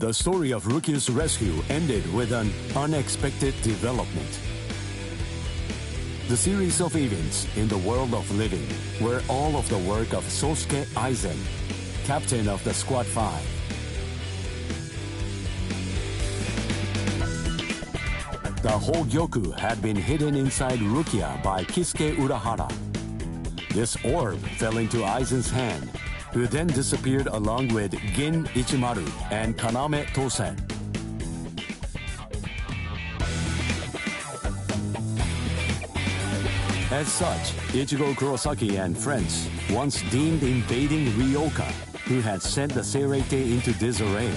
The story of Rukia's rescue ended with an unexpected development. The series of events in the world of living were all of the work of Sosuke Aizen, captain of the Squad 5. The Hogyoku had been hidden inside Rukia by Kisuke Urahara. This orb fell into Aizen's hand, who then disappeared along with Gin Ichimaru and Kaname Tosen. As such, Ichigo Kurosaki and friends, once deemed invading Ryoka, who had sent the Seirete into disarray,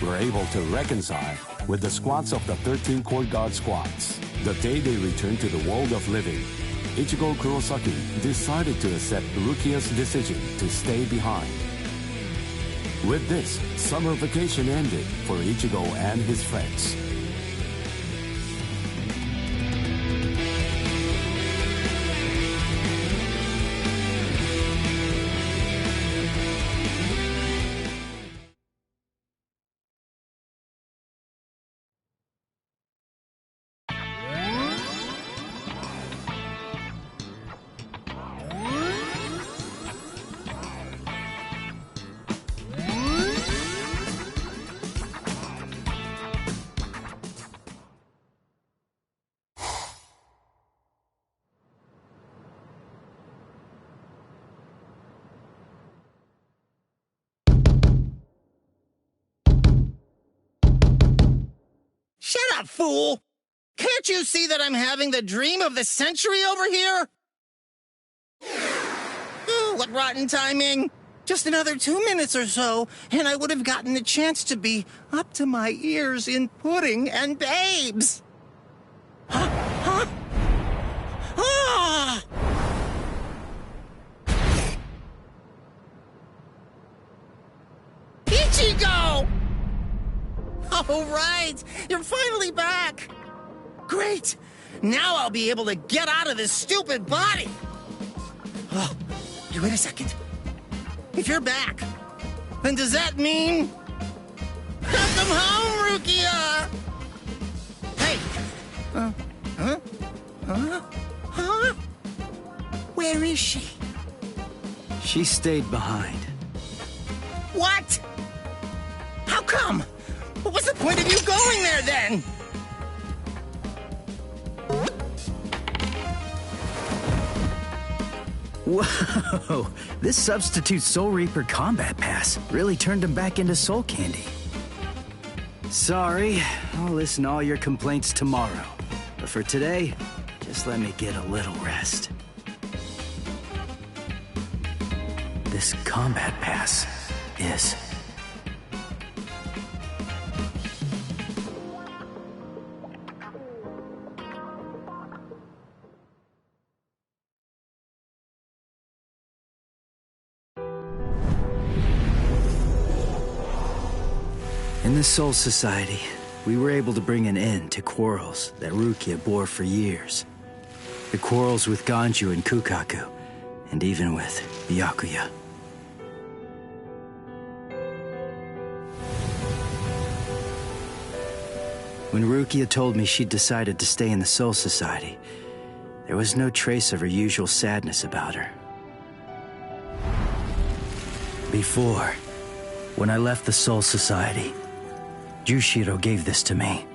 were able to reconcile with the squads of the 13 Court Guard squads. The day they returned to the world of living, Ichigo Kurosaki decided to accept Rukia's decision to stay behind. With this, summer vacation ended for Ichigo and his friends. Shut up, fool! Can't you see that I'm having the dream of the century over here? Ooh, what rotten timing! Just another 2 minutes or so, and I would have gotten the chance to be up to my ears in pudding and babes! Huh? Huh? Ah! Ichigo! All right, you're finally back. Great. Now I'll be able to get out of this stupid body. Oh, hey, wait a second. If you're back, then does that mean... Welcome home, Rukia! Hey! Huh? Where is she? She stayed behind. What? How come? What was the point of you going there, then? Whoa! This substitute Soul Reaper combat pass really turned him back into soul candy. Sorry, I'll listen to all your complaints tomorrow. But for today, just let me get a little rest. This combat pass is... In the Soul Society, we were able to bring an end to quarrels that Rukia bore for years. The quarrels with Ganju and Kukaku, and even with Byakuya. When Rukia told me she'd decided to stay in the Soul Society, there was no trace of her usual sadness about her. Before, when I left the Soul Society, Jushiro gave this to me.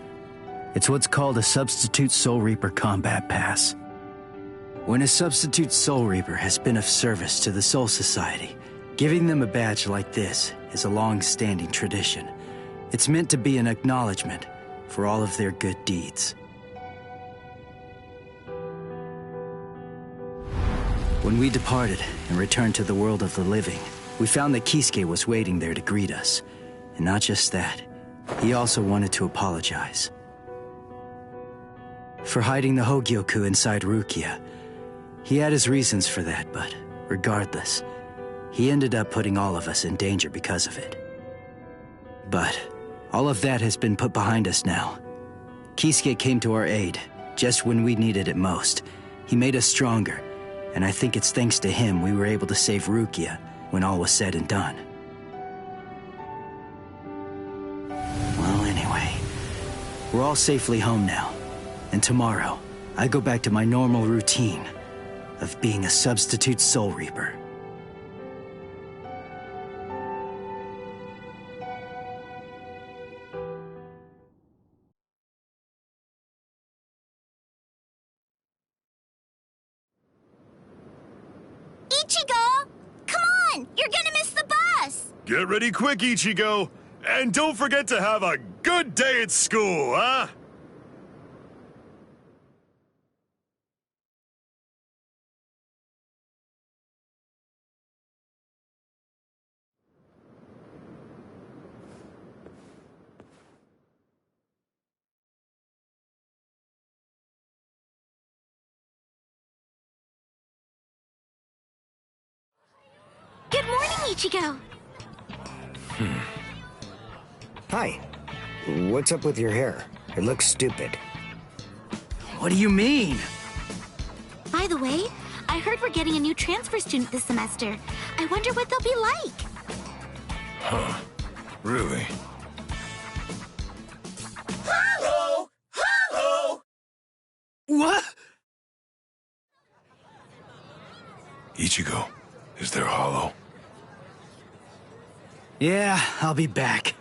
It's what's called a Substitute Soul Reaper Combat Pass. When a Substitute Soul Reaper has been of service to the Soul Society, giving them a badge like this is a long-standing tradition. It's meant to be an acknowledgement for all of their good deeds. When we departed and returned to the world of the living, we found that Kisuke was waiting there to greet us. And not just that, he also wanted to apologize for hiding the Hogyoku inside Rukia. He had his reasons for that, but regardless, he ended up putting all of us in danger because of it. But all of that has been put behind us now. Kisuke came to our aid just when we needed it most. He made us stronger, and I think it's thanks to him we were able to save Rukia when all was said and done. We're all safely home now. And tomorrow, I go back to my normal routine of being a substitute Soul Reaper. Ichigo! Come on! You're gonna miss the bus! Get ready quick, Ichigo! And don't forget to have a good day at school, huh? Good morning, Ichigo! Hi. What's up with your hair? It looks stupid. What do you mean? By the way, I heard we're getting a new transfer student this semester. I wonder what they'll be like. Huh. Really? Hello! Hello! What? Ichigo, is there Hollow? Yeah, I'll be back.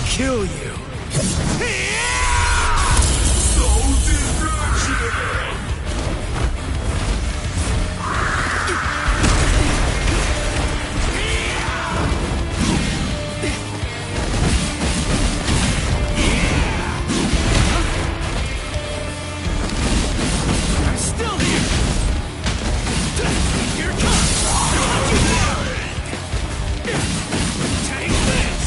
Kill you. I'm still here. Here it comes. Take this.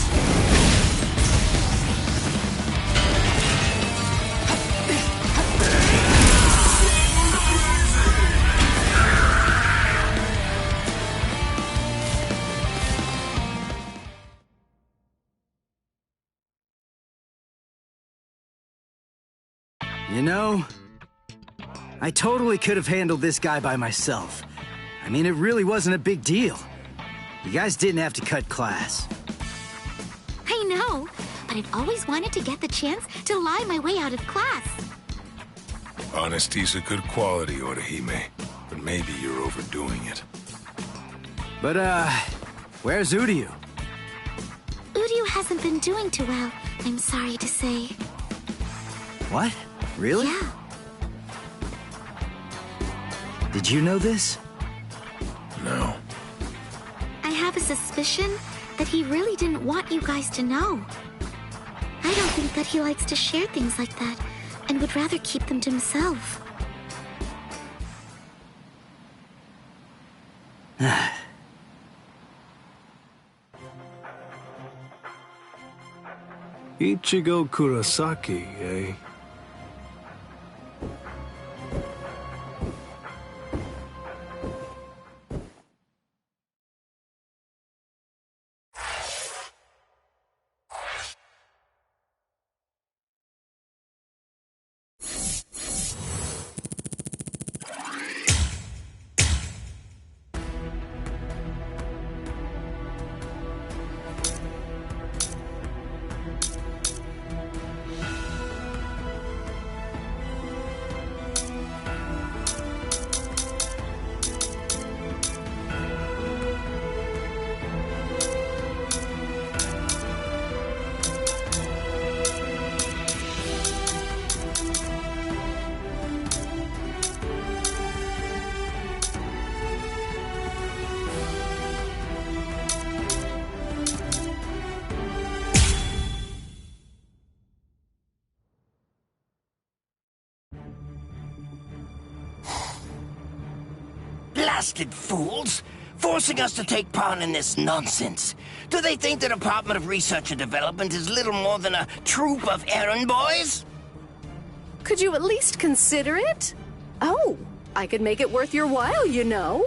You know, I totally could have handled this guy by myself. I mean, it really wasn't a big deal. You guys didn't have to cut class. I know, but I've always wanted to get the chance to lie my way out of class. Honesty's a good quality, Orihime, but maybe you're overdoing it. But, where's Uryu? Uryu hasn't been doing too well, I'm sorry to say. What? Really? Yeah. Did you know this? No. I have a suspicion that he really didn't want you guys to know. I don't think that he likes to share things like that, and would rather keep them to himself. Ichigo Kurosaki, eh? Blasted fools! forcing us to take part in this nonsense. Do they think the Department of Research and Development is little more than a troop of errand boys? Could you at least consider it? Oh, I could make it worth your while, you know.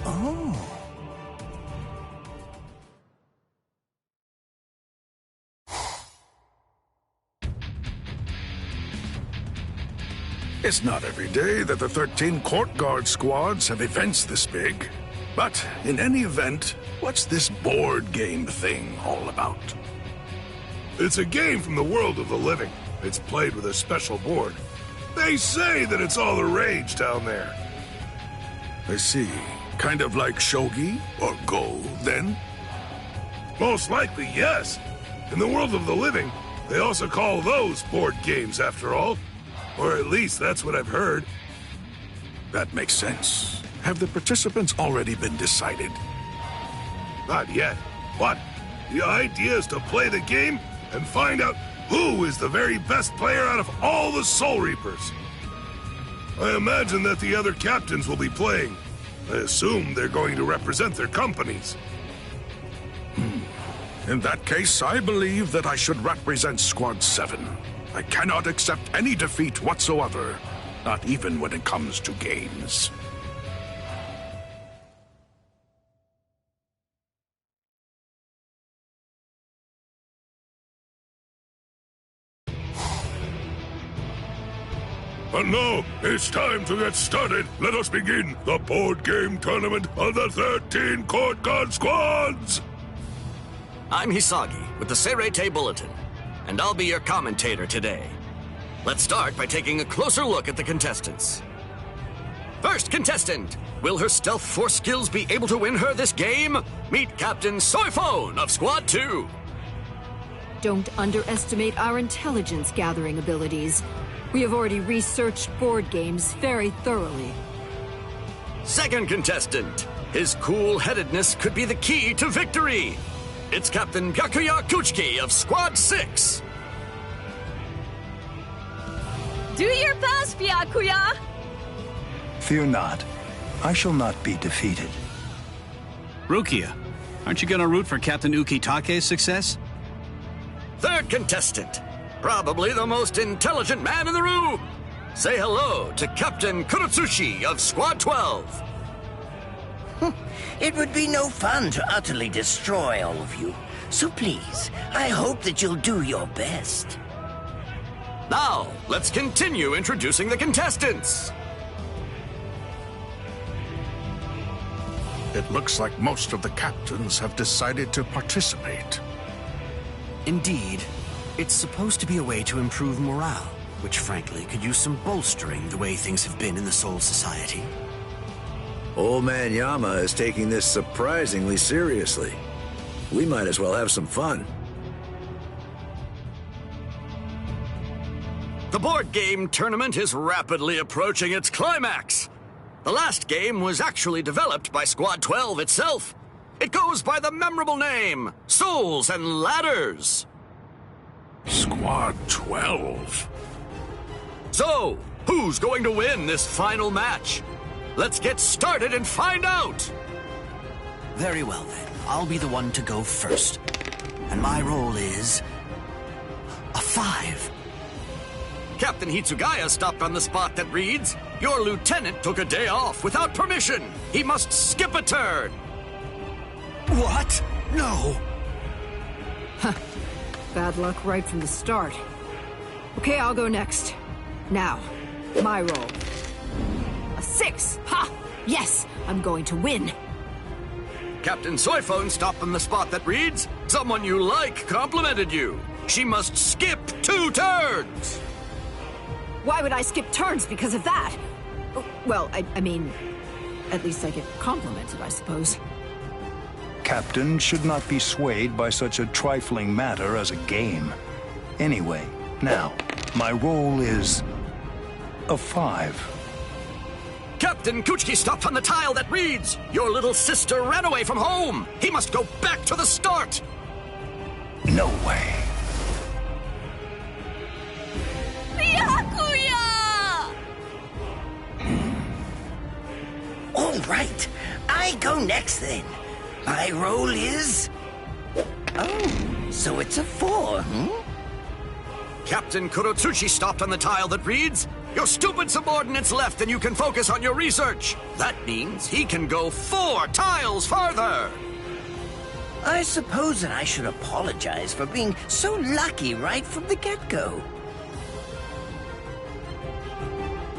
Oh. It's not every day that the 13 Court Guard squads have events this big. But in any event, what's this board game thing all about? It's a game from the world of the living. It's played with a special board. They say that it's all the rage down there. I see. Kind of like shogi or go, then? Most likely, yes. In the world of the living, they also call those board games, after all. Or at least that's what I've heard. That makes sense. Have the participants already been decided? Not yet. But the idea is to play the game and find out who is the very best player out of all the Soul Reapers. I imagine that the other captains will be playing. I assume they're going to represent their companies. In that case, I believe that I should represent Squad 7. I cannot accept any defeat whatsoever, not even when it comes to games. And now, it's time to get started. Let us begin the board game tournament of the 13 Court Guard squads! I'm Hisagi with the Seirete Bulletin, and I'll be your commentator today. Let's start by taking a closer look at the contestants. First contestant, will her stealth force skills be able to win her this game? Meet Captain Soifone of Squad 2. Don't underestimate our intelligence gathering abilities. We have already researched board games very thoroughly. Second contestant, his cool-headedness could be the key to victory. It's Captain Byakuya Kuchiki of Squad 6. Do your best, Byakuya! Fear not. I shall not be defeated. Rukia, aren't you gonna root for Captain Ukitake's success? Third contestant, probably the most intelligent man in the room. Say hello to Captain Kurotsushi of Squad 12. It would be no fun to utterly destroy all of you. So please, I hope that you'll do your best. Now, let's continue introducing the contestants. It looks like most of the captains have decided to participate. Indeed. It's supposed to be a way to improve morale, which frankly could use some bolstering the way things have been in the Soul Society. Old Man Yama is taking this surprisingly seriously. We might as well have some fun. The board game tournament is rapidly approaching its climax. The last game was actually developed by Squad 12 itself. It goes by the memorable name, Souls and Ladders. Squad 12? So, who's going to win this final match? Let's get started and find out! Very well then, I'll be the one to go first. And my role is... a 5. Captain Hitsugaya stopped on the spot that reads, "Your lieutenant took a day off without permission. He must skip a turn." What? No! Bad luck right from the start. Okay, I'll go next. Now, my roll. A 6! Ha! Yes, I'm going to win. Captain Soifone stopped on the spot that reads, "Someone you like complimented you. She must skip 2 turns." Why would I skip turns because of that? Well, I mean, at least I get complimented, I suppose. Captain should not be swayed by such a trifling matter as a game. Anyway, now, my role is... a 5. Captain Kuchiki stopped on the tile that reads, "Your little sister ran away from home. He must go back to the start." No way. Byakuya! 6 then. My roll is... Oh, so it's a 4, Captain Kurotsuchi stopped on the tile that reads, "Your stupid subordinate's left and you can focus on your research." That means he can go 4 tiles farther. I suppose that I should apologize for being so lucky right from the get-go.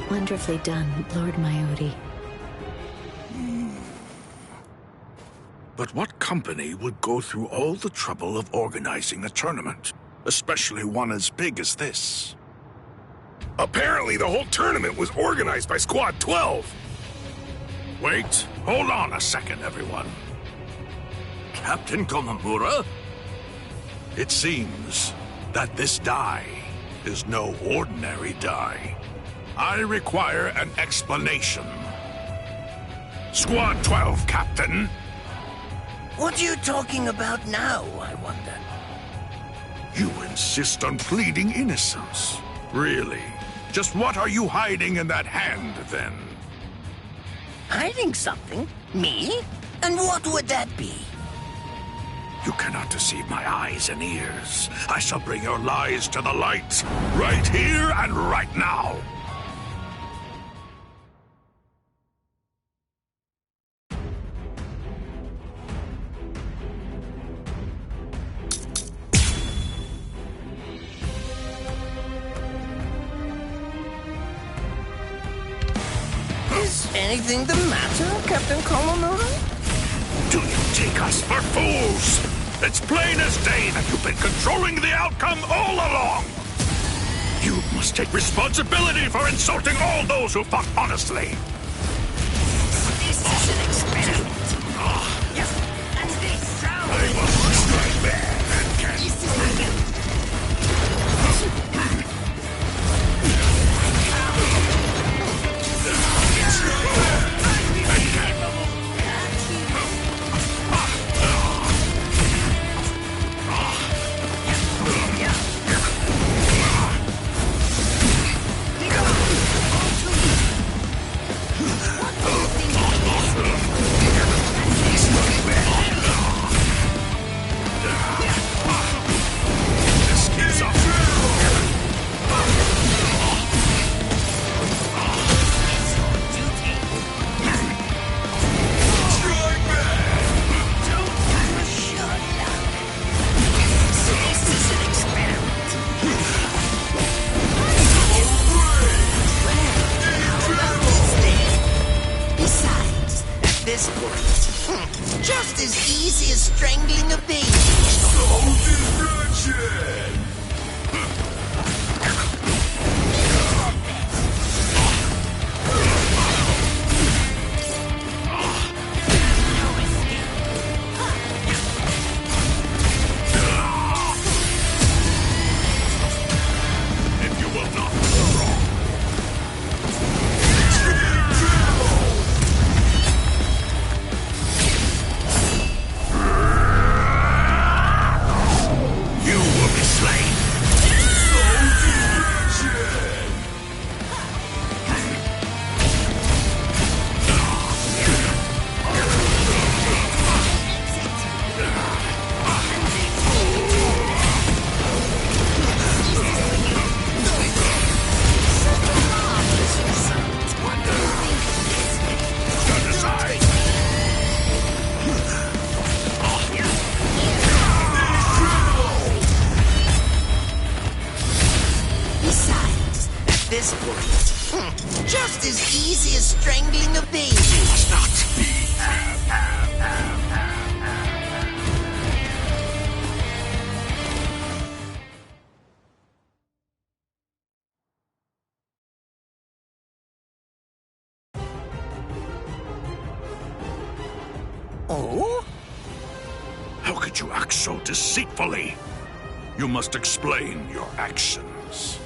Wonderfully done, Lord Maori. But what company would go through all the trouble of organizing a tournament? Especially one as big as this. Apparently the whole tournament was organized by Squad 12. Wait, hold on a second, everyone. Captain Komamura? It seems that this die is no ordinary die. I require an explanation. Squad 12, Captain. What are you talking about now, I wonder? You insist on pleading innocence. Really? Just what are you hiding in that hand, then? Hiding something? Me? And what would that be? You cannot deceive my eyes and ears. I shall bring your lies to the light, right here and right now. Is anything the matter, Captain Komamura? Do you take us for fools? It's plain as day that you've been controlling the outcome all along. You must take responsibility for insulting all those who fought honestly. This is an experiment. Yes, and this I must strike back and catch. This is my guilt. Just as easy as strangling a baby. If you will not withdraw. You will be slain. Stand aside. Besides, at this point, just as easy as strangling a baby. Must not be. Oh? How could you act so deceitfully? You must explain your actions.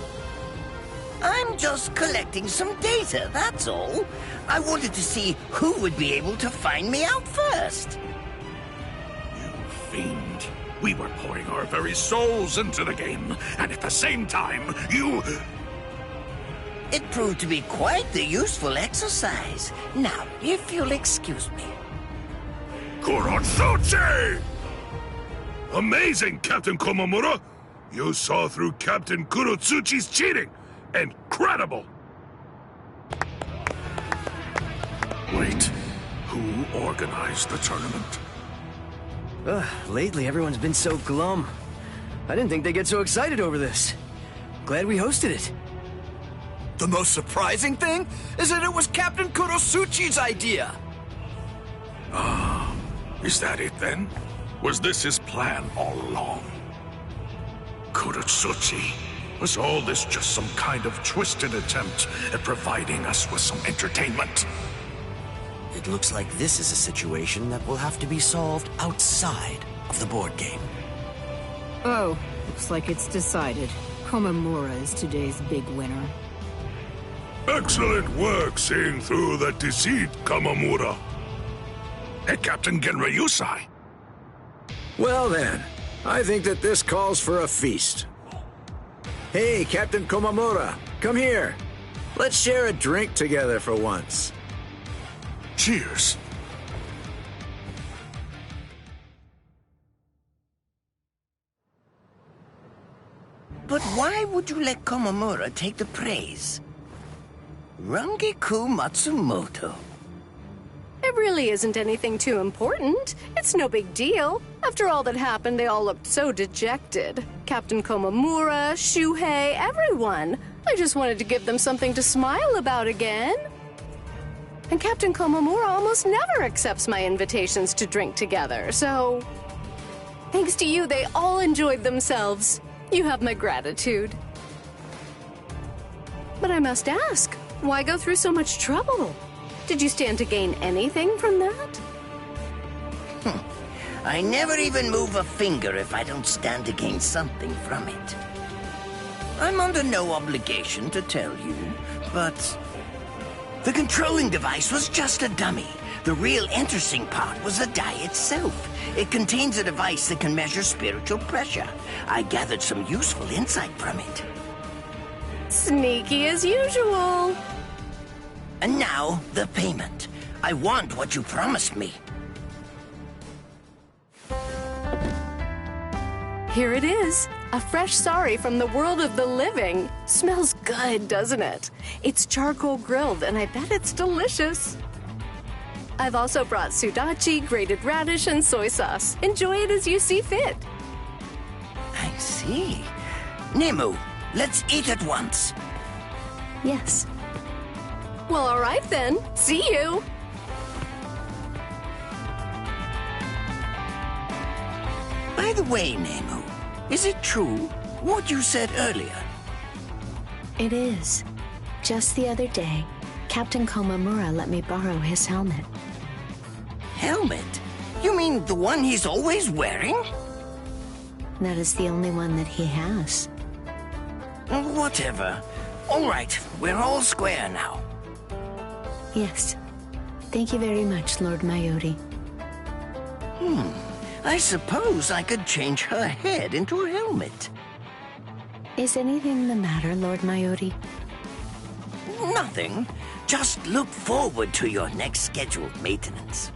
I'm just collecting some data, that's all. I wanted to see who would be able to find me out first. You fiend. We were pouring our very souls into the game, and at the same time, you... It proved to be quite the useful exercise. Now, if you'll excuse me. Kurotsuchi! Amazing, Captain Komamura! You saw through Captain Kurotsuchi's cheating! Incredible! Wait, who organized the tournament? Lately everyone's been so glum. I didn't think they'd get so excited over this. Glad we hosted it. The most surprising thing is that it was Captain Kurotsuchi's idea. Is that it then? Was this his plan all along? Kurotsuchi, was all this just some kind of twisted attempt at providing us with some entertainment? It looks like this is a situation that will have to be solved outside of the board game. Oh, looks like it's decided. Komamura is today's big winner. Excellent work seeing through that deceit, Kamamura. Hey, Captain Genryusai. Well then, I think that this calls for a feast. Hey, Captain Komamura, come here. Let's share a drink together for once. Cheers. But why would you let Komamura take the praise? Rangiku Matsumoto. It really isn't anything too important. It's no big deal. After all that happened, they all looked so dejected. Captain Komamura, Shuhei, everyone. I just wanted to give them something to smile about again. And Captain Komamura almost never accepts my invitations to drink together, so... Thanks to you, they all enjoyed themselves. You have my gratitude. But I must ask, why go through so much trouble? Did you stand to gain anything from that? I never even move a finger if I don't stand to gain something from it. I'm under no obligation to tell you, but... the controlling device was just a dummy. The real interesting part was the die itself. It contains a device that can measure spiritual pressure. I gathered some useful insight from it. Sneaky as usual. And now, the payment. I want what you promised me. Here it is. A fresh sari from the world of the living. Smells good, doesn't it? It's charcoal grilled, and I bet it's delicious. I've also brought sudachi, grated radish, and soy sauce. Enjoy it as you see fit. I see. Nemu, let's eat at once. Yes. Well, all right then. See you. By the way, Nemu, is it true what you said earlier? It is. Just the other day, Captain Komamura let me borrow his helmet. Helmet? You mean the one he's always wearing? That is the only one that he has. Whatever. All right, we're all square now. Yes. Thank you very much, Lord Mayuri. I suppose I could change her head into a helmet. Is anything the matter, Lord Mayuri? Nothing. Just look forward to your next scheduled maintenance.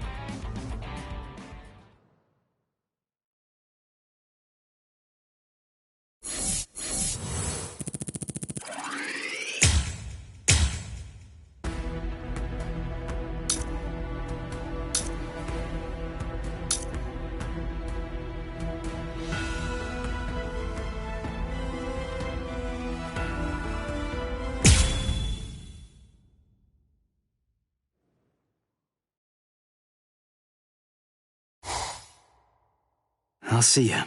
I'll see ya,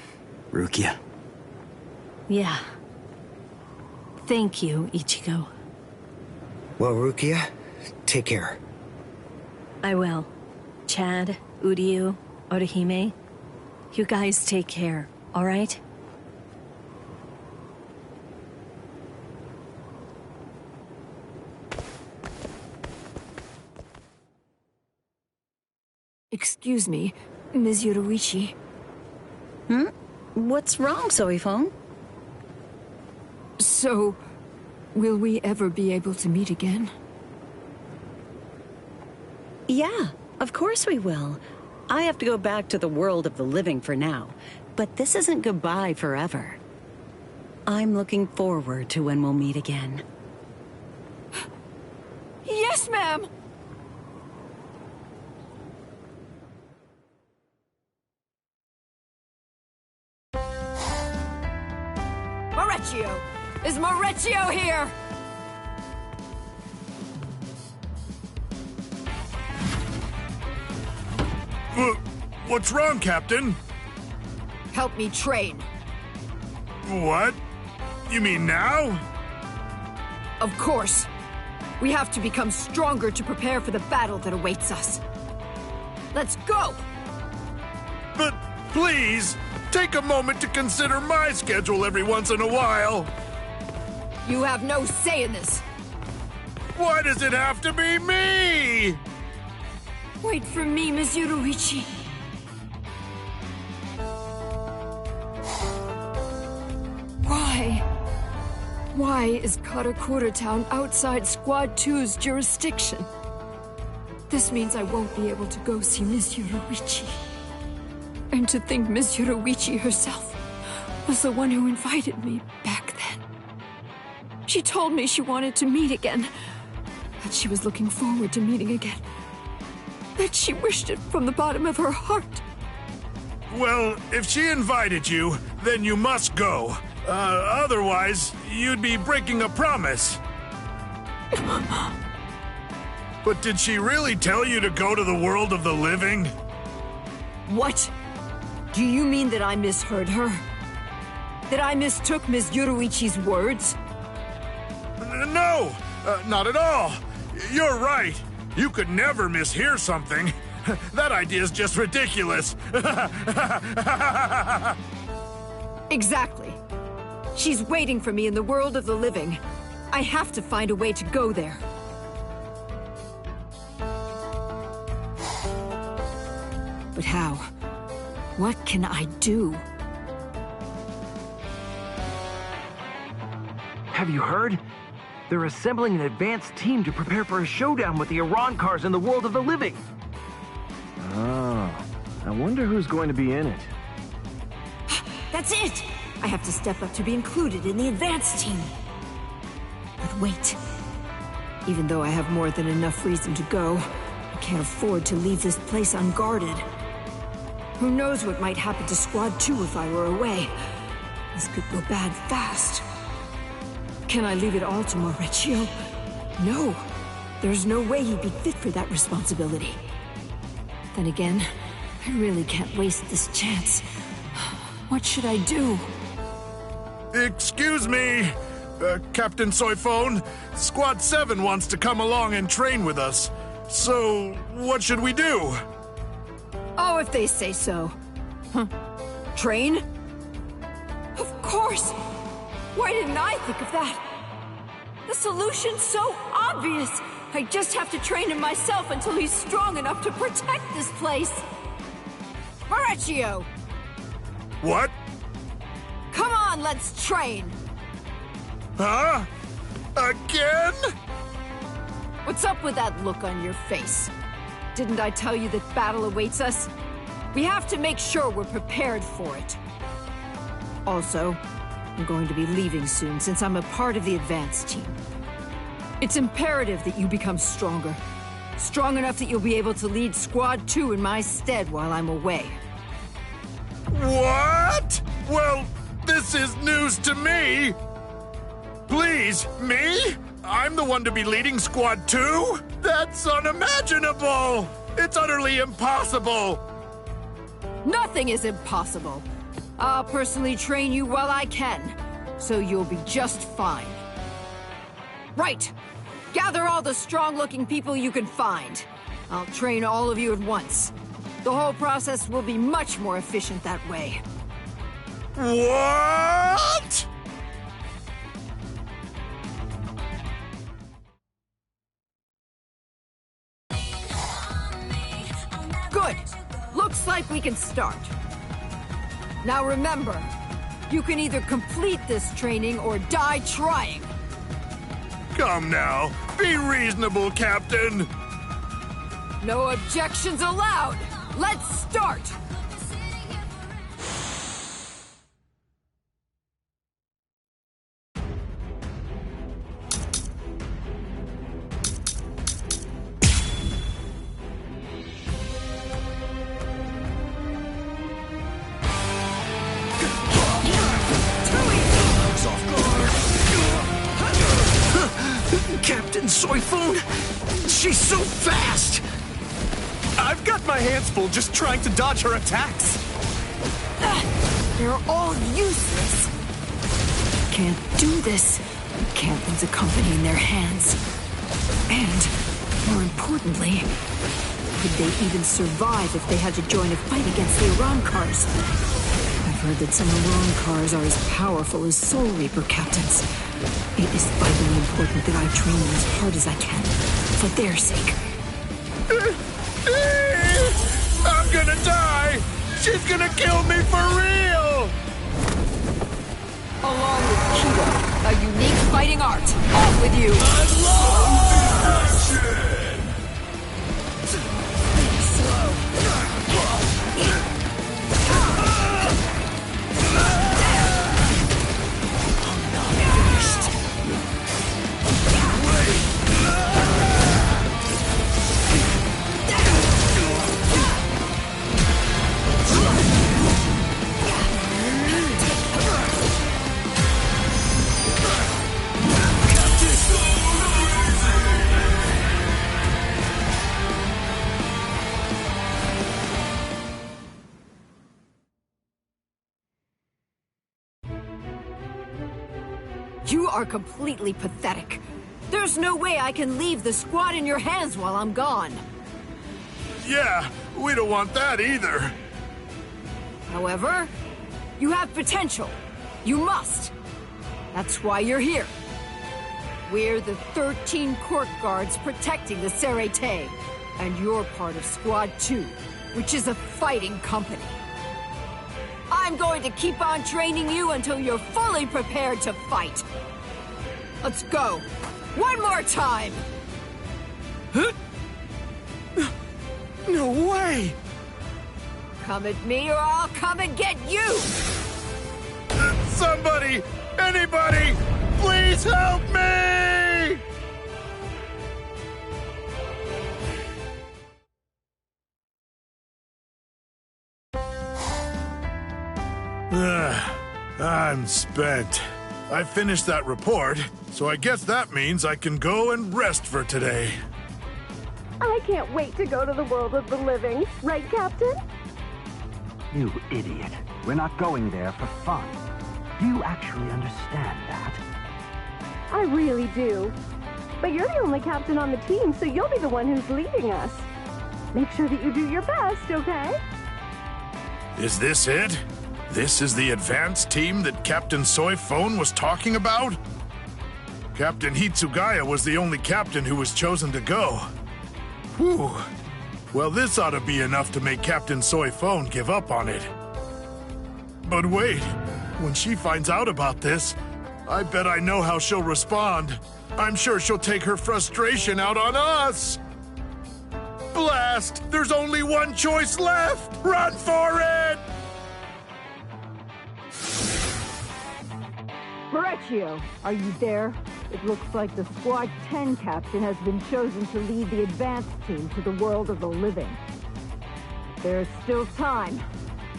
Rukia. Yeah. Thank you, Ichigo. Well, Rukia, take care. I will. Chad, Uryu, Orihime, you guys take care, all right? Excuse me, Ms. Yoruichi. What's wrong, Soifon? So, will we ever be able to meet again? Yeah, of course we will. I have to go back to the world of the living for now, but this isn't goodbye forever. I'm looking forward to when we'll meet again. Yes, ma'am! Maurecchio! Is Maurecchio here? What's wrong, Captain? Help me train. What? You mean now? Of course. We have to become stronger to prepare for the battle that awaits us. Let's go! But please, take a moment to consider my schedule every once in a while. You have no say in this. Why does it have to be me? Wait for me, Miss Yoruichi. Why? Why is Karakura Town outside Squad 2's jurisdiction? This means I won't be able to go see Miss Yoruichi. And to think Miss Yoruichi herself was the one who invited me back then. She told me she wanted to meet again, that she was looking forward to meeting again, that she wished it from the bottom of her heart. Well, if she invited you, then you must go. Otherwise, you'd be breaking a promise. But did she really tell you to go to the world of the living? What? Do you mean that I misheard her? That I mistook Miss Yoruichi's words? No, not at all. You're right. You could never mishear something. That idea is just ridiculous. Exactly. She's waiting for me in the world of the living. I have to find a way to go there. But how? What can I do? Have you heard? They're assembling an advanced team to prepare for a showdown with the Iran cars in the world of the living. Oh, I wonder who's going to be in it. That's it! I have to step up to be included in the advanced team. But wait. Even though I have more than enough reason to go, I can't afford to leave this place unguarded. Who knows what might happen to Squad 2 if I were away? This could go bad fast. Can I leave it all to Maurecchio? No. There's no way he'd be fit for that responsibility. Then again, I really can't waste this chance. What should I do? Excuse me, Captain Soyphone. Squad 7 wants to come along and train with us. So, what should we do? Oh, if they say so. Train? Of course! Why didn't I think of that? The solution's so obvious! I just have to train him myself until he's strong enough to protect this place! Maurecchio! What? Come on, let's train! Huh? Again? What's up with that look on your face? Didn't I tell you that battle awaits us? We have to make sure we're prepared for it. Also, I'm going to be leaving soon since I'm a part of the advanced team. It's imperative that you become stronger. Strong enough that you'll be able to lead Squad 2 in my stead while I'm away. What? Well, this is news to me. Please, me? I'm the one to be leading Squad 2? That's unimaginable! It's utterly impossible! Nothing is impossible. I'll personally train you while I can, so you'll be just fine. Right! Gather all the strong-looking people you can find. I'll train all of you at once. The whole process will be much more efficient that way. What? Good! Looks like we can start. Now remember, you can either complete this training or die trying. Come now, be reasonable, Captain. No objections allowed! Let's start! Captain Soifun? She's so fast! I've got my hands full just trying to dodge her attacks. They're all useless. Can't do this. Captain's a company in their hands. And, more importantly, could they even survive if they had to join a fight against the Arancars? I've heard that some Arancars are as powerful as Soul Reaper captains. It is vitally important that I train them as hard as I can, for their sake. I'm gonna die! She's gonna kill me for real! Along with Kido, a unique fighting art. Off with you! I love destruction! You are completely pathetic. There's no way I can leave the squad in your hands while I'm gone. Yeah, we don't want that either. However, you have potential. You must. That's why you're here. We're the 13 court guards protecting the Serete, and you're part of Squad 2, which is a fighting company. I'm going to keep on training you until you're fully prepared to fight. Let's go. One more time! No way! Come at me or I'll come and get you! Somebody! Anybody! Please help me! I'm spent. I finished that report, so I guess that means I can go and rest for today. I can't wait to go to the world of the living. Right, Captain? You idiot. We're not going there for fun. Do you actually understand that? I really do. But you're the only captain on the team, so you'll be the one who's leading us. Make sure that you do your best, okay? Is this it? This is the advanced team that Captain Soifun was talking about? Captain Hitsugaya was the only captain who was chosen to go. Whew. Well, this ought to be enough to make Captain Soifun give up on it. But wait, when she finds out about this, I bet I know how she'll respond. I'm sure she'll take her frustration out on us. Blast! There's only one choice left! Run for it! Maurizio, are you there? It looks like the Squad 10 captain has been chosen to lead the advanced team to the world of the living. There's still time.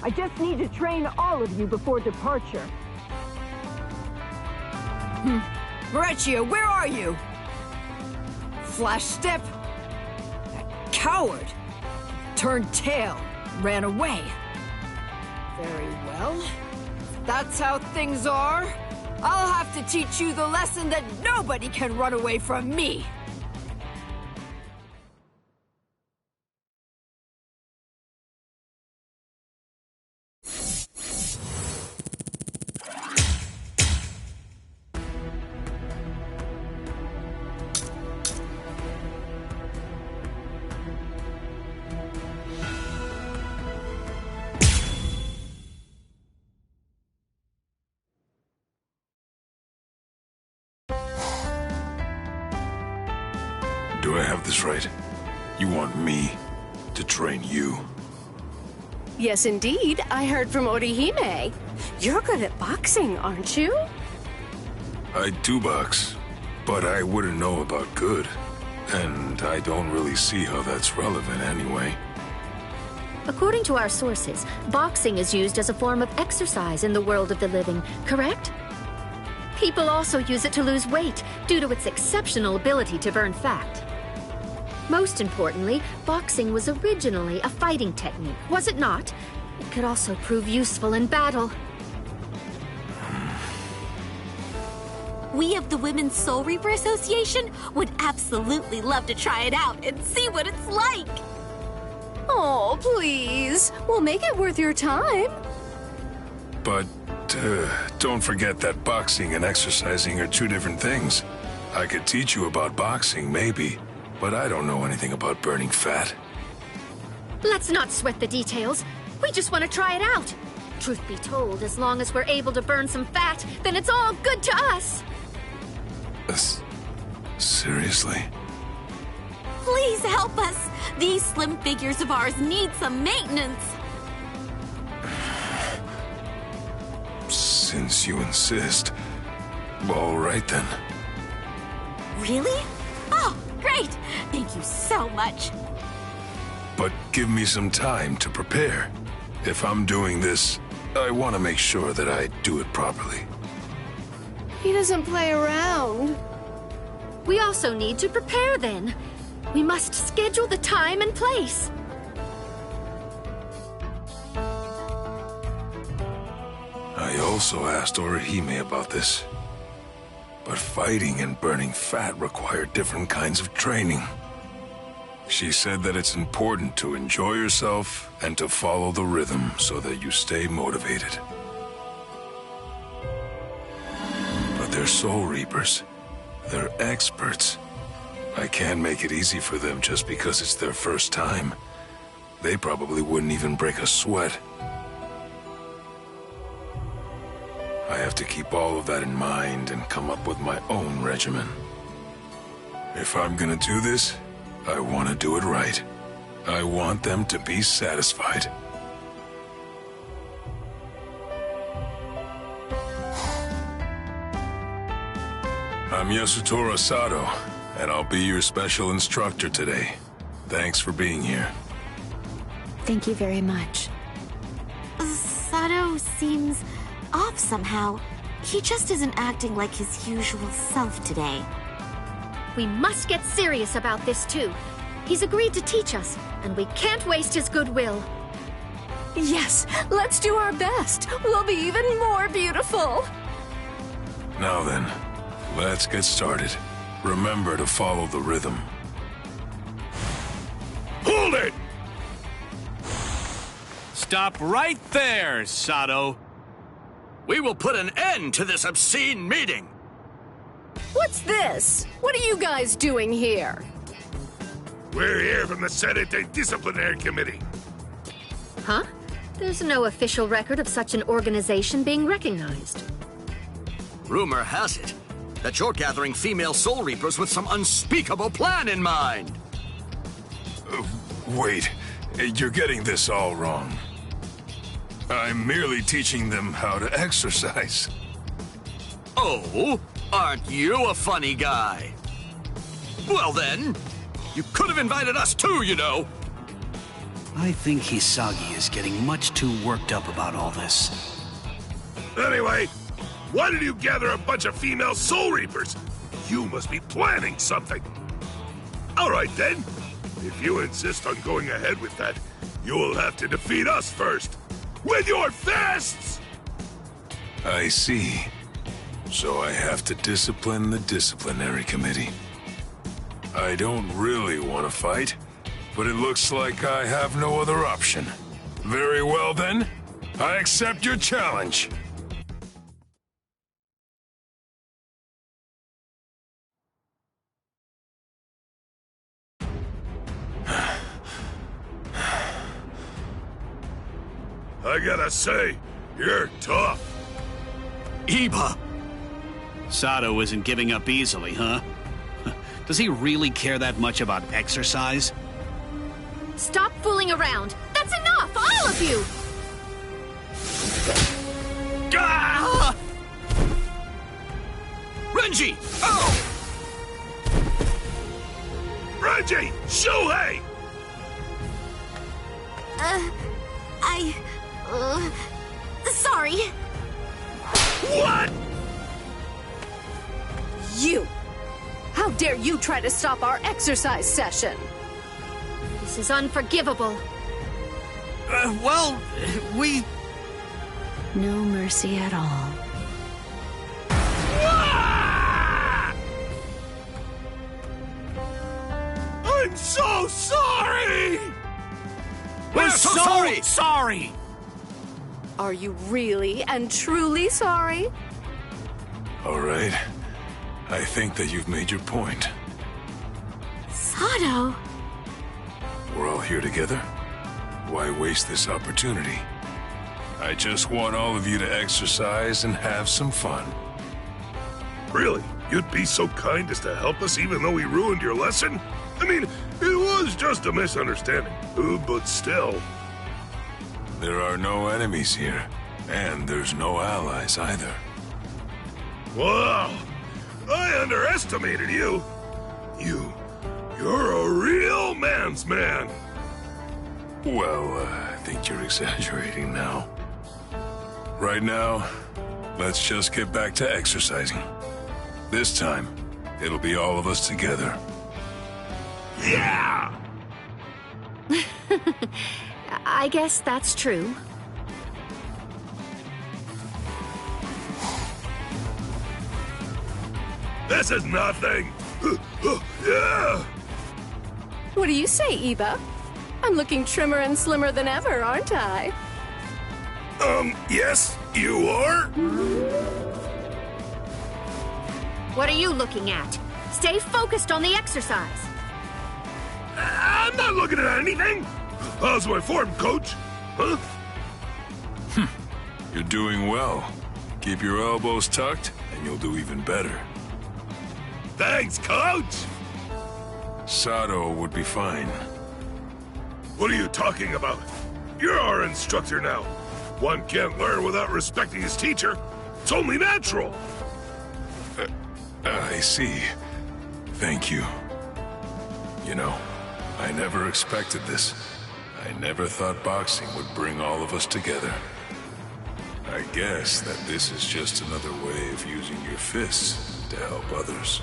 I just need to train all of you before departure. Maurizio, where are you? Flash step? That coward! Turned tail, ran away. Very well. If that's how things are, I'll have to teach you the lesson that nobody can run away from me! Do I have this right? You want me to train you? Yes, indeed. I heard from Orihime. You're good at boxing, aren't you? I do box, but I wouldn't know about good. And I don't really see how that's relevant anyway. According to our sources, boxing is used as a form of exercise in the world of the living, correct? People also use it to lose weight due to its exceptional ability to burn fat. Most importantly, boxing was originally a fighting technique, was it not? It could also prove useful in battle. We of the Women's Soul Reaper Association would absolutely love to try it out and see what it's like. Oh, please. We'll make it worth your time. But don't forget that boxing and exercising are two different things. I could teach you about boxing, maybe, but I don't know anything about burning fat. Let's not sweat the details. We just want to try it out. Truth be told, as long as we're able to burn some fat, then it's all good to us. Seriously? Please help us. These slim figures of ours need some maintenance. Since you insist. All right then. Really? Oh, great. Thank you so much. But give me some time to prepare. If I'm doing this, I want to make sure that I do it properly. He doesn't play around. We also need to prepare then. We must schedule the time and place. I also asked Orihime about this. But fighting and burning fat require different kinds of training. She said that it's important to enjoy yourself and to follow the rhythm so that you stay motivated. But they're Soul Reapers. They're experts. I can't make it easy for them just because it's their first time. They probably wouldn't even break a sweat. I have to keep all of that in mind and come up with my own regimen. If I'm gonna do this, I want to do it right. I want them to be satisfied. I'm Yasutora Sato, and I'll be your special instructor today. Thanks for being here. Thank you very much. Sato seems off somehow. He just isn't acting like his usual self today. We must get serious about this too. He's agreed to teach us, and we can't waste his goodwill. Yes, let's do our best. We'll be even more beautiful. Now then, let's get started. Remember to follow the rhythm. Hold it! Stop right there, Sato. We will put an end to this obscene meeting. What's this? What are you guys doing here? We're here from the Senate Disciplinary Committee. Huh? There's no official record of such an organization being recognized. Rumor has it that you're gathering female Soul Reapers with some unspeakable plan in mind. Wait, you're getting this all wrong. I'm merely teaching them how to exercise. Oh, aren't you a funny guy? Well then, you could have invited us too, you know. I think Hisagi is getting much too worked up about all this. Anyway, why did you gather a bunch of female Soul Reapers? You must be planning something. All right then. If you insist on going ahead with that, you'll have to defeat us first. With your fists! I see. So I have to discipline the disciplinary committee. I don't really want to fight, but it looks like I have no other option. Very well then, I accept your challenge. I gotta say, you're tough. Iba! Sato isn't giving up easily, huh? Does he really care that much about exercise? Stop fooling around. That's That's enough, all of you! Ah! Renji! Oh! Renji! Shuhei! Sorry. What? You! How dare you try to stop our exercise session? This is unforgivable. Well, we... No mercy at all. I'm so sorry! We're so sorry! Are you really and truly sorry? All right. I think that you've made your point. Sato. We're all here together. Why waste this opportunity? I just want all of you to exercise and have some fun. Really? You'd be so kind as to help us even though we ruined your lesson? I mean, it was just a misunderstanding, but still. There are no enemies here, and there's no allies either. Wow! I underestimated you! You're a real man's man! Well, I think you're exaggerating now. Right now, let's just get back to exercising. This time, it'll be all of us together. Yeah! I guess that's true. This is nothing! Yeah! What do you say, Eva? I'm looking trimmer and slimmer than ever, aren't I? Yes, you are? What are you looking at? Stay focused on the exercise. I'm not looking at anything! How's my form, coach? Huh? You're doing well. Keep your elbows tucked, and you'll do even better. Thanks, coach! Sato would be fine. What are you talking about? You're our instructor now. One can't learn without respecting his teacher. It's only natural. I see. Thank you. You know, I never expected this. I never thought boxing would bring all of us together. I guess that this is just another way of using your fists to help others.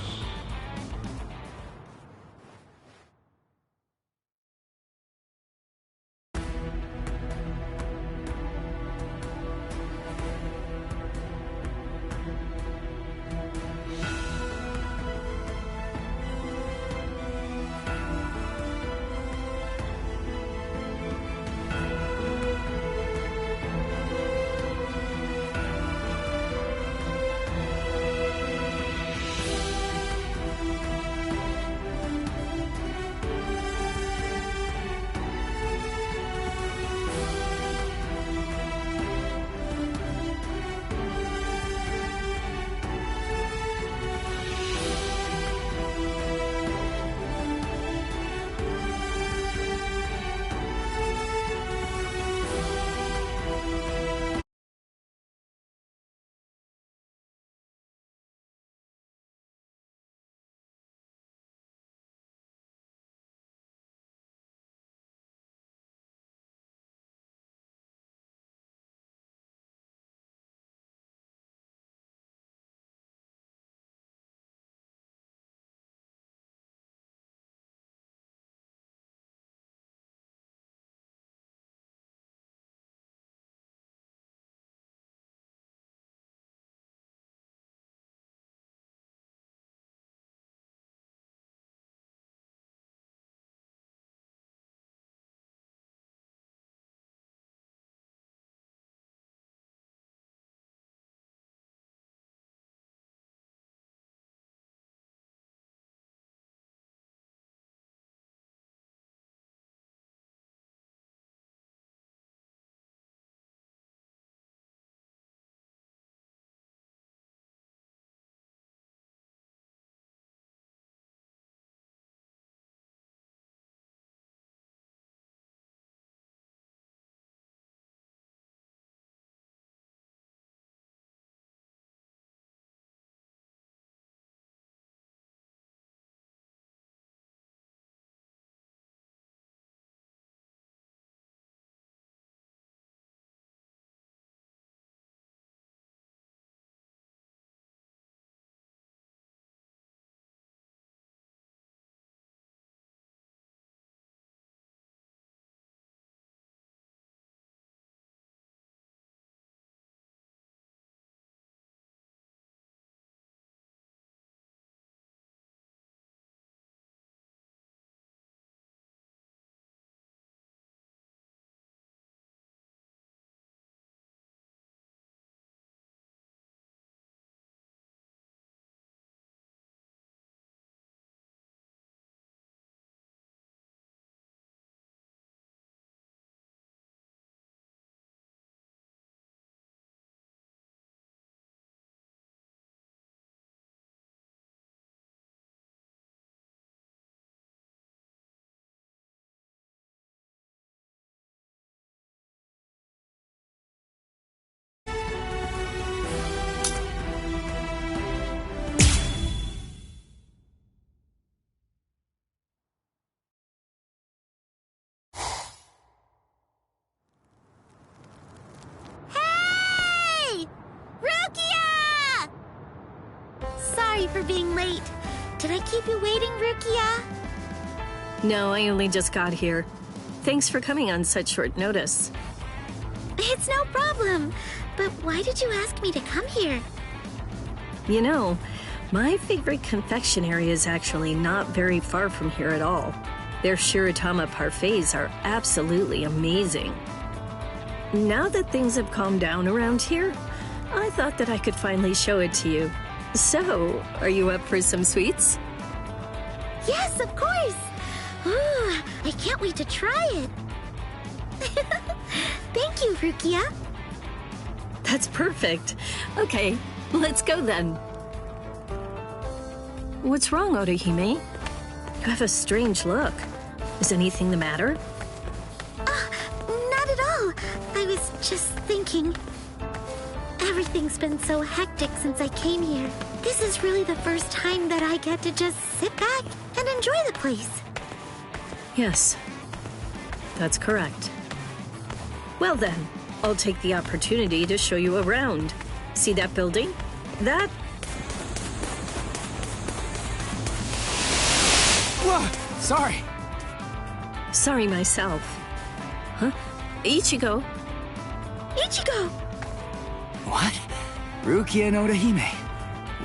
sorry for being late. Did I keep you waiting, Rukia? No, I only just got here. Thanks for coming on such short notice. It's no problem. But why did you ask me to come here? You know, my favorite confectionery is actually not very far from here at all. Their Shiratama parfaits are absolutely amazing. Now that things have calmed down around here, I thought that I could finally show it to you. So, are you up for some sweets? Yes, of course! Ooh, I can't wait to try it. Thank you, Rukia. That's perfect. Okay, let's go then. What's wrong, Orihime? You have a strange look. Is anything the matter? Not at all. I was just thinking. Everything's been so hectic since I came here. This is really the first time that I get to just sit back and enjoy the place. Yes, that's correct. Well then, I'll take the opportunity to show you around. See that building? That... Whoa! Sorry. Sorry myself. Huh? Ichigo. Ichigo! What? Rukia and Orihime.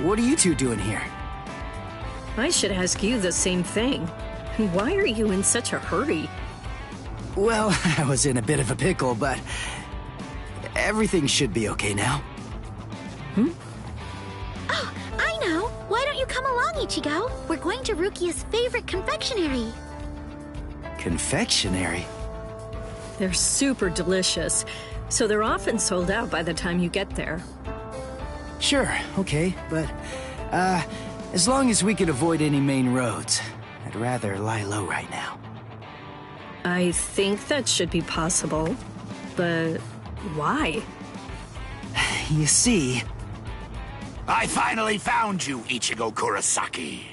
What are you two doing here? I should ask you the same thing. Why are you in such a hurry? Well, I was in a bit of a pickle, but everything should be okay now. Oh, I know! Why don't you come along, Ichigo? We're going to Rukia's favorite confectionery. Confectionery? They're super delicious, so they're often sold out by the time you get there. Sure, okay, but, as long as we could avoid any main roads, I'd rather lie low right now. I think that should be possible, but why? You see... I finally found you, Ichigo Kurosaki.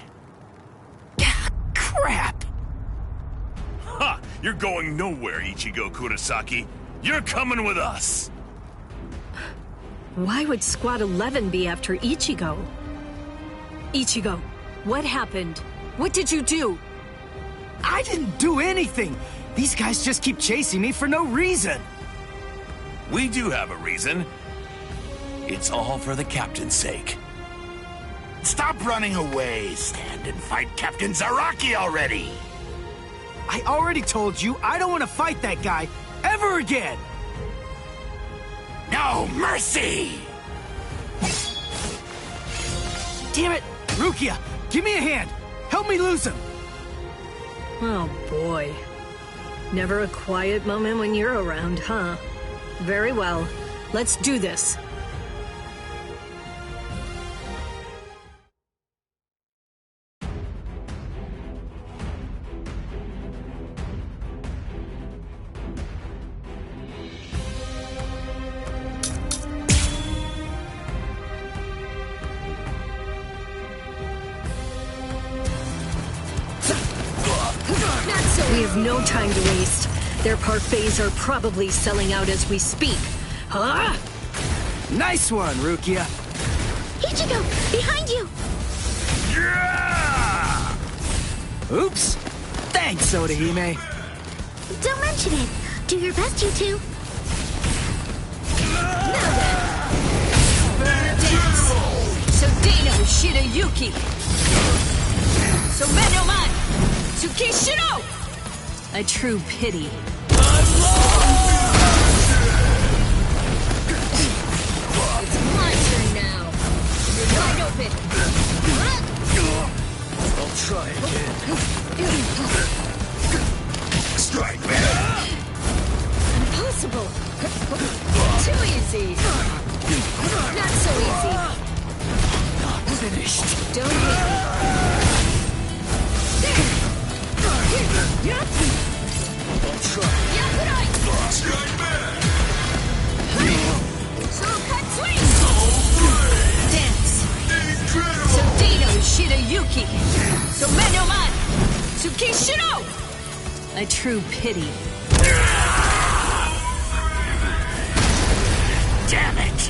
Crap! Ha! You're going nowhere, Ichigo Kurosaki. You're coming with us. Why would Squad 11 be after Ichigo? Ichigo, what happened? What did you do? I didn't do anything! These guys just keep chasing me for no reason! We do have a reason. It's all for the captain's sake. Stop running away! Stand and fight Captain Zaraki already! I already told you I don't want to fight that guy ever again! No mercy! Damn it! Rukia, give me a hand! Help me lose him! Oh boy. Never a quiet moment when you're around, huh? Very well. Let's do this. We have no time to waste. Their parfaits are probably selling out as we speak. Huh? Nice one, Rukia. Ichigo, behind you! Yeah! Oops. Thanks, Orihime. Don't mention it. Do your best, you two. Now then. Dance. So Dano Shirayuki. So Menoman. Tsukishiro. A true pity. It's my turn now. You're wide open. I'll try again. Strike back! Impossible. Too easy. Not so easy. Finished. Don't hit me. I'll try. Strike back! So cut swing. Dance. So Dino Shirayuki. So Menoman. Tsukishiro. A true pity. Damn it!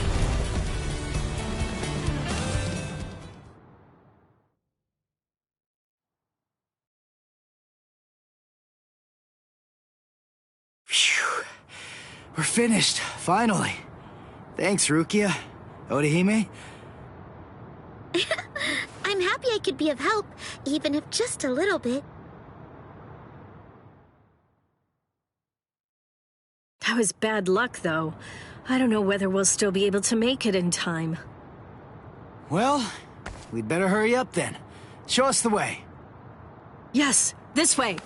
We're finished, finally. Thanks, Rukia. Orihime. I'm happy I could be of help, even if just a little bit. That was bad luck, though. I don't know whether we'll still be able to make it in time. Well, we'd better hurry up then. Show us the way. Yes, this way.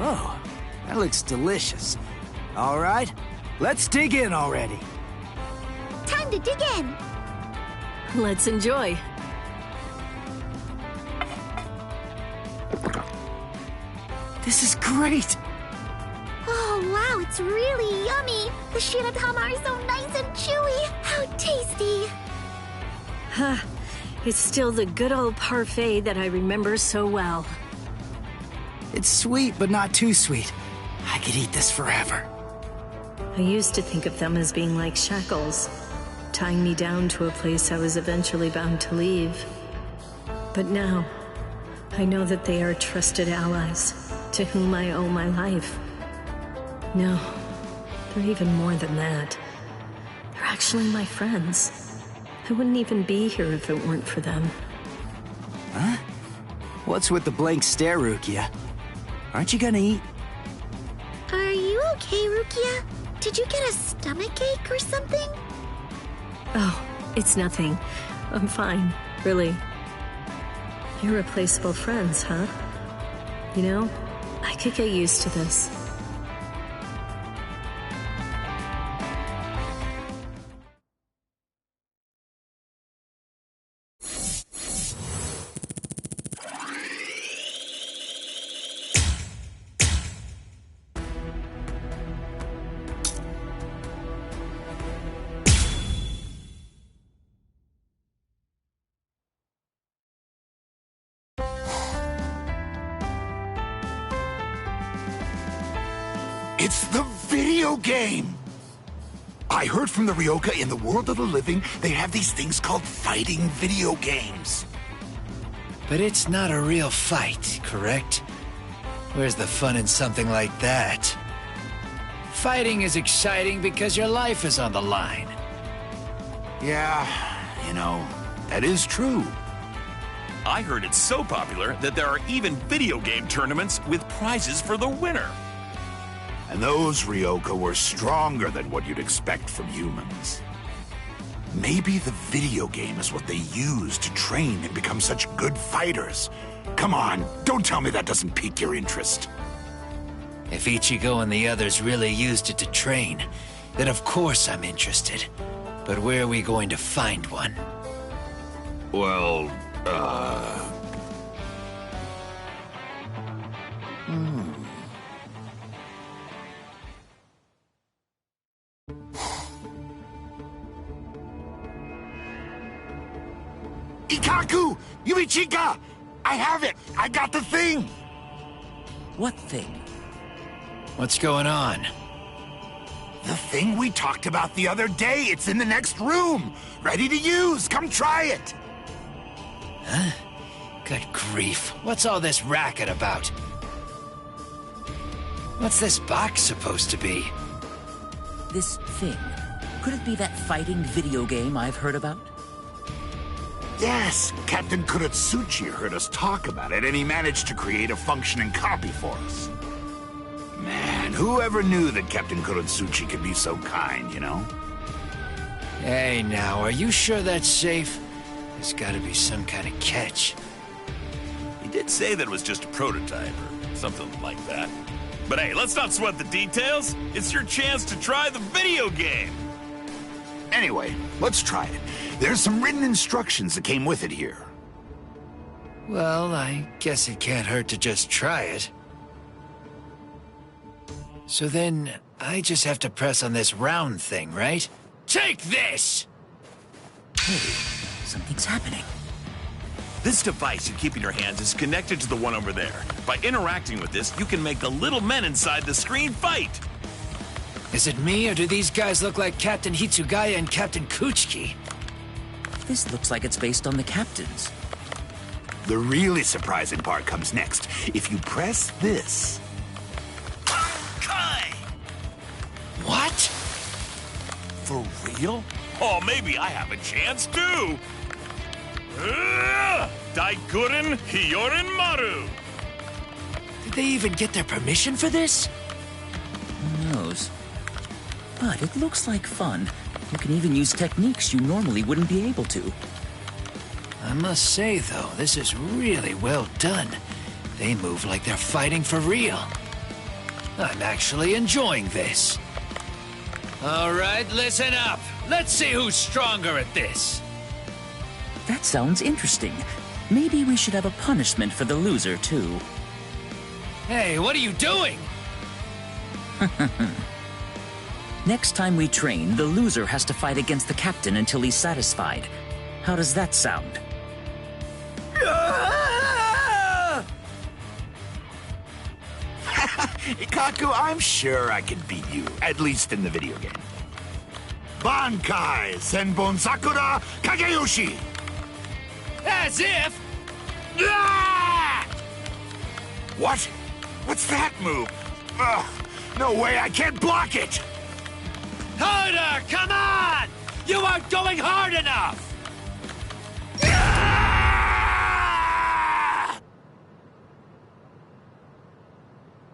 Oh, that looks delicious. All right, let's dig in already. Time to dig in. Let's enjoy. This is great. Oh, wow, it's really yummy. The shiratama are so nice and chewy. How tasty. Huh. It's still the good old parfait that I remember so well. It's sweet, but not too sweet. I could eat this forever. I used to think of them as being like shackles, tying me down to a place I was eventually bound to leave. But now, I know that they are trusted allies, to whom I owe my life. No, they're even more than that. They're actually my friends. I wouldn't even be here if it weren't for them. Huh? What's with the blank stare, Rukia? Aren't you gonna eat? Are you okay, Rukia? Did you get a stomachache or something? Oh, it's nothing. I'm fine, really. Irreplaceable friends, huh? You know, I could get used to this. It's the video game! I heard from the Ryoka in the world of the living, they have these things called fighting video games. But it's not a real fight, correct? Where's the fun in something like that? Fighting is exciting because your life is on the line. Yeah, you know, that is true. I heard it's so popular that there are even video game tournaments with prizes for the winner. And those Ryoka were stronger than what you'd expect from humans. Maybe the video game is what they use to train and become such good fighters. Come on, don't tell me that doesn't pique your interest. If Ichigo and the others really used it to train, then of course I'm interested. But where are we going to find one? Well, Ikaku! Yuichika! I have it! I got the thing! What thing? What's going on? The thing we talked about the other day. It's in the next room. Ready to use. Come try it. Huh? Good grief. What's all this racket about? What's this box supposed to be? This thing. Could it be that fighting video game I've heard about? Yes, Captain Kuratsuchi heard us talk about it, and he managed to create a functioning copy for us. Man, whoever knew that Captain Kuratsuchi could be so kind, you know? Hey, now, are you sure that's safe? There's gotta be some kind of catch. He did say that it was just a prototype or something like that. But hey, let's not sweat the details. It's your chance to try the video game. Anyway, let's try it. There's some written instructions that came with it here. Well, I guess it can't hurt to just try it. So then, I just have to press on this round thing, right? Take this! Hey, something's happening. This device you keep in your hands is connected to the one over there. By interacting with this, you can make the little men inside the screen fight. Is it me, or do these guys look like Captain Hitsugaya and Captain Kuchiki? This looks like it's based on the captains. The really surprising part comes next. If you press this... What? For real? Oh, maybe I have a chance too. Daiguren Hyorin Maru. Did they even get their permission for this? Who knows? But it looks like fun. You can even use techniques you normally wouldn't be able to. I must say, though, this is really well done. They move like they're fighting for real. I'm actually enjoying this. All right, listen up. Let's see who's stronger at this. That sounds interesting. Maybe we should have a punishment for the loser, too. Hey, what are you doing? Next time we train, the loser has to fight against the captain until he's satisfied. How does that sound? Ikaku, I'm sure I can beat you, at least in the video game. Bankai Senbon Sakura Kageyoshi! As if... What? What's that move? Ugh, no way, I can't block it! Harder! Come on! You aren't going hard enough!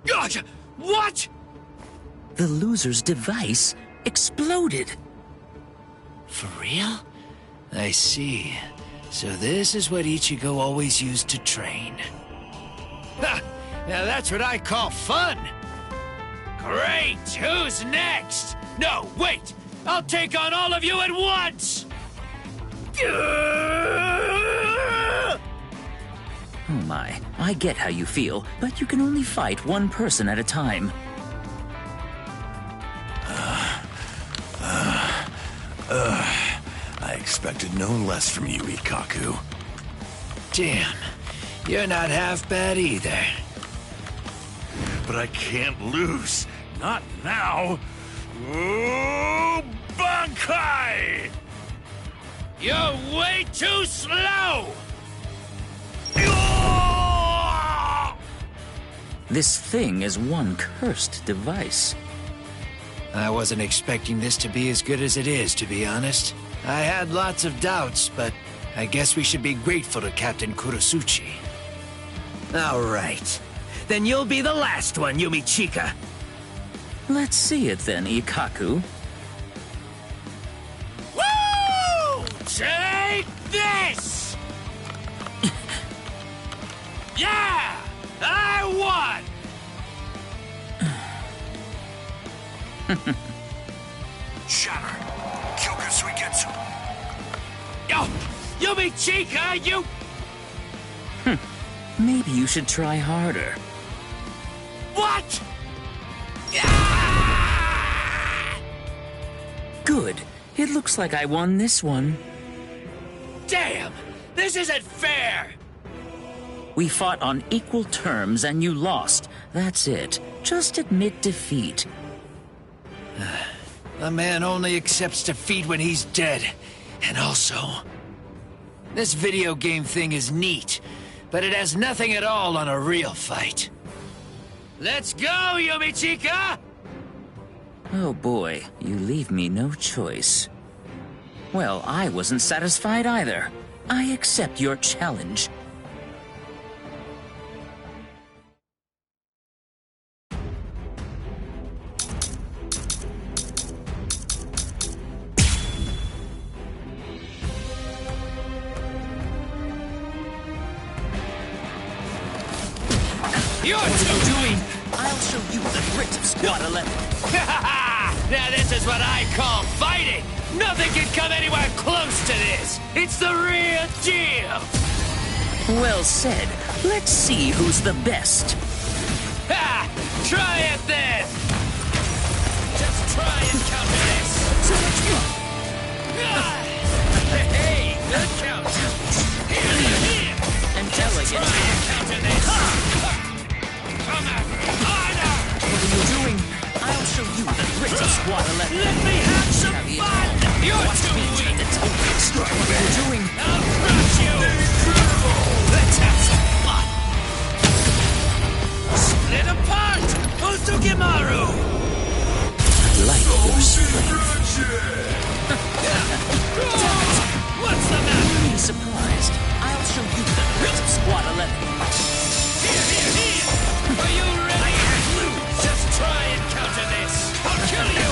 Gosh! What? The loser's device exploded. For real? I see. So this is what Ichigo always used to train. Ha! Now that's what I call fun! Great! Who's next? No, wait! I'll take on all of you at once! Oh my, I get how you feel, but you can only fight one person at a time. I expected no less from you, Ikaku. Damn, you're not half bad either. But I can't lose. Not now. Oh, Bankai! You're way too slow! This thing is one cursed device. I wasn't expecting this to be as good as it is, to be honest. I had lots of doubts, but I guess we should be grateful to Captain Kurosuchi. All right. Then you'll be the last one, Yumichika. Let's see it then, Ikaku. Woo! Take this! Yeah! I won! Shatter! Kyokusui-Getsu! Yo! Yumichika, you... Maybe you should try harder. What? Good. It looks like I won this one. Damn! This isn't fair! We fought on equal terms and you lost. That's it. Just admit defeat. A man only accepts defeat when he's dead. And also, this video game thing is neat, but it has nothing at all on a real fight. Let's go, Yumichika! Oh boy, you leave me no choice. Well, I wasn't satisfied either. I accept your challenge. You're doing... I'll show you the grit of Squad 11. Now this is what I call fighting! Nothing can come anywhere close to this! It's the real deal! Well said. Let's see who's the best. Ha! Try it then! Just try and counter this! Hey, good count! Here! be surprised. I'll show you the rest of Squad 11. Here! Are you ready? Just try and counter this. I'll kill you!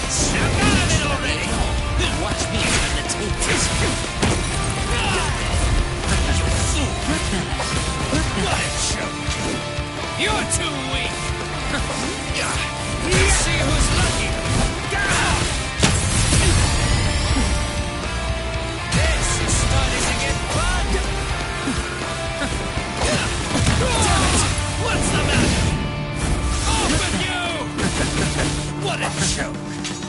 Snap out of it already! Watch me turn the tables. What a joke! You're too weak! Let's see who's lucky! This is starting to get fun! What's the matter? Open you! What a joke!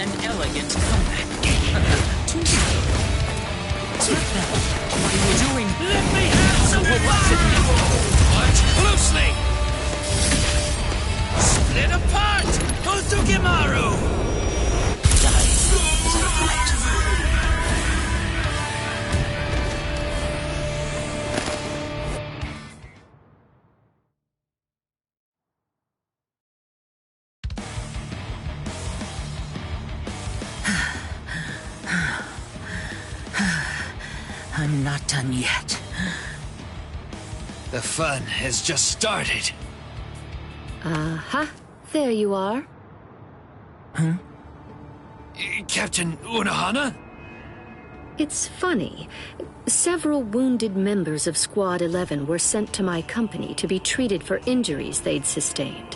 An elegant comeback. Too slow. What are you doing? Let me have some fun! Watch closely! Split apart! Ozukimaru! I'm not done yet. The fun has just started. Uh-huh. There you are. Huh? Captain Unohana? It's funny. Several wounded members of Squad 11 were sent to my company to be treated for injuries they'd sustained.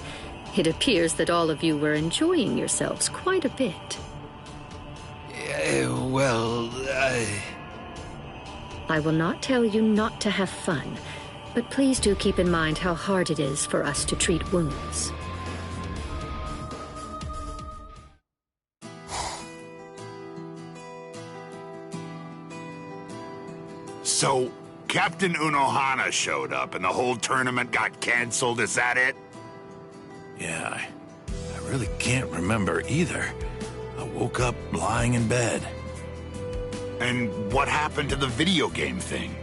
It appears that all of you were enjoying yourselves quite a bit. I will not tell you not to have fun, but please do keep in mind how hard it is for us to treat wounds. So, Captain Unohana showed up and the whole tournament got canceled, is that it? Yeah, I really can't remember either. I woke up lying in bed. And what happened to the video game thing?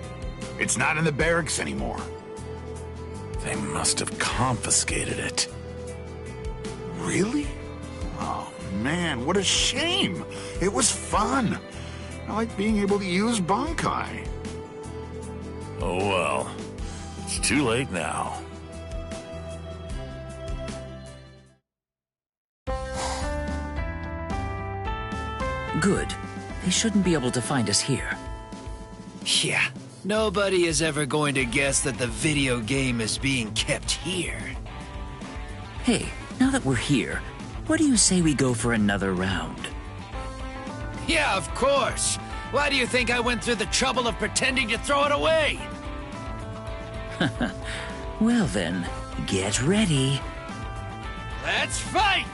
It's not in the barracks anymore. They must have confiscated it. Really? Oh, man, what a shame. It was fun. I like being able to use Bankai. Oh well, it's too late now. Good. They shouldn't be able to find us here. Yeah, nobody is ever going to guess that the video game is being kept here. Hey, now that we're here, what do you say we go for another round? Yeah, of course. Why do you think I went through the trouble of pretending to throw it away? Well then, get ready. Let's fight!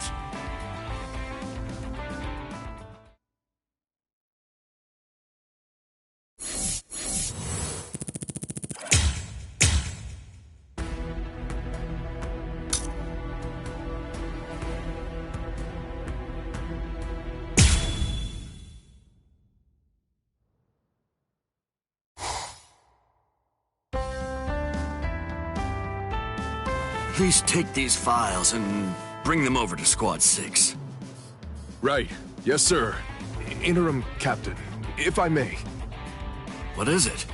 Please take these files and bring them over to Squad 6. Right. Yes, sir. Interim Captain, if I may. What is it?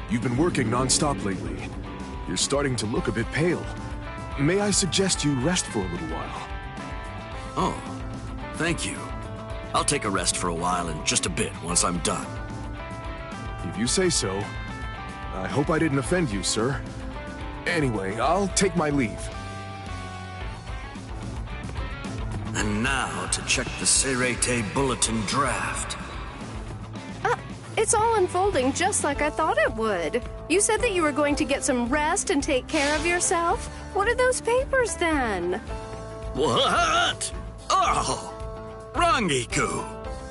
You've been working non-stop lately. You're starting to look a bit pale. May I suggest you rest for a little while? Oh, thank you. I'll take a rest for a while in just a bit once I'm done. If you say so. I hope I didn't offend you, sir. Anyway, I'll take my leave. And now to check the Serete Bulletin draft. It's all unfolding just like I thought it would. You said that you were going to get some rest and take care of yourself. What are those papers then? What? Oh! Rangiku!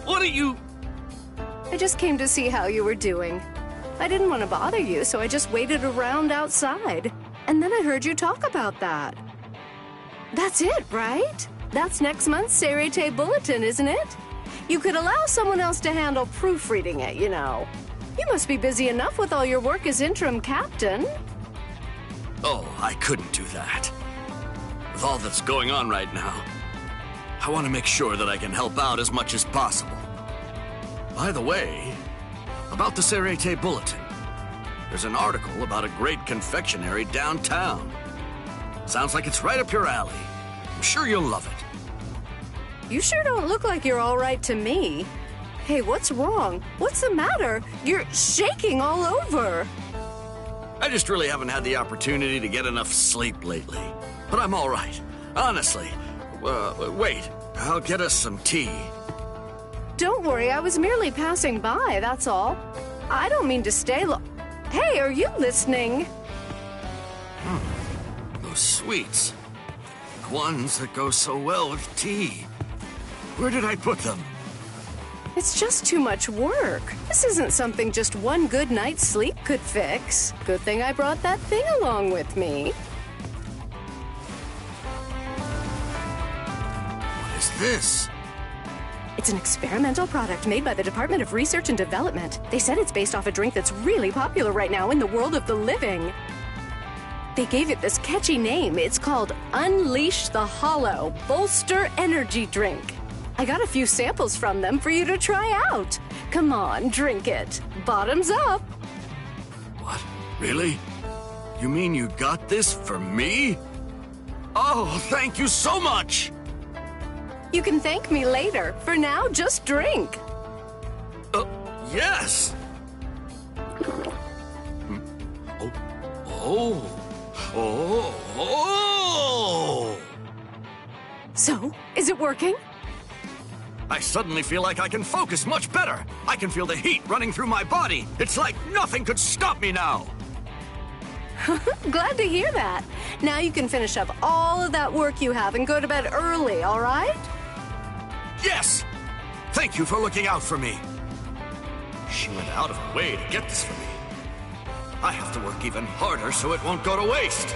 What are you... I just came to see how you were doing. I didn't want to bother you, so I just waited around outside. And then I heard you talk about that. That's it, right? That's next month's Serete Bulletin, isn't it? You could allow someone else to handle proofreading it, you know. You must be busy enough with all your work as interim captain. Oh, I couldn't do that. With all that's going on right now, I want to make sure that I can help out as much as possible. By the way, about the Serete Bulletin. There's an article about a great confectionery downtown. Sounds like it's right up your alley. I'm sure you'll love it. You sure don't look like you're all right to me. Hey, what's wrong? What's the matter? You're shaking all over. I just really haven't had the opportunity to get enough sleep lately. But I'm all right. Honestly. Wait. I'll get us some tea. Don't worry, I was merely passing by, that's all. I don't mean to stay Hey, are you listening? Those sweets. The ones that go so well with tea. Where did I put them? It's just too much work. This isn't something just one good night's sleep could fix. Good thing I brought that thing along with me. What is this? It's an experimental product made by the Department of Research and Development. They said it's based off a drink that's really popular right now in the world of the living. They gave it this catchy name. It's called Unleash the Hollow Bolster Energy Drink. I got a few samples from them for you to try out. Come on, drink it. Bottoms up. What? Really? You mean you got this for me? Oh, thank you so much! You can thank me later. For now, just drink. Yes! Oh! So, is it working? I suddenly feel like I can focus much better. I can feel the heat running through my body. It's like nothing could stop me now. Glad to hear that. Now you can finish up all of that work you have and go to bed early, all right? Yes! Thank you for looking out for me. She went out of her way to get this for me. I have to work even harder so it won't go to waste.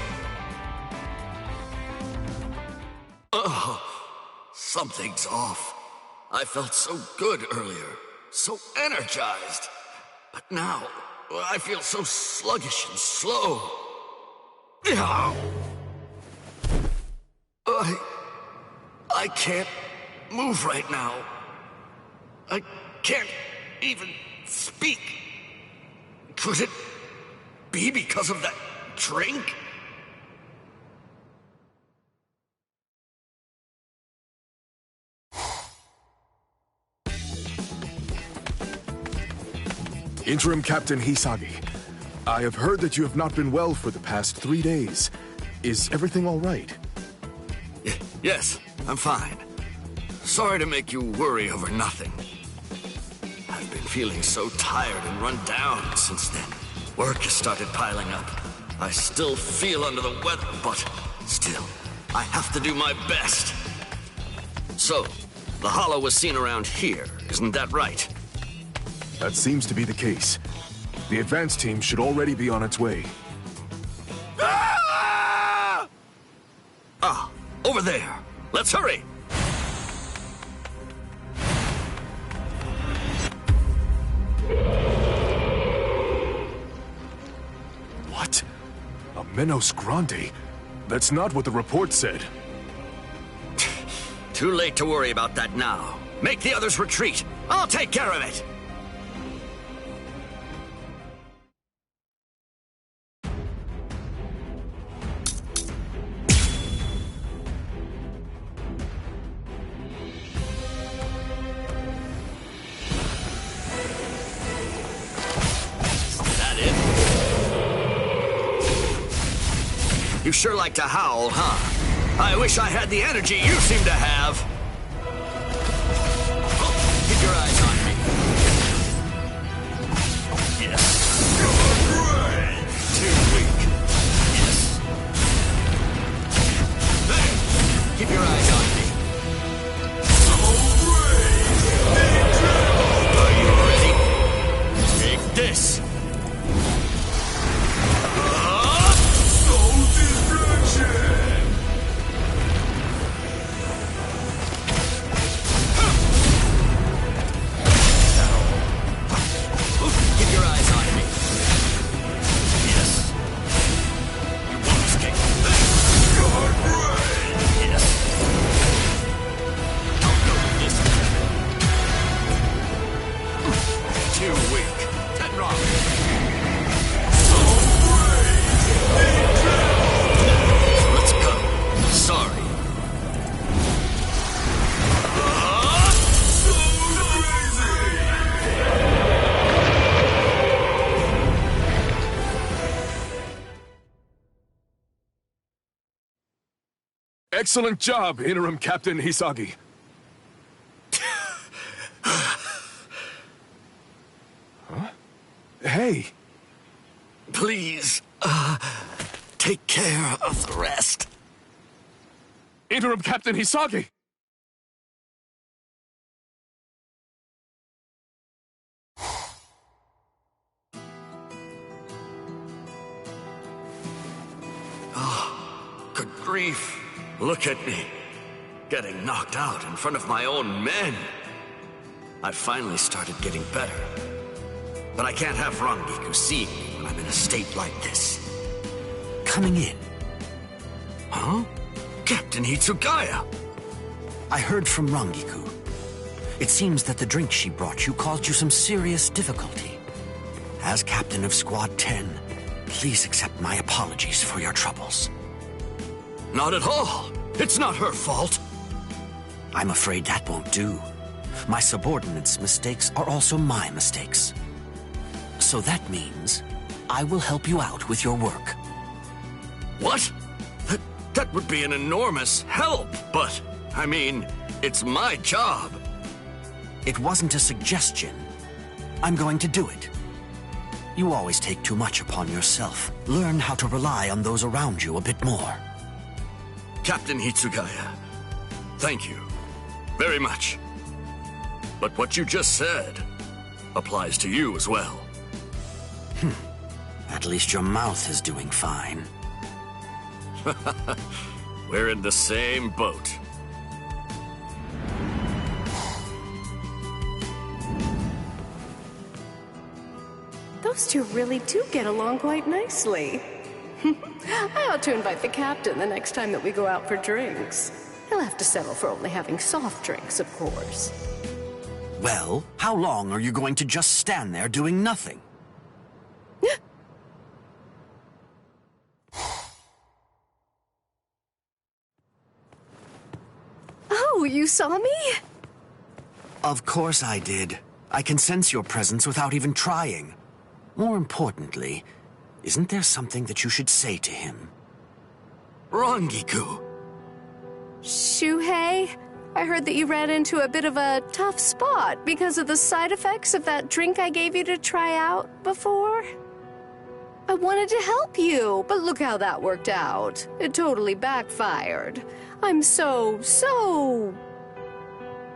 Ugh, something's off. I felt so good earlier, so energized. But now, I feel so sluggish and slow. I can't move right now. I can't even speak. Could it be because of that drink? Interim Captain Hisagi, I have heard that you have not been well for the past 3 days. Is everything all right? Yes, I'm fine. Sorry to make you worry over nothing. I've been feeling so tired and run down since then. Work has started piling up. I still feel under the weather, but still, I have to do my best. So, the Hollow was seen around here, isn't that right? That seems to be the case. The advance team should already be on its way. Ah, over there. Let's hurry. What? A Menos Grande? That's not what the report said. Too late to worry about that now. Make the others retreat. I'll take care of it. You sure like to howl, huh? I wish I had the energy you seem to have. Oh, keep your eyes on me. Yes. Too weak. Yes. There. Keep your eyes on me. Are you ready? Take this. Excellent job, Interim Captain Hisagi. Huh? Hey. Please, take care of the rest. Interim Captain Hisagi! Oh, good grief. Look at me. Getting knocked out in front of my own men. I finally started getting better. But I can't have Rangiku seeing me when I'm in a state like this. Coming in. Huh? Captain Hitsugaya! I heard from Rangiku. It seems that the drink she brought you caused you some serious difficulty. As captain of Squad 10, please accept my apologies for your troubles. Not at all. It's not her fault. I'm afraid that won't do. My subordinates' mistakes are also my mistakes. So that means I will help you out with your work. What? That would be an enormous help, but, I mean, it's my job. It wasn't a suggestion. I'm going to do it. You always take too much upon yourself. Learn how to rely on those around you a bit more. Captain Hitsugaya, thank you very much. But what you just said applies to you as well. At least your mouth is doing fine. We're in the same boat. Those two really do get along quite nicely. I ought to invite the captain the next time that we go out for drinks. He'll have to settle for only having soft drinks, of course. Well, how long are you going to just stand there doing nothing? Oh, you saw me? Of course I did. I can sense your presence without even trying. More importantly, isn't there something that you should say to him? Rangiku! Shuhei, I heard that you ran into a bit of a tough spot because of the side effects of that drink I gave you to try out before. I wanted to help you, but look how that worked out. It totally backfired. I'm so...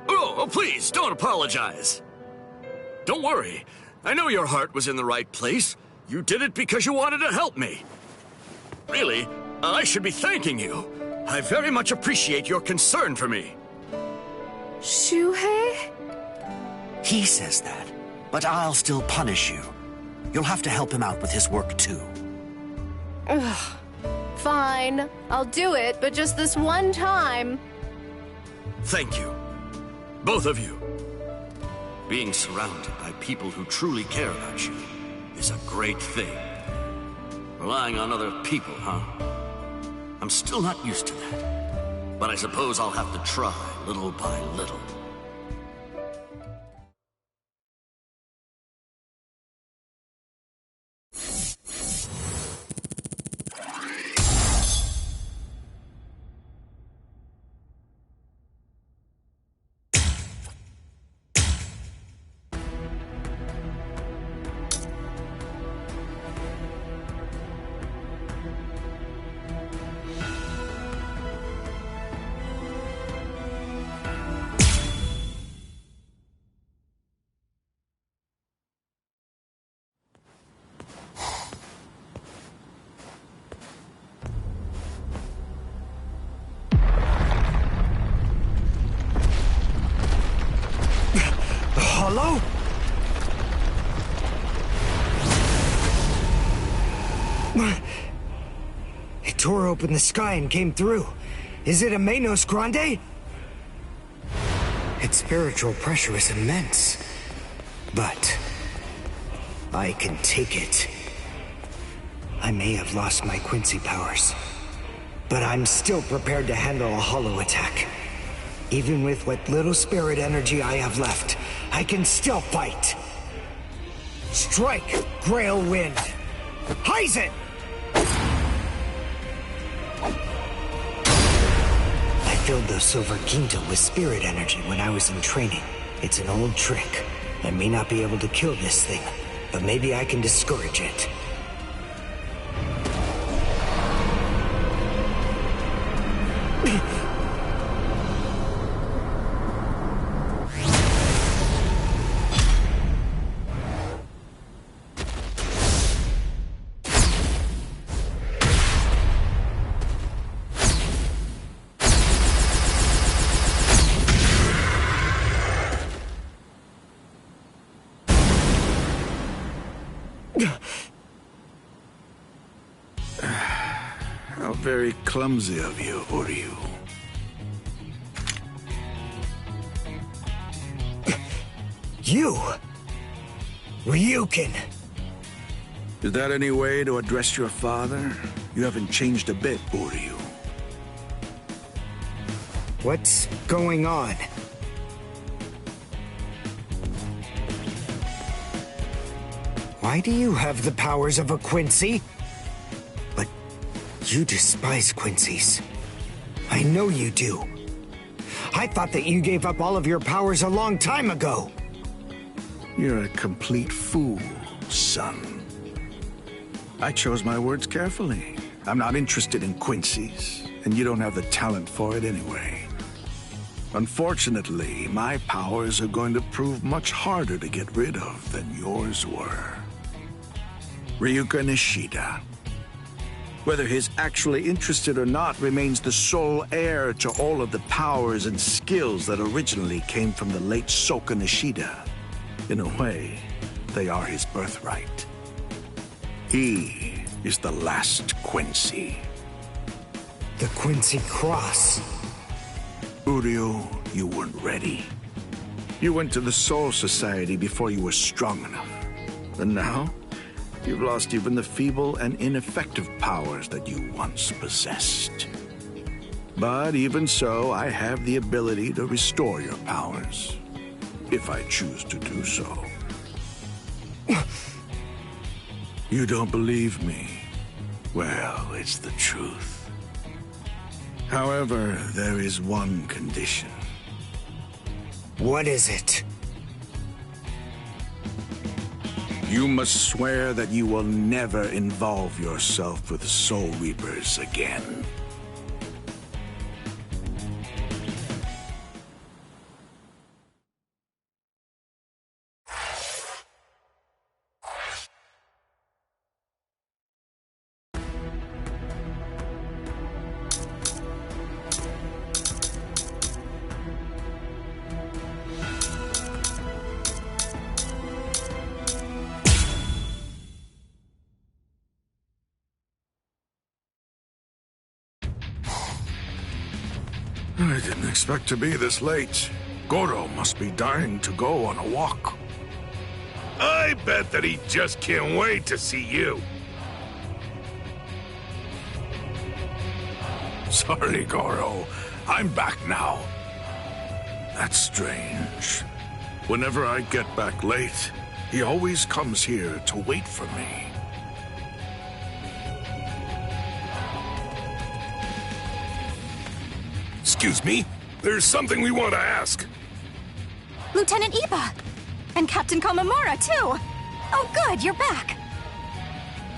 Oh, please, don't apologize. Don't worry. I know your heart was in the right place. You did it because you wanted to help me. Really, I should be thanking you. I very much appreciate your concern for me. Shuhei? He says that, but I'll still punish you. You'll have to help him out with his work, too. Ugh. Fine. I'll do it, but just this one time. Thank you. Both of you. Being surrounded by people who truly care about you is a great thing. Relying on other people, huh? I'm still not used to that. But I suppose I'll have to try little by little. Hello? It tore open the sky and came through. Is it a Menos Grande? Its spiritual pressure is immense. But I can take it. I may have lost my Quincy powers, but I'm still prepared to handle a hollow attack. Even with what little spirit energy I have left, I can still fight. Strike, Grail Wind. Heizen! filled the Silver Ginto with spirit energy when I was in training. It's an old trick. I may not be able to kill this thing, but maybe I can discourage it. How very clumsy of you, Uryu. You! Ryukin! Is that any way to address your father? You haven't changed a bit, Uryu. What's going on? Why do you have the powers of a Quincy? But you despise Quincy's. I know you do. I thought that you gave up all of your powers a long time ago. You're a complete fool, son. I chose my words carefully. I'm not interested in Quincy's, and you don't have the talent for it anyway. Unfortunately, my powers are going to prove much harder to get rid of than yours were. Ryuka Nishida. Whether he's actually interested or not remains the sole heir to all of the powers and skills that originally came from the late Soka Nishida. In a way, they are his birthright. He is the last Quincy. The Quincy Cross. Uryu, you weren't ready. You went to the Soul Society before you were strong enough. And now, you've lost even the feeble and ineffective powers that you once possessed. But even so, I have the ability to restore your powers, if I choose to do so. You don't believe me? Well, it's the truth. However, there is one condition. What is it? You must swear that you will never involve yourself with Soul Reapers again. I didn't expect to be this late. Goro must be dying to go on a walk. I bet that he just can't wait to see you. Sorry, Goro. I'm back now. That's strange. Whenever I get back late, he always comes here to wait for me. Excuse me? There's something we want to ask. Lieutenant Iba! And Captain Komamura, too! Oh, good, you're back!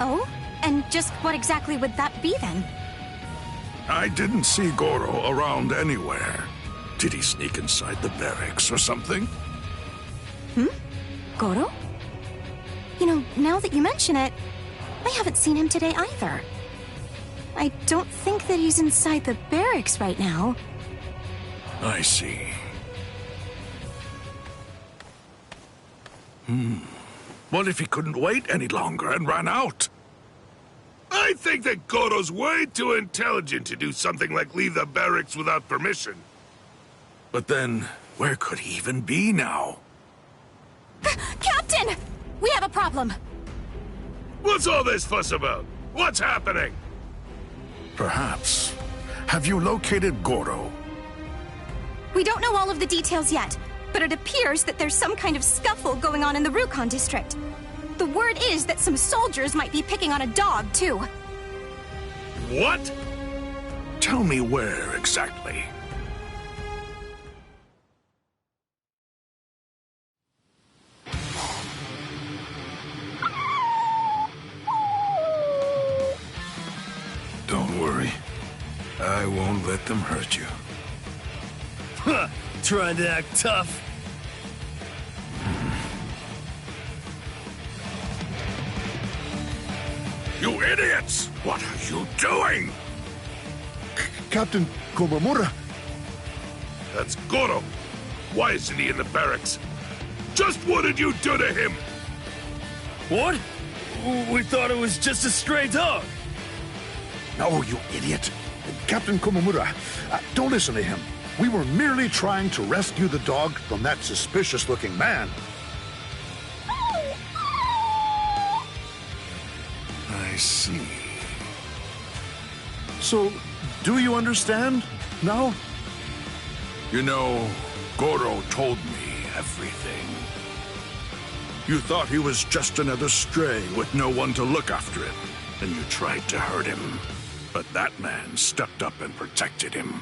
Oh? And just what exactly would that be, then? I didn't see Goro around anywhere. Did he sneak inside the barracks or something? Goro? You know, now that you mention it, I haven't seen him today either. I don't think that he's inside the barracks right now. I see. What if he couldn't wait any longer and ran out? I think that Goro's way too intelligent to do something like leave the barracks without permission. But then, where could he even be now? Captain! We have a problem! What's all this fuss about? What's happening? Perhaps. Have you located Goro? We don't know all of the details yet, but it appears that there's some kind of scuffle going on in the Rukon district. The word is that some soldiers might be picking on a dog, too. What? Tell me where exactly. I won't let them hurt you. Huh, trying to act tough. You idiots! What are you doing? Captain Komamura. That's Goro. Why isn't he in the barracks? Just what did you do to him? What? We thought it was just a stray dog. No, you idiot. Captain Komamura, don't listen to him. We were merely trying to rescue the dog from that suspicious-looking man. I see. So, do you understand now? You know, Goro told me everything. You thought he was just another stray with no one to look after him, and you tried to hurt him. But that man stepped up and protected him.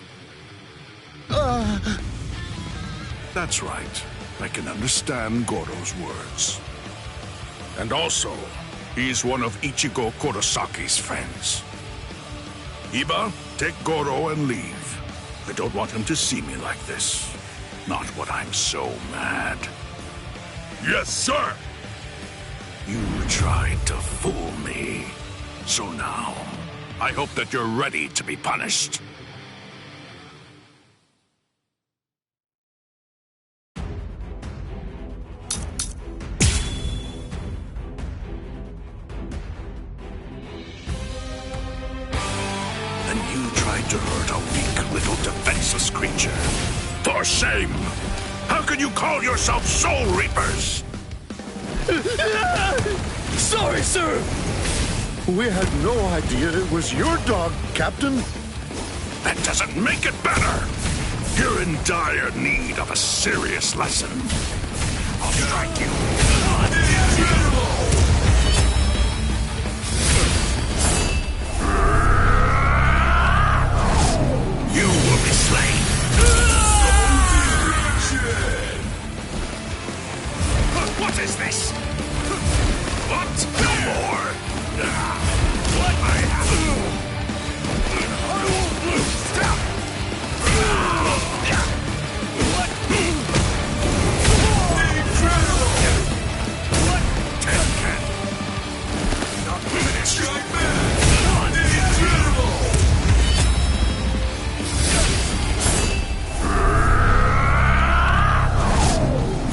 That's right. I can understand Goro's words. And also, he's one of Ichigo Kurosaki's friends. Iba, take Goro and leave. I don't want him to see me like this. Not when I'm so mad. Yes, sir! You tried to fool me. So now, I hope that you're ready to be punished. And you tried to hurt a weak little defenseless creature. For shame! How can you call yourself Soul Reapers? Sorry, sir! We had no idea it was your dog, Captain. That doesn't make it better! You're in dire need of a serious lesson. I'll strike you. You will be slain. What is this? What? No more! What? I have... Stop! What? Incredible! What? Tenkan! Not finished! Strike back! Incredible!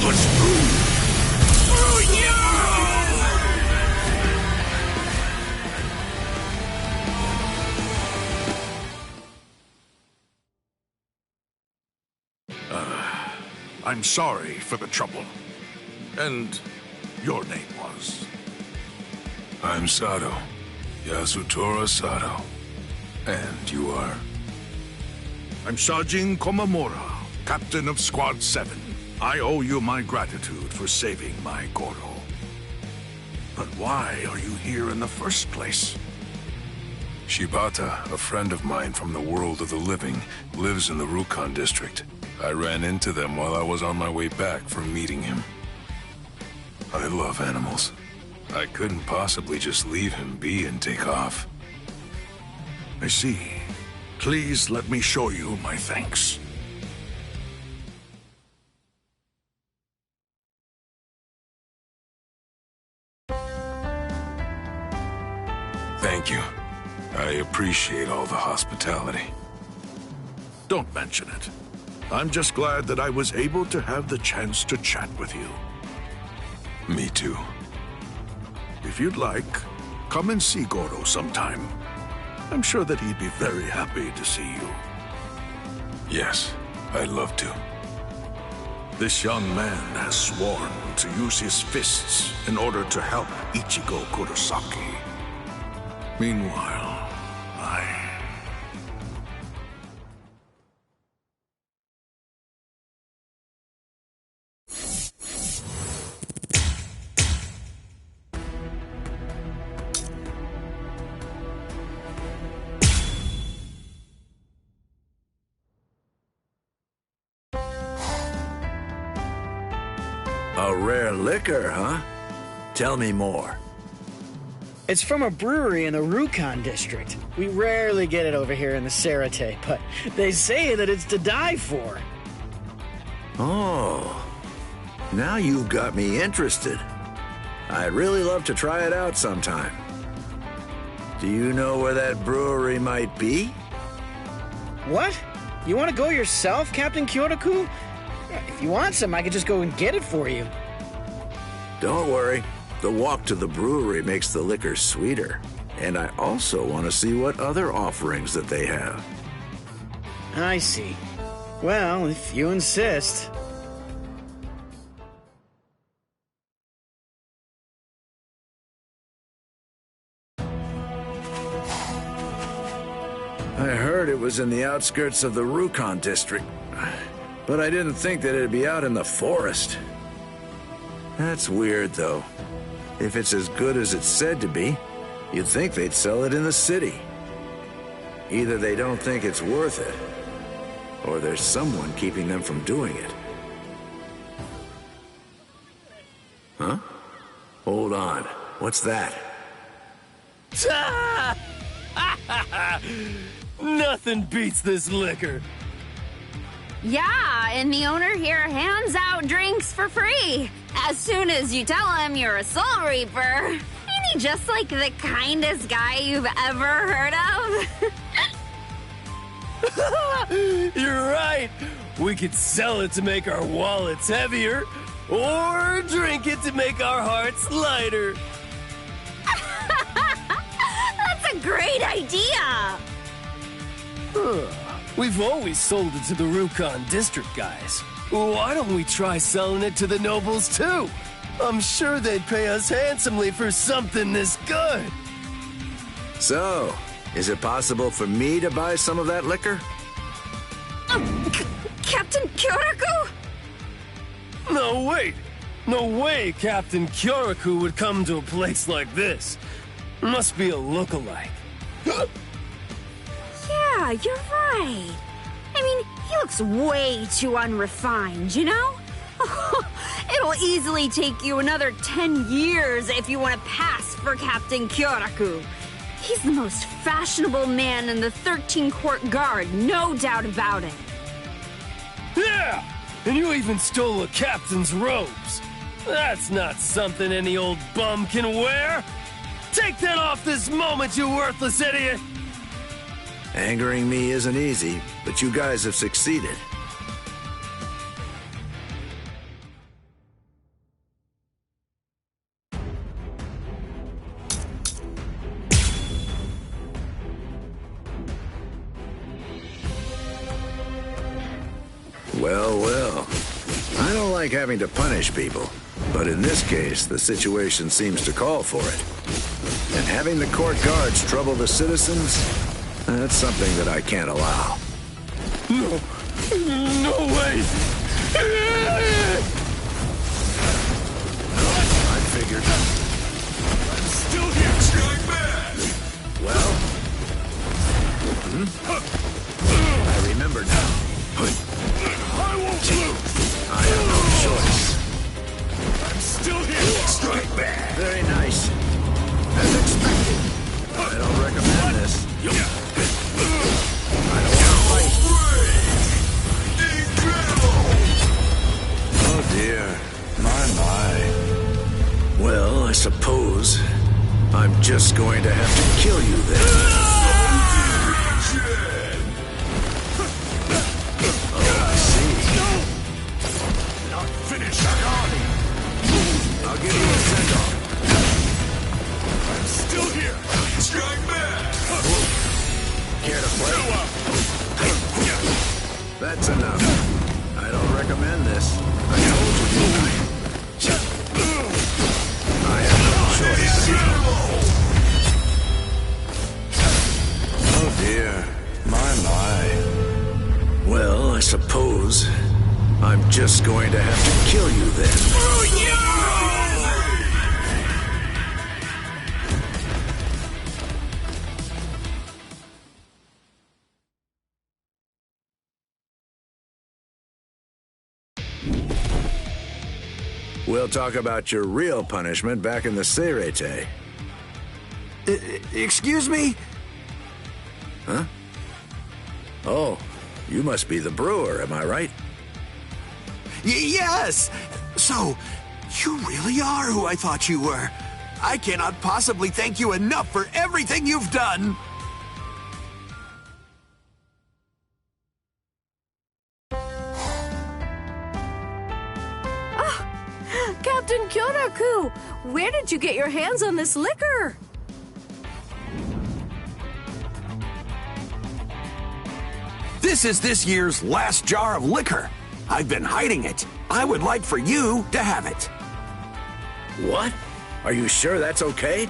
Push through! I'm sorry for the trouble. And your name was? I'm Sato. Yasutora Sato. And you are? I'm Sajin Komamura, captain of Squad 7. I owe you my gratitude for saving my Goro. But why are you here in the first place? Shibata, a friend of mine from the world of the living, lives in the Rukon district. I ran into them while I was on my way back from meeting him. I love animals. I couldn't possibly just leave him be and take off. I see. Please let me show you my thanks. Thank you. I appreciate all the hospitality. Don't mention it. I'm just glad that I was able to have the chance to chat with you. Me too. If you'd like, come and see Goro sometime. I'm sure that he'd be very happy to see you. Yes, I'd love to. This young man has sworn to use his fists in order to help Ichigo Kurosaki. Meanwhile, A rare liquor, huh? Tell me more. It's from a brewery in the Rukon district. We rarely get it over here in the Serete, but they say that it's to die for. Oh, now you've got me interested. I'd really love to try it out sometime. Do you know where that brewery might be? What? You want to go yourself, Captain Kyotoku? If you want some, I could just go and get it for you. Don't worry. The walk to the brewery makes the liquor sweeter. And I also want to see what other offerings that they have. I see. Well, if you insist. I heard it was in the outskirts of the Rukon district, but I didn't think that it'd be out in the forest. That's weird, though. If it's as good as it's said to be, you'd think they'd sell it in the city. Either they don't think it's worth it, or there's someone keeping them from doing it. Huh? Hold on. What's that? Nothing beats this liquor. Yeah, and the owner here hands out drinks for free. As soon as you tell him you're a Soul Reaper. Ain't he just like the kindest guy you've ever heard of? You're right. We could sell it to make our wallets heavier, or drink it to make our hearts lighter. That's a great idea. We've always sold it to the Rukon district guys. Why don't we try selling it to the nobles too? I'm sure they'd pay us handsomely for something this good. So, is it possible for me to buy some of that liquor? Captain Kyoraku? No, wait. No way Captain Kyoraku would come to a place like this. Must be a look-alike. Yeah, you're right. I mean, he looks way too unrefined, you know? It'll easily take you another 10 years if you want to pass for Captain Kyoraku. He's the most fashionable man in the 13 Court Guard, no doubt about it. Yeah! And you even stole a captain's robes. That's not something any old bum can wear. Take that off this moment, you worthless idiot! Angering me isn't easy, but you guys have succeeded. Well, well. I don't like having to punish people, but in this case, the situation seems to call for it. And having the court guards trouble the citizens, that's something that I can't allow. No way! I figured. I'm still here, strike back! Well? I remember now. I won't lose! I have no choice. I'm still here, strike back! Very nice. As expected. I don't recommend this. I don't want to fight. Oh dear. My. Well, I suppose I'm just going to have to kill you then. Oh, I see. Not finished. I'll give you a send-off. I'm still here. Strike back. Care to play? That's enough. I don't recommend this. I told you. I have no choice. Oh dear. My. Well, I suppose I'm just going to have to kill you then. We'll talk about your real punishment back in the Serete. Excuse me? Huh? Oh, you must be the brewer, am I right? Yes! So, you really are who I thought you were. I cannot possibly thank you enough for everything you've done. Captain Kyoraku, where did you get your hands on this liquor? This is this year's last jar of liquor. I've been hiding it. I would like for you to have it. What? Are you sure that's okay?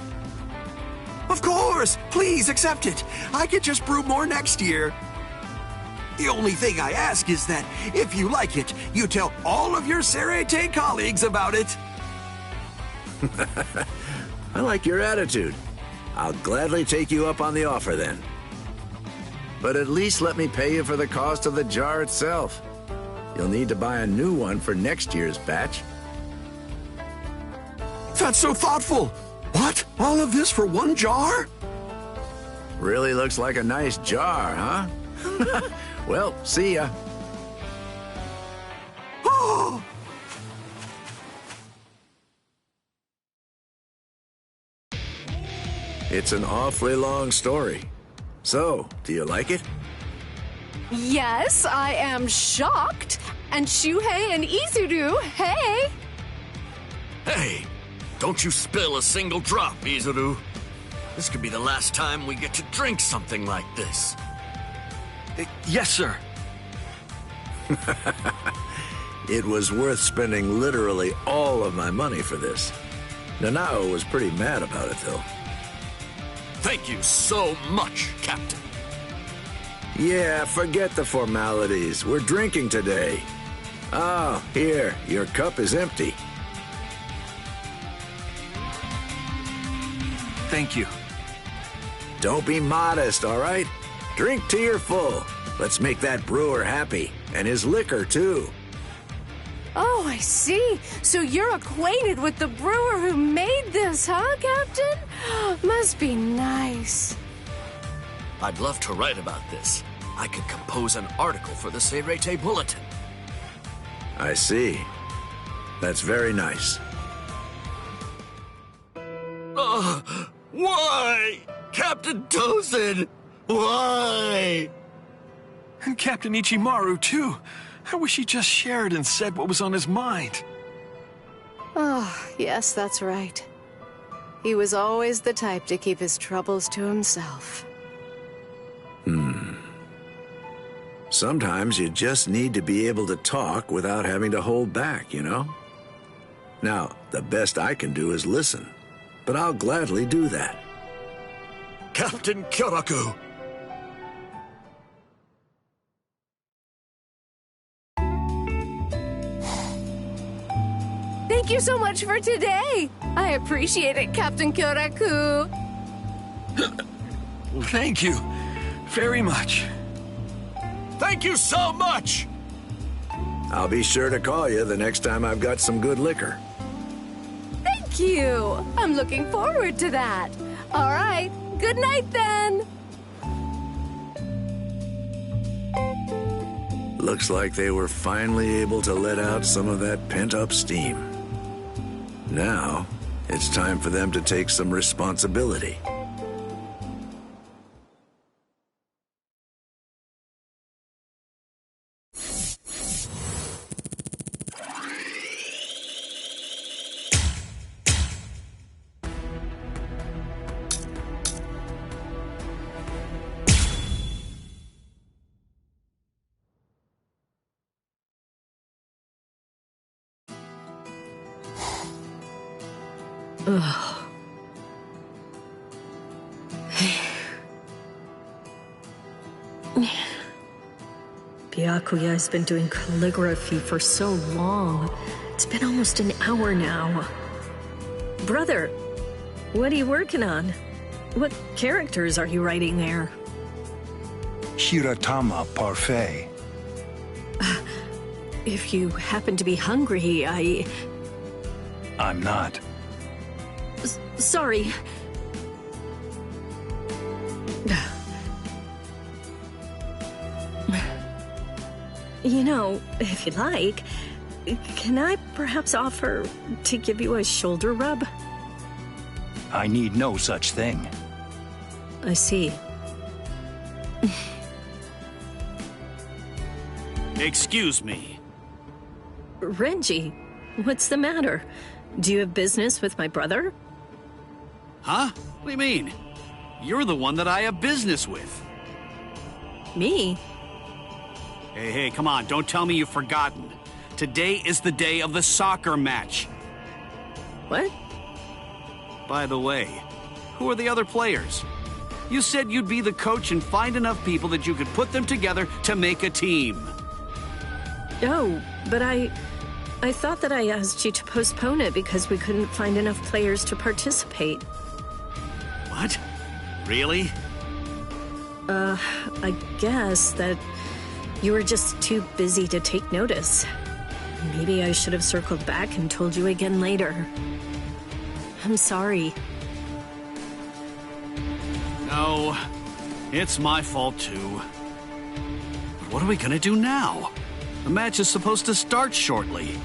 Of course! Please accept it. I could just brew more next year. The only thing I ask is that, if you like it, you tell all of your Serete colleagues about it. I like your attitude. I'll gladly take you up on the offer then. But at least let me pay you for the cost of the jar itself. You'll need to buy a new one for next year's batch. That's so thoughtful. What? All of this for one jar? Really looks like a nice jar, huh? Well, see ya. Oh! It's an awfully long story. So, do you like it? Yes, I am shocked. And Shuhei and Izuru, hey! Hey, don't you spill a single drop, Izuru. This could be the last time we get to drink something like this. Yes, sir. It was worth spending literally all of my money for this. Nanao was pretty mad about it, though. Thank you so much, Captain. Yeah, forget the formalities. We're drinking today. Oh, here, your cup is empty. Thank you. Don't be modest, all right? Drink till you're full. Let's make that brewer happy, and his liquor, too. Oh, I see. So you're acquainted with the brewer who made this, huh, Captain? Must be nice. I'd love to write about this. I could compose an article for the Serete Bulletin. I see. That's very nice. Why? Captain Tozen! Why? And Captain Ichimaru, too. I wish he just shared and said what was on his mind. Oh, yes, that's right. He was always the type to keep his troubles to himself. Sometimes you just need to be able to talk without having to hold back, you know? Now, the best I can do is listen, but I'll gladly do that. Captain Kyoraku! Thank you so much for today. I appreciate it, Captain Kyoraku. Thank you very much. Thank you so much! I'll be sure to call you the next time I've got some good liquor. Thank you. I'm looking forward to that. All right. Good night, then. Looks like they were finally able to let out some of that pent-up steam. Now, it's time for them to take some responsibility. Ugh. Byakuya has been doing calligraphy for so long. It's been almost an hour now. Brother, what are you working on? What characters are you writing there? Shiratama Parfait. If you happen to be hungry, I'm not. Sorry. You know, if you'd like, can I perhaps offer to give you a shoulder rub? I need no such thing. I see. Excuse me. Renji, what's the matter? Do you have business with my brother? Huh? What do you mean? You're the one that I have business with. Me? Hey, come on, don't tell me you've forgotten. Today is the day of the soccer match. What? By the way, who are the other players? You said you'd be the coach and find enough people that you could put them together to make a team. Oh, but I thought that I asked you to postpone it because we couldn't find enough players to participate. What? Really? I guess that you were just too busy to take notice. Maybe I should have circled back and told you again later. I'm sorry. No, it's my fault too. But what are we gonna do now? The match is supposed to start shortly.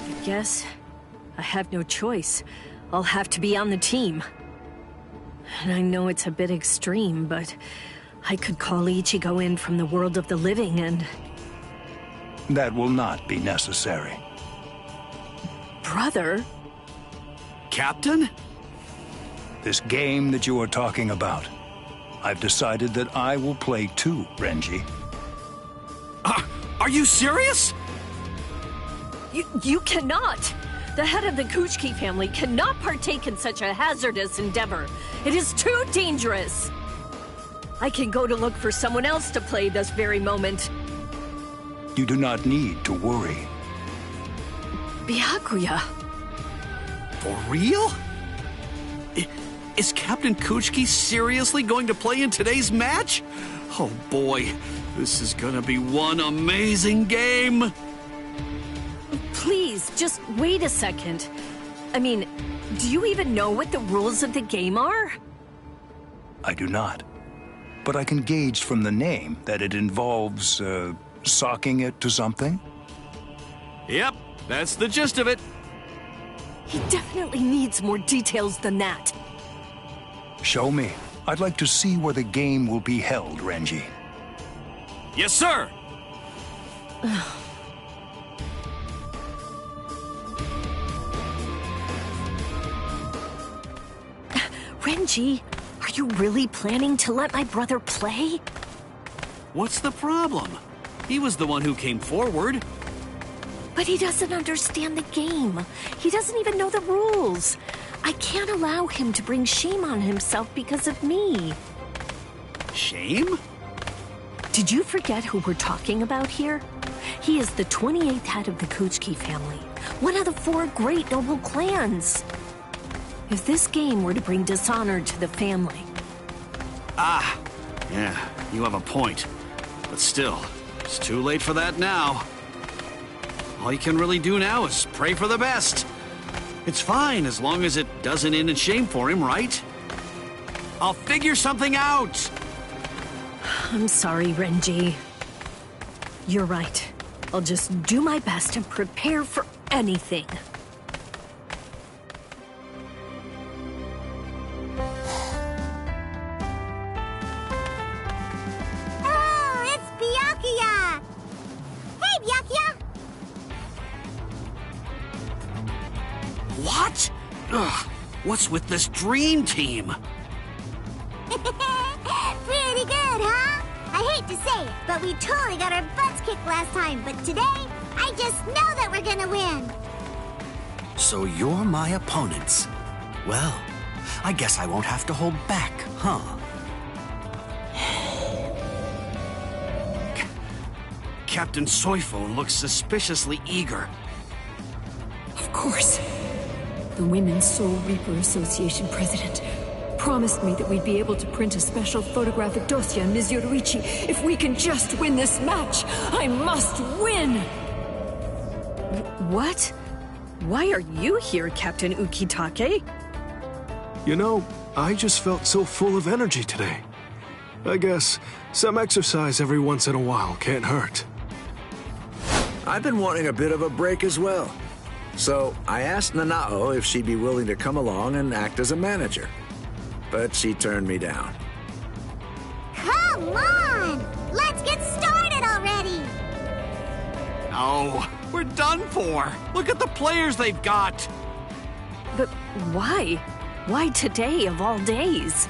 I guess I have no choice. I'll have to be on the team. And I know it's a bit extreme, but I could call Ichigo in from the world of the living and... That will not be necessary. Brother? Captain? This game that you are talking about, I've decided that I will play too, Renji. Are you serious? You cannot! The head of the Kuchiki family cannot partake in such a hazardous endeavor. It is too dangerous. I can go to look for someone else to play this very moment. You do not need to worry. Byakuya. For real? Is Captain Kuchiki seriously going to play in today's match? Oh boy, this is gonna be one amazing game! Please, just wait a second. I mean, do you even know what the rules of the game are? I do not. But I can gauge from the name that it involves, socking it to something? Yep, that's the gist of it. He definitely needs more details than that. Show me. I'd like to see where the game will be held, Renji. Yes, sir! Renji, are you really planning to let my brother play? What's the problem? He was the one who came forward. But he doesn't understand the game. He doesn't even know the rules. I can't allow him to bring shame on himself because of me. Shame? Did you forget who we're talking about here? He is the 28th head of the Kuchiki family, one of the 4 great noble clans. If this game were to bring dishonor to the family... Ah, yeah, you have a point. But still, it's too late for that now. All you can really do now is pray for the best. It's fine as long as it doesn't end in shame for him, right? I'll figure something out! I'm sorry, Renji. You're right. I'll just do my best and prepare for anything. Oh, it's Byakuya! Hey, Byakuya! What? Ugh, what's with this dream team? Pretty good, huh? I hate to say it, but we totally got our butts kicked last time. But today, I just know that we're gonna win. So you're my opponents. Well, I guess I won't have to hold back, huh? Captain Soifo looks suspiciously eager. Of course. The Women's Soul Reaper Association president promised me that we'd be able to print a special photographic dossier on Ms. Yoruichi if we can just win this match. I must win! What? Why are you here, Captain Ukitake? You know, I just felt so full of energy today. I guess some exercise every once in a while can't hurt. I've been wanting a bit of a break as well. So I asked Nanao if she'd be willing to come along and act as a manager. But she turned me down. Come on! Let's get started already! No, we're done for. Look at the players they've got. But why? Why today of all days?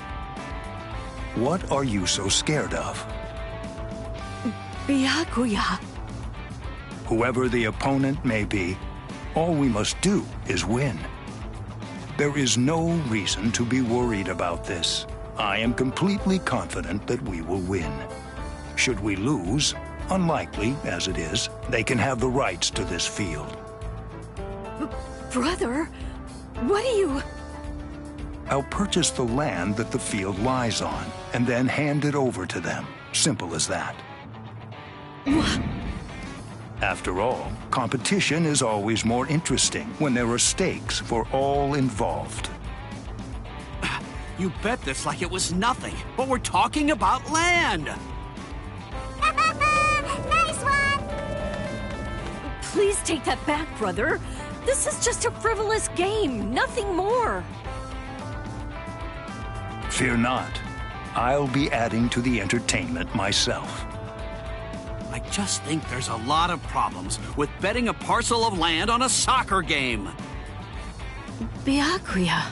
What are you so scared of? Byakuya. Whoever the opponent may be, all we must do is win. There is no reason to be worried about this. I am completely confident that we will win. Should we lose, unlikely as it is, they can have the rights to this field. Brother, what do you... I'll purchase the land that the field lies on, and then hand it over to them. Simple as that. After all, competition is always more interesting when there are stakes for all involved. You bet this like it was nothing, but we're talking about land. Nice one! Please take that back, brother. This is just a frivolous game, nothing more. Fear not. I'll be adding to the entertainment myself. I just think there's a lot of problems with betting a parcel of land on a soccer game. Byakuya.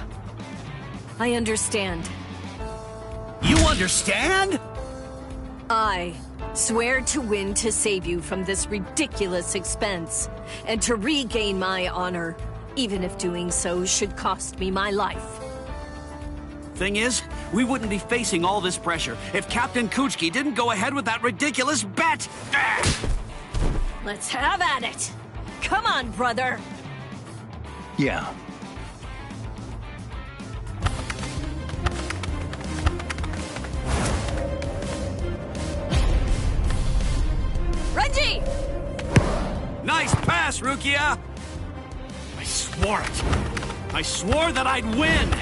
I understand. You understand? I swear to win to save you from this ridiculous expense, and to regain my honor, even if doing so should cost me my life. Thing is, we wouldn't be facing all this pressure if Captain Kuchiki didn't go ahead with that ridiculous bet! Let's have at it! Come on, brother! Yeah. Renji! Nice pass, Rukia! I swore it. I swore that I'd win!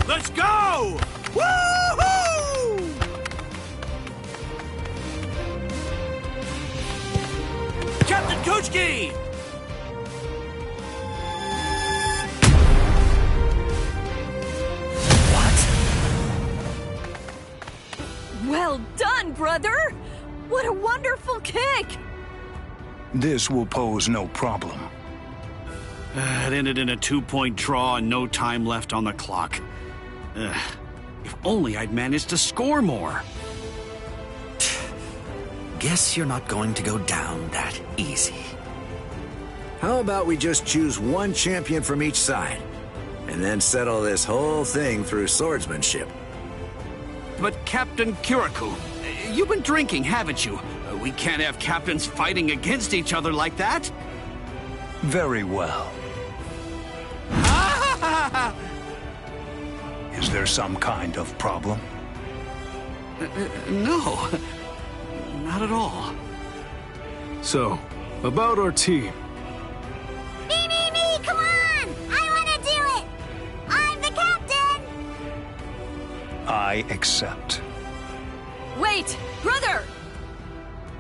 Let's go! Woo-hoo! Captain Kuchiki! Well done, brother! What a wonderful kick! This will pose no problem. It ended in a 2-point draw and no time left on the clock. If only I'd managed to score more. Guess you're not going to go down that easy. How about we just choose one champion from each side, and then settle this whole thing through swordsmanship? But Captain Kirikou, you've been drinking, haven't you? We can't have captains fighting against each other like that. Very well. Is there some kind of problem? No, not at all. So, about our team. Me, come on! I want to do it! I'm the captain! I accept. Wait, brother!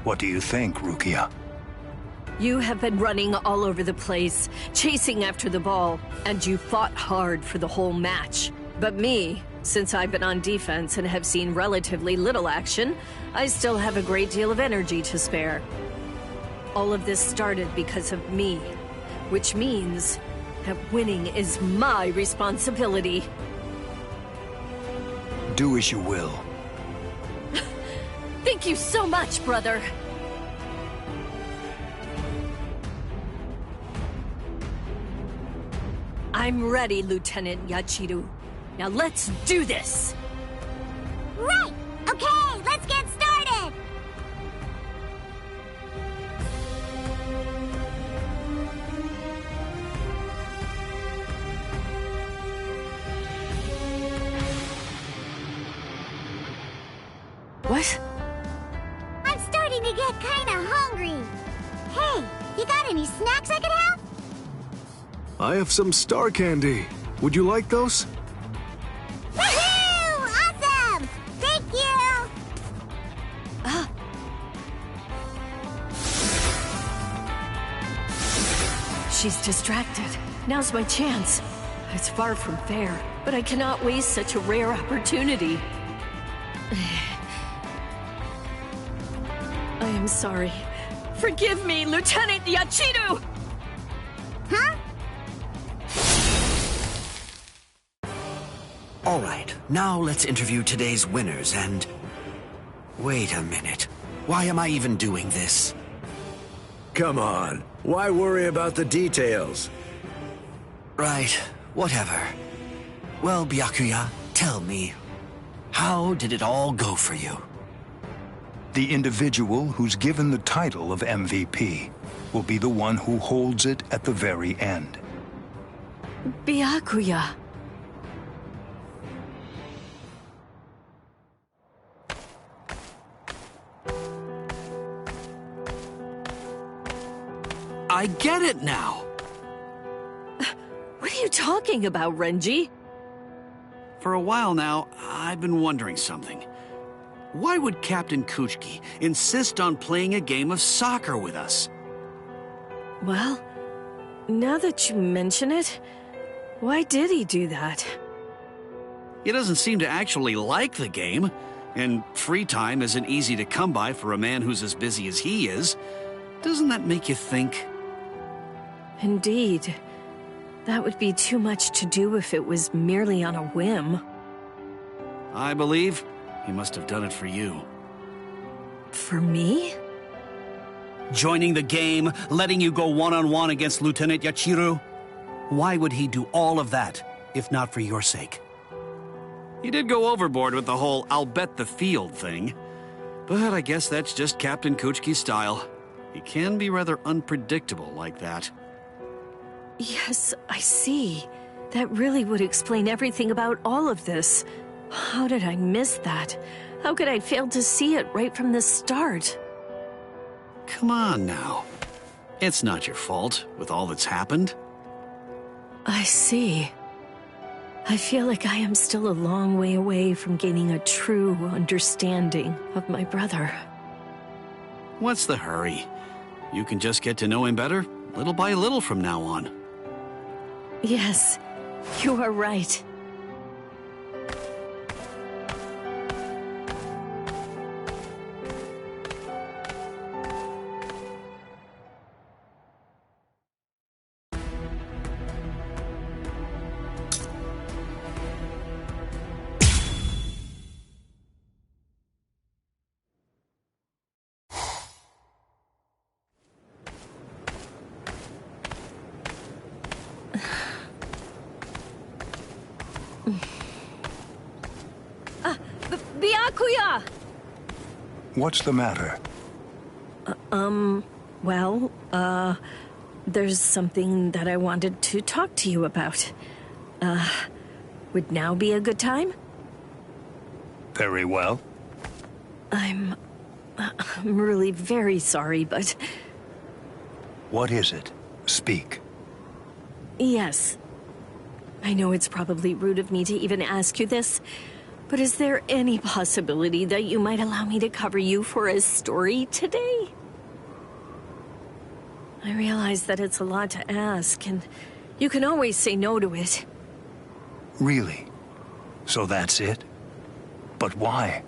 What do you think, Rukia? You have been running all over the place, chasing after the ball, and you fought hard for the whole match. But me, since I've been on defense and have seen relatively little action, I still have a great deal of energy to spare. All of this started because of me, which means that winning is my responsibility. Do as you will. Thank you so much, brother. I'm ready, Lieutenant Yachiru. Now let's do this! Right! Okay, let's get started! What? I'm starting to get kinda hungry. Hey, you got any snacks I could have? I have some star candy. Would you like those? Woohoo! Awesome! Thank you! she's distracted. Now's my chance. It's far from fair, but I cannot waste such a rare opportunity. I am sorry. Forgive me, Lieutenant Yachiru! Huh? All right, now let's interview today's winners and... Wait a minute. Why am I even doing this? Come on. Why worry about the details? Right, whatever. Well, Byakuya, tell me, how did it all go for you? The individual who's given the title of MVP will be the one who holds it at the very end. Byakuya. I get it now. What are you talking about, Renji? For a while now, I've been wondering something. Why would Captain Kuchiki insist on playing a game of soccer with us? Well, now that you mention it, why did he do that? He doesn't seem to actually like the game, and free time isn't easy to come by for a man who's as busy as he is. Doesn't that make you think? Indeed. That would be too much to do if it was merely on a whim. I believe he must have done it for you. For me? Joining the game, letting you go one-on-one against Lieutenant Yachiru? Why would he do all of that, if not for your sake? He did go overboard with the whole "I'll bet the field" thing, but I guess that's just Captain Kuchiki's style. He can be rather unpredictable like that. Yes, I see. That really would explain everything about all of this. How did I miss that? How could I fail to see it right from the start? Come on now. It's not your fault with all that's happened. I see. I feel like I am still a long way away from gaining a true understanding of my brother. What's the hurry? You can just get to know him better, little by little from now on. Yes, you are right. Byakuya! What's the matter? There's something that I wanted to talk to you about. Would now be a good time? Very well. I'm really very sorry, but... What is it? Speak. Yes. I know it's probably rude of me to even ask you this, but is there any possibility that you might allow me to cover you for a story today? I realize that it's a lot to ask, and you can always say no to it. Really? So that's it? But why?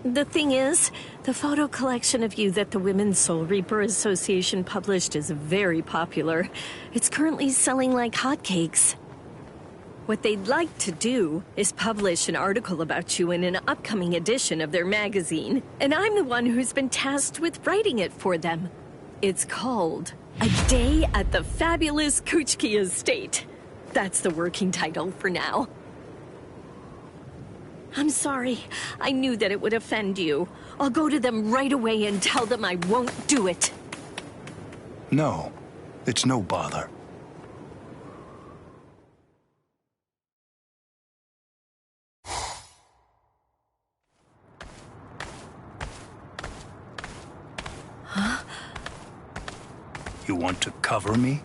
The thing is, the photo collection of you that the Women's Soul Reaper Association published is very popular. It's currently selling like hotcakes. What they'd like to do is publish an article about you in an upcoming edition of their magazine, and I'm the one who's been tasked with writing it for them. It's called A Day at the Fabulous Kuchiki Estate. That's the working title for now. I'm sorry. I knew that it would offend you. I'll go to them right away and tell them I won't do it. No, it's no bother. Huh? You want to cover me?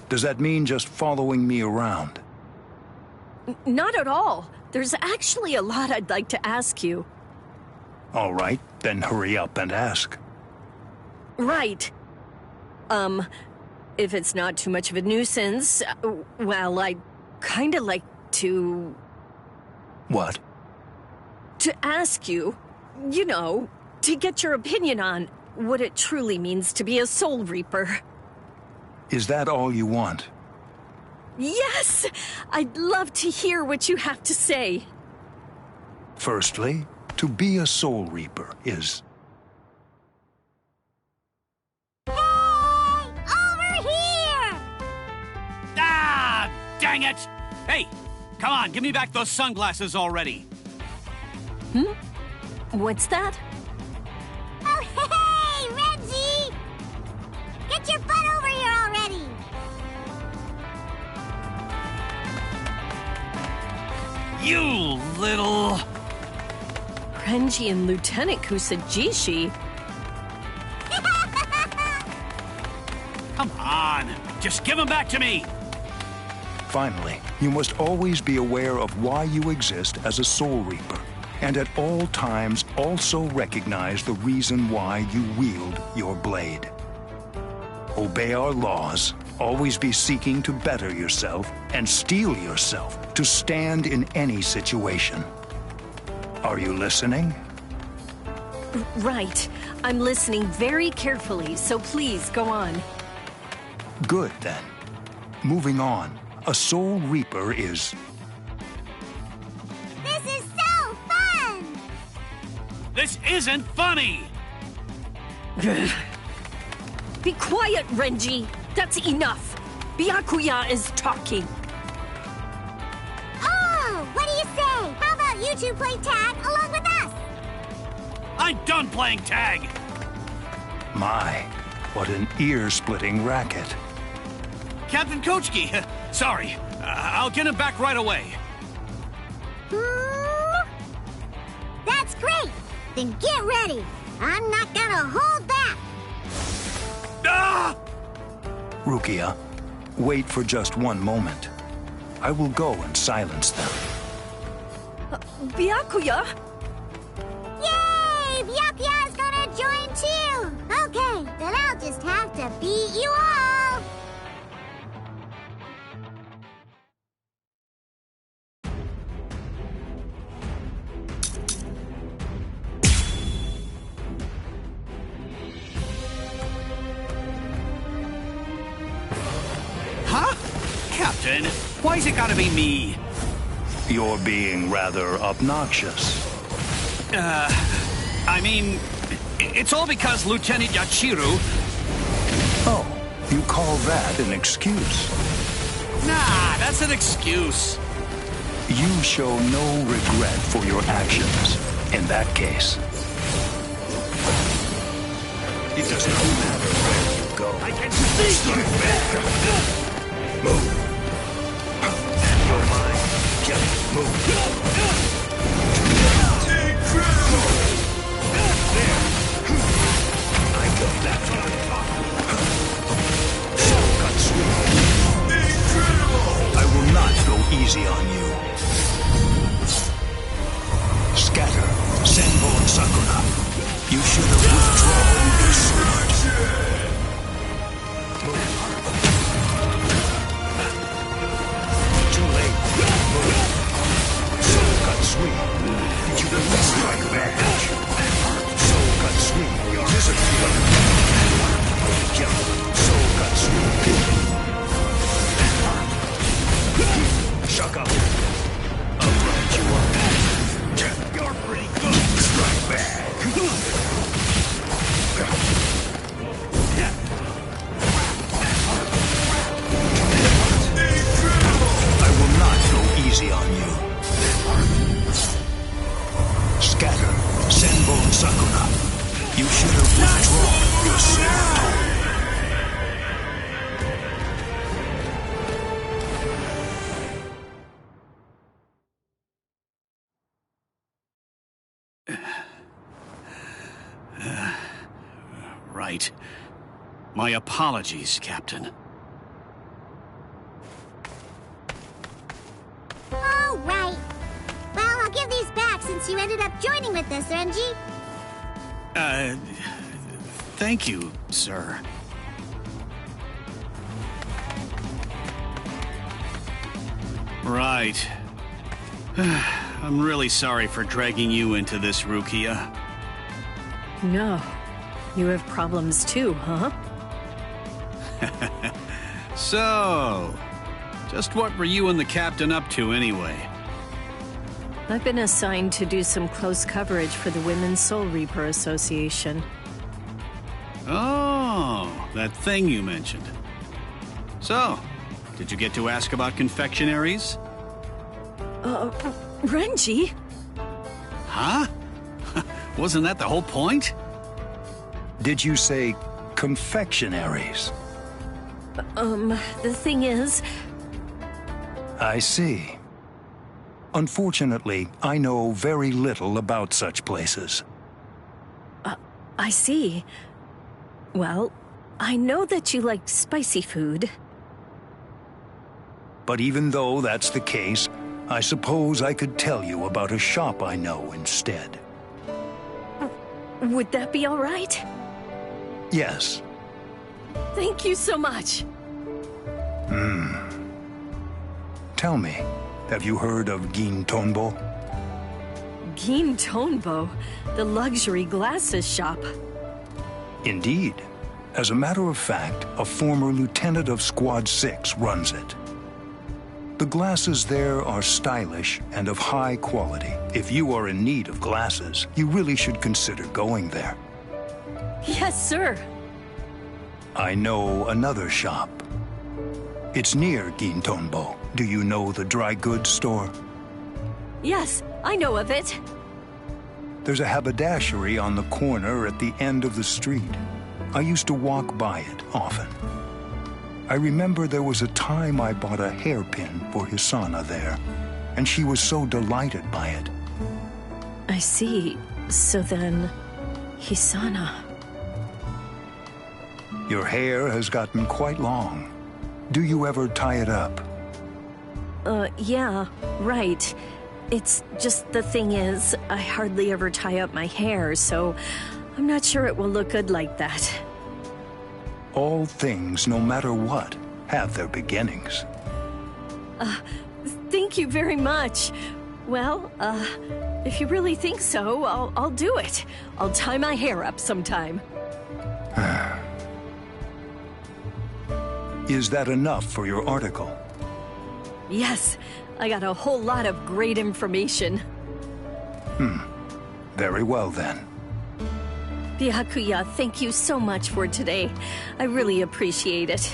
Does that mean just following me around? Not at all. There's actually a lot I'd like to ask you. All right, then hurry up and ask. Right. if it's not too much of a nuisance, well, I'd kinda like to... What? To ask you, you know, to get your opinion on what it truly means to be a Soul Reaper. Is that all you want? Yes! I'd love to hear what you have to say. Firstly, to be a Soul Reaper is... Hey! Over here! Ah! Dang it! Hey, come on, give me back those sunglasses already. What's that? Oh, hey, Reggie! Get your butt over here already! You little... Renji and Lieutenant Kusajishi? Come on, just give them back to me! Finally, you must always be aware of why you exist as a Soul Reaper, and at all times also recognize the reason why you wield your blade. Obey our laws, always be seeking to better yourself, and steel yourself to stand in any situation. Are you listening? Right. I'm listening very carefully, so please go on. Good, then. Moving on. A Soul Reaper is... This is so fun! This isn't funny! Be quiet, Renji! That's enough! Byakuya is talking! Oh, what do you say? How about you two play tag along with us? I'm done playing tag! My, what an ear-splitting racket. Captain Kochki, sorry. I'll get him back right away. That's great! Then get ready! I'm not gonna hold back! Ah! Rukia, wait for just one moment. I will go and silence them. Byakuya? Yay! Byakuya's gonna join too! Okay, then I'll just have to beat you all! Huh? Captain, why's it gotta be me? You're being rather obnoxious. I mean, it's all because Lieutenant Yachiru... Oh, you call that an excuse? Nah, that's an excuse. You show no regret for your actions. In that case, it does not matter where you go. I can see you! Move. And your mind, just move. Incredible! There. I got that one. Shokatsu. Incredible! I will not go easy on you. Scatter, Senbo and Sakura. You should have withdrawn your sword. Too late. Shokatsu. You will strike back. Shokatsu. You disappear. Shokatsu. Shaka. I'll round you up. You're pretty good. Strike back. I will not go easy on you. Scatter, Senbo and Sakura. You should have withdrawn your sword. Right. My apologies, Captain. All right. Well, I'll give these back since you ended up joining with us, Renji. Thank you, sir. Right. I'm really sorry for dragging you into this, Rukia. No. You have problems too, huh? So, just what were you and the captain up to anyway? I've been assigned to do some close coverage for the Women's Soul Reaper Association. Oh, that thing you mentioned. So, did you get to ask about confectionaries? Renji? Huh? Wasn't that the whole point? Did you say confectionaries? The thing is... I see. Unfortunately, I know very little about such places. I see. Well, I know that you like spicy food. But even though that's the case, I suppose I could tell you about a shop I know instead. Would that be all right? Yes. Thank you so much. Tell me, have you heard of Gin Tonbo? Gin Tonbo, the luxury glasses shop. Indeed. As a matter of fact, a former lieutenant of Squad 6 runs it. The glasses there are stylish and of high quality. If you are in need of glasses, you really should consider going there. Yes, sir. I know another shop. It's near Gin Tonbo. Do you know the dry goods store? Yes, I know of it. There's a haberdashery on the corner at the end of the street. I used to walk by it often. I remember there was a time I bought a hairpin for Hisana there, and she was so delighted by it. I see. So then, Hisana. Your hair has gotten quite long. Do you ever tie it up? Yeah, right. It's just the thing is, I hardly ever tie up my hair, so I'm not sure it will look good like that. All things, no matter what, have their beginnings. Thank you very much. Well, if you really think so, I'll do it. I'll tie my hair up sometime. Is that enough for your article? Yes, I got a whole lot of great information. Very well then. Byakuya, thank you so much for today. I really appreciate it.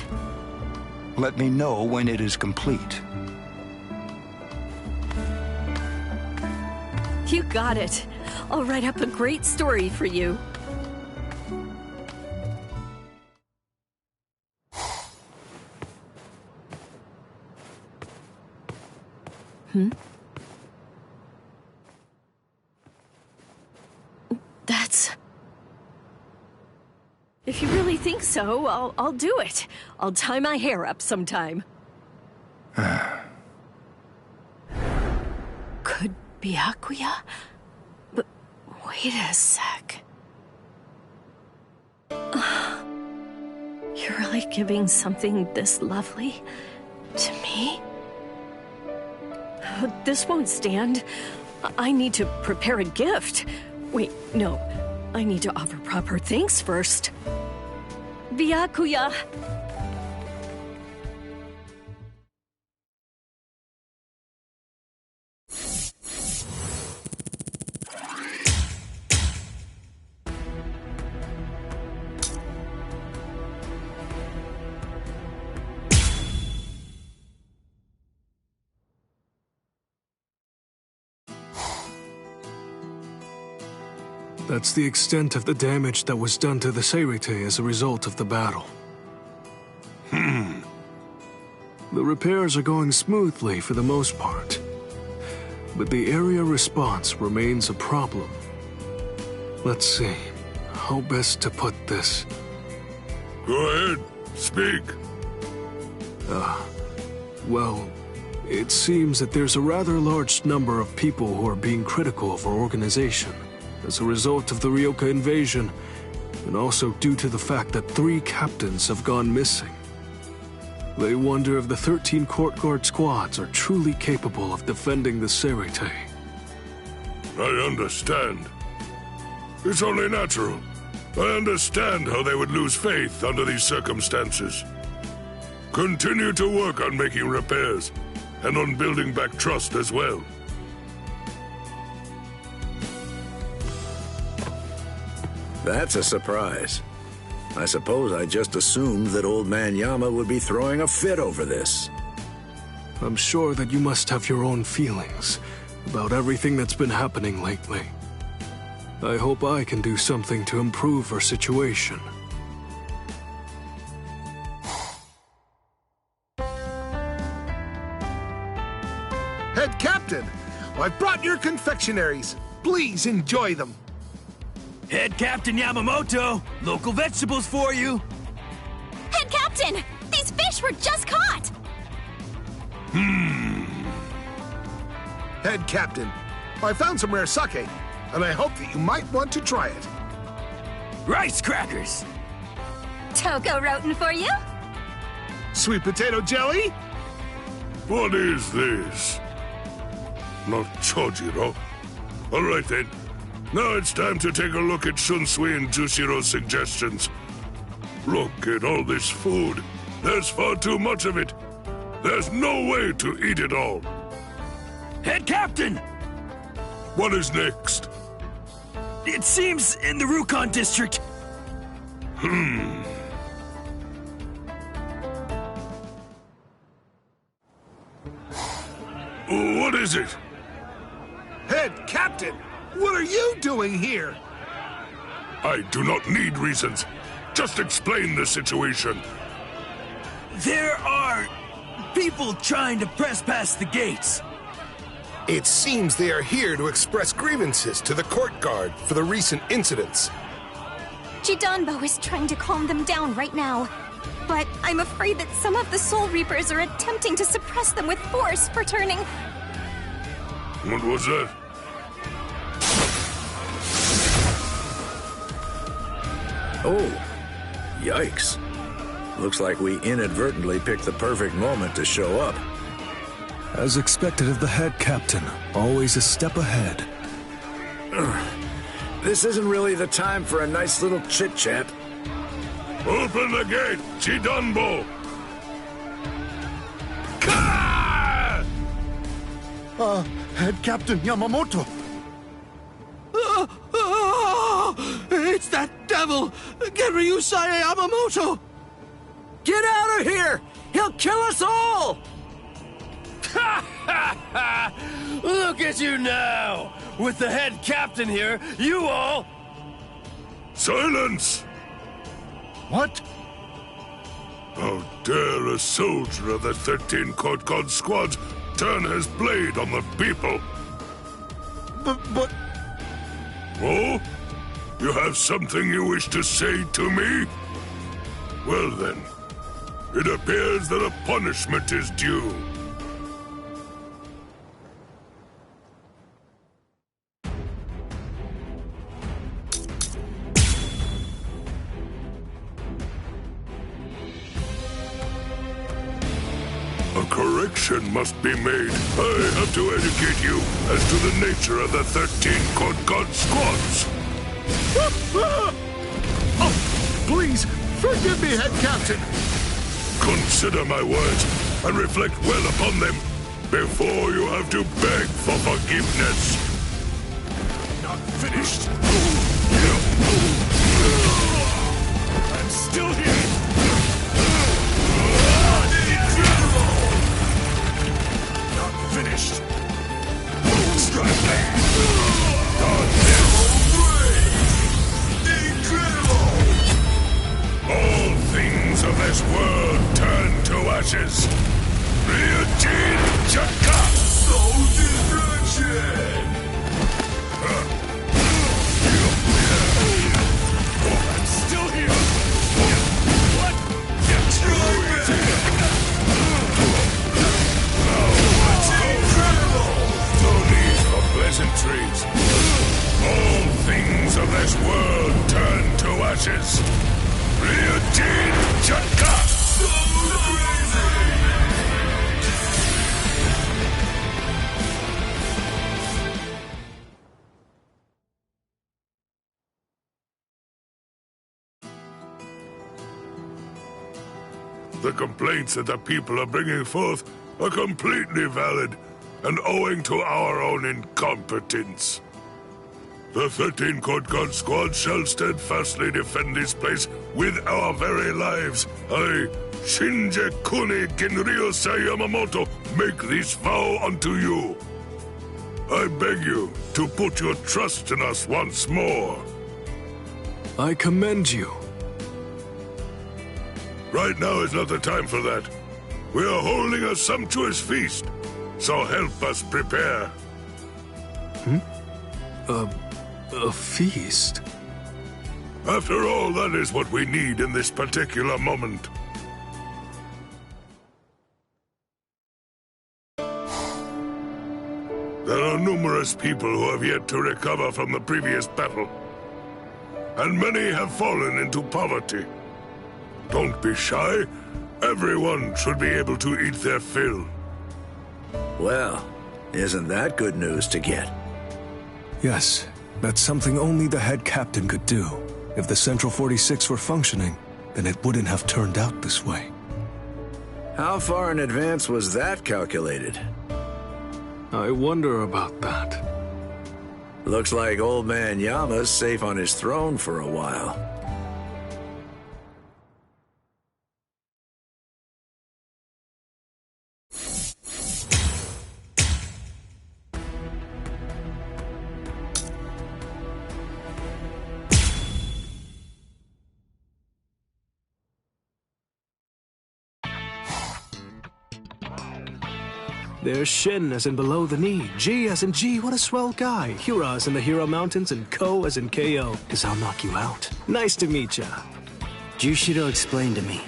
Let me know when it is complete. You got it. I'll write up a great story for you. That's... If you really think so, I'll do it. I'll tie my hair up sometime. Could Byakuya? But wait a sec. You're really giving something this lovely to me? This won't stand. I need to prepare a gift. Wait, no. I need to offer proper thanks first. Byakuya! That's the extent of the damage that was done to the Seirete as a result of the battle. The repairs are going smoothly for the most part, but the area response remains a problem. Let's see, how best to put this? Go ahead, speak. Well, it seems that there's a rather large number of people who are being critical of our organization as a result of the Ryoka invasion, and also due to the fact that 3 captains have gone missing. They wonder if the 13 court guard squads are truly capable of defending the Serete. I understand. It's only natural. I understand how they would lose faith under these circumstances. Continue to work on making repairs, and on building back trust as well. That's a surprise. I suppose I just assumed that Old Man Yama would be throwing a fit over this. I'm sure that you must have your own feelings about everything that's been happening lately. I hope I can do something to improve our situation. Head Captain, I've brought your confectionaries. Please enjoy them. Head Captain Yamamoto, local vegetables for you. Head Captain! These fish were just caught! Head Captain, I found some rare sake, and I hope that you might want to try it. Rice crackers! Toko roten for you? Sweet potato jelly? What is this? Not Chojiro. All right then. Now it's time to take a look at Shunsui and Jushiro's suggestions. Look at all this food. There's far too much of it. There's no way to eat it all. Head Captain! What is next? It seems in the Rukon district. What is it? Head Captain, what are you doing here? I do not need reasons. Just explain the situation. There are people trying to press past the gates. It seems they are here to express grievances to the court guard for the recent incidents. Jidanbo is trying to calm them down right now. But I'm afraid that some of the Soul Reapers are attempting to suppress them with force for turning... What was that? Oh, yikes. Looks like we inadvertently picked the perfect moment to show up. As expected of the head captain, always a step ahead. This isn't really the time for a nice little chit-chat. Open the gate, Chidanbo! Head Captain Yamamoto! It's that devil! Ryusai Yamamoto! Get out of here! He'll kill us all! Look at you now! With the head captain here, you all... Silence! What? How dare a soldier of the 13 Court Guard squads turn his blade on the people? But... Oh? You have something you wish to say to me? Well then, it appears that a punishment is due. A correction must be made. I have to educate you as to the nature of the 13 Court Guard squads. Oh, please, forgive me, Head Captain. Consider my words and reflect well upon them before you have to beg for forgiveness. Not finished. I'm still here. Finished. Strike back. Incredible. All things of this world turn to ashes. Ryujin Chaka. Soul destruction. I'm still here. The complaints that the people are bringing forth are completely valid and owing to our own incompetence. The 13 Court Guard squad shall steadfastly defend this place with our very lives. I, Shinji Kuni Ginryosei Yamamoto, make this vow unto you. I beg you to put your trust in us once more. I commend you. Right now is not the time for that. We are holding a sumptuous feast, so help us prepare. A feast? After all, that is what we need in this particular moment. There are numerous people who have yet to recover from the previous battle, and many have fallen into poverty. Don't be shy. Everyone should be able to eat their fill. Well, isn't that good news to get? Yes, that's something only the head captain could do. If the Central 46 were functioning, then it wouldn't have turned out this way. How far in advance was that calculated? I wonder about that. Looks like old man Yama's safe on his throne for a while. There's Shin as in below the knee, G as in G, what a swell guy, Hira as in the Hero Mountains, and Ko as in KO, 'cause I'll knock you out. Nice to meet ya. Jushido explained to me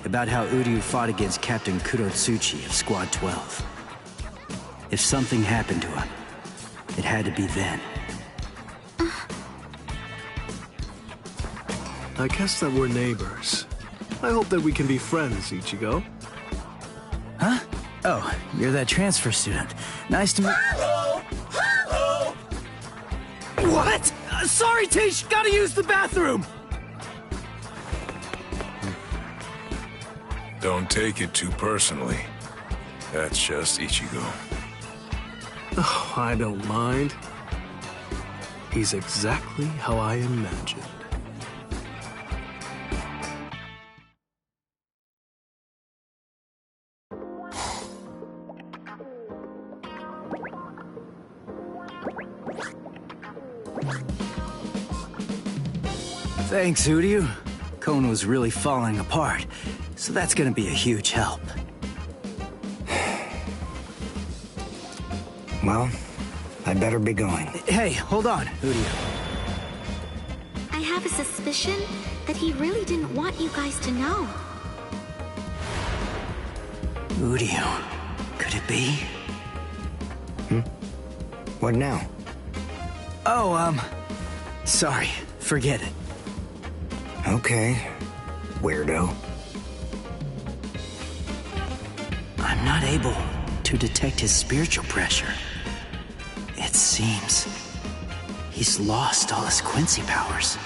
about how Uryu fought against Captain Kurotsuchi of Squad 12. If something happened to him, it had to be then. I guess that we're neighbors. I hope that we can be friends, Ichigo. Huh? Oh, you're that transfer student. Nice to meet... Hello! What? Sorry, Tish, gotta use the bathroom! Don't take it too personally. That's just Ichigo. Oh, I don't mind. He's exactly how I imagined. Thanks, Uryu. Kono's was really falling apart, so that's gonna be a huge help. Well, I better be going. Hey, hold on, Uryu. I have a suspicion that he really didn't want you guys to know. Uryu, could it be? What now? Oh, sorry, forget it. Okay, weirdo. I'm not able to detect his spiritual pressure. It seems he's lost all his Quincy powers.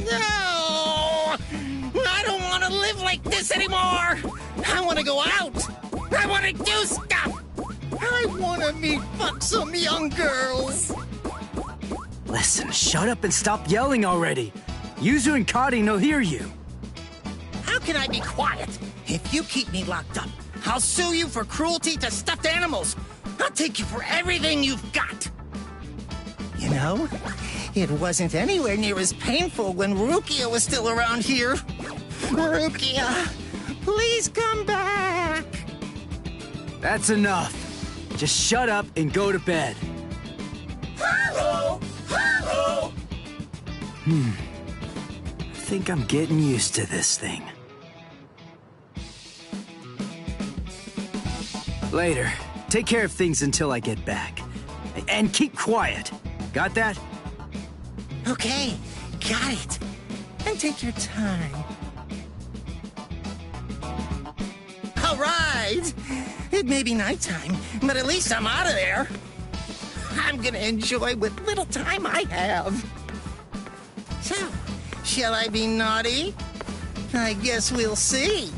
No! I don't want to live like this anymore! I want to go out! I want to do stuff! I want to meet some young girls! Listen, shut up and stop yelling already. Yuzu and Kari will hear you. How can I be quiet? If you keep me locked up, I'll sue you for cruelty to stuffed animals. I'll take you for everything you've got. You know, it wasn't anywhere near as painful when Rukia was still around here. Rukia, please come back. That's enough. Just shut up and go to bed. Hello! Hello! I think I'm getting used to this thing. Later. Take care of things until I get back. And keep quiet. Got that? Okay, got it. And take your time. All right. It may be nighttime, but at least I'm out of there. I'm gonna enjoy what little time I have. So, shall I be naughty? I guess we'll see.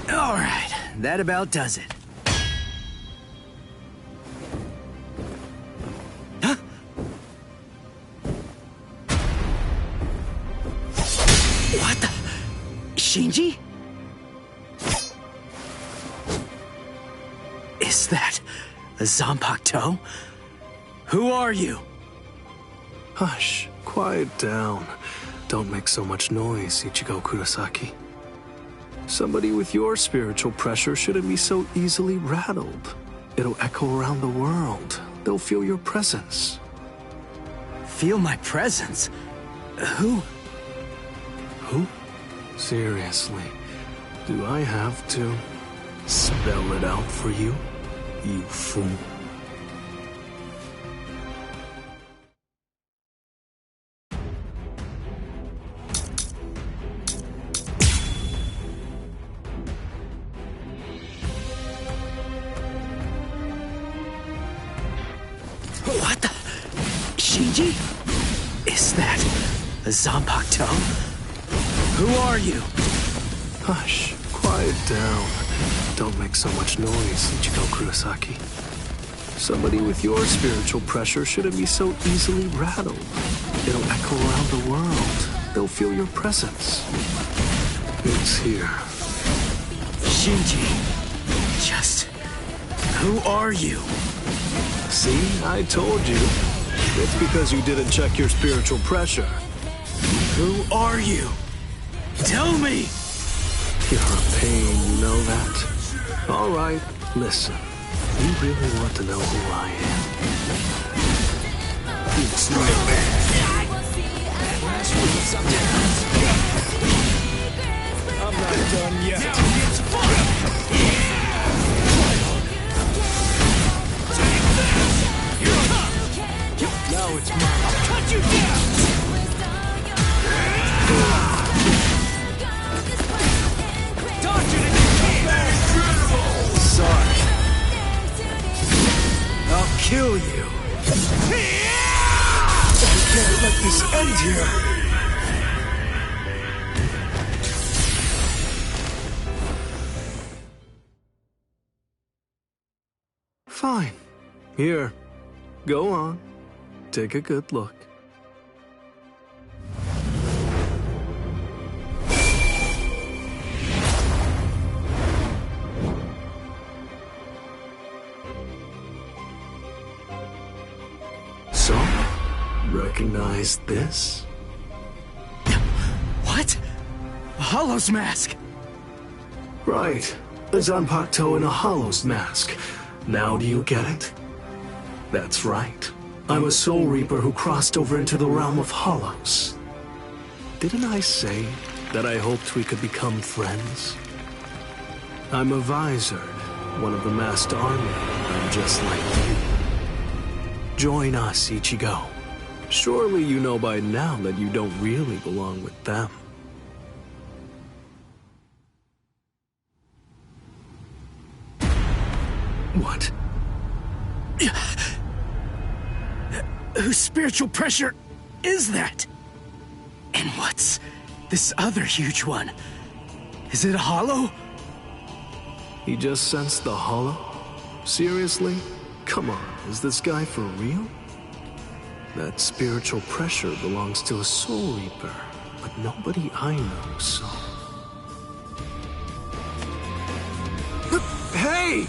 All right, that about does it. Huh? What the? Shinji? Is that a Zanpakuto? Who are you? Hush, quiet down. Don't make so much noise, Ichigo Kurosaki. Somebody with your spiritual pressure shouldn't be so easily rattled. It'll echo around the world. They'll feel your presence. Feel my presence? Who? Who? Seriously, do I have to spell it out for you, you fool? What the? Shinji? Is that a Zanpakuto? Who are you? Hush, quiet down. Don't make so much noise, Ichigo Kurosaki. Somebody with your spiritual pressure shouldn't be so easily rattled. It'll echo around the world. They'll feel your presence. It's here. Shinji, just who are you? See, I told you. It's because you didn't check your spiritual pressure. Who are you? Tell me! You're a pain, you know that? All right, listen. You really want to know who I am? It's not bad. I'm not done yet. Now it's mine. I'll cut you down! Dodge it and you can't! Sorry. I'll kill you. I can't let this end here. Fine. Here. Go on. Take a good look. So, recognize this? What? A Hollow's mask? Right. A Zanpakuto in a Hollow's mask. Now do you get it? That's right. I'm a Soul Reaper who crossed over into the realm of Hollows. Didn't I say that I hoped we could become friends? I'm a Vizard, one of the masked army. I'm just like you. Join us, Ichigo. Surely you know by now that you don't really belong with them. What? Whose spiritual pressure is that? And what's this other huge one? Is it a hollow? He just sensed the hollow? Seriously? Come on, is this guy for real? That spiritual pressure belongs to a Soul Reaper, but nobody I know, so... Hey!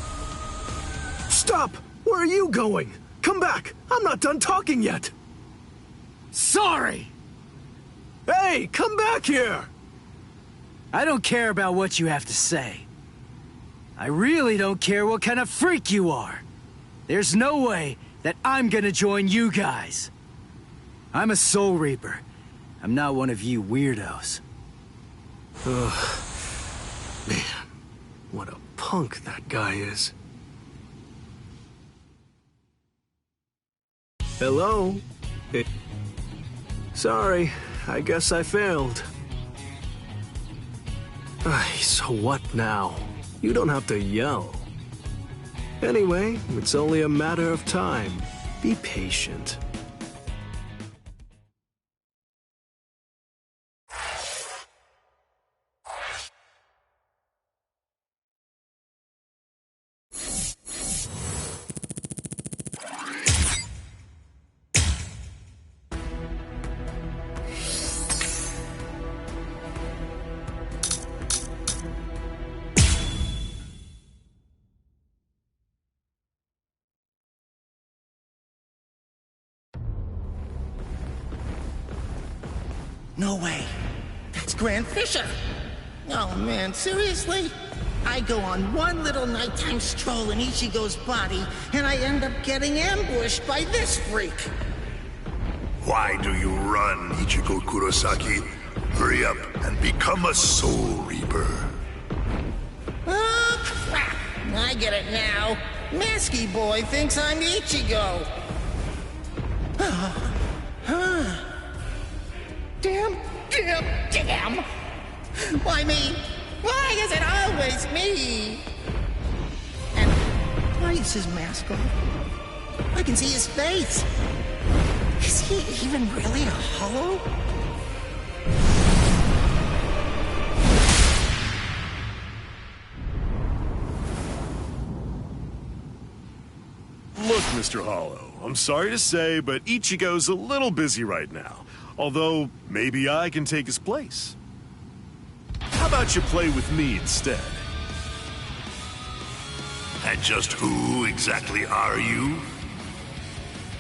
Stop! Where are you going? Come back! I'm not done talking yet! Sorry! Hey, come back here! I don't care about what you have to say. I really don't care what kind of freak you are. There's no way that I'm gonna join you guys. I'm a Soul Reaper. I'm not one of you weirdos. Ugh. Man, what a punk that guy is. Hello? Sorry, I guess I failed. So what now? You don't have to yell. Anyway, it's only a matter of time. Be patient. No way. That's Grand Fisher. Oh man, seriously? I go on one little nighttime stroll in Ichigo's body, and I end up getting ambushed by this freak. Why do you run, Ichigo Kurosaki? Hurry up and become a Soul Reaper. Oh, crap. I get it now. Masky Boy thinks I'm Ichigo. Damn! Why me? Why is it always me? And why is his mask on? I can see his face. Is he even really a hollow? Look, Mr. Hollow, I'm sorry to say, but Ichigo's a little busy right now. Although, maybe I can take his place. How about you play with me instead? And just who exactly are you?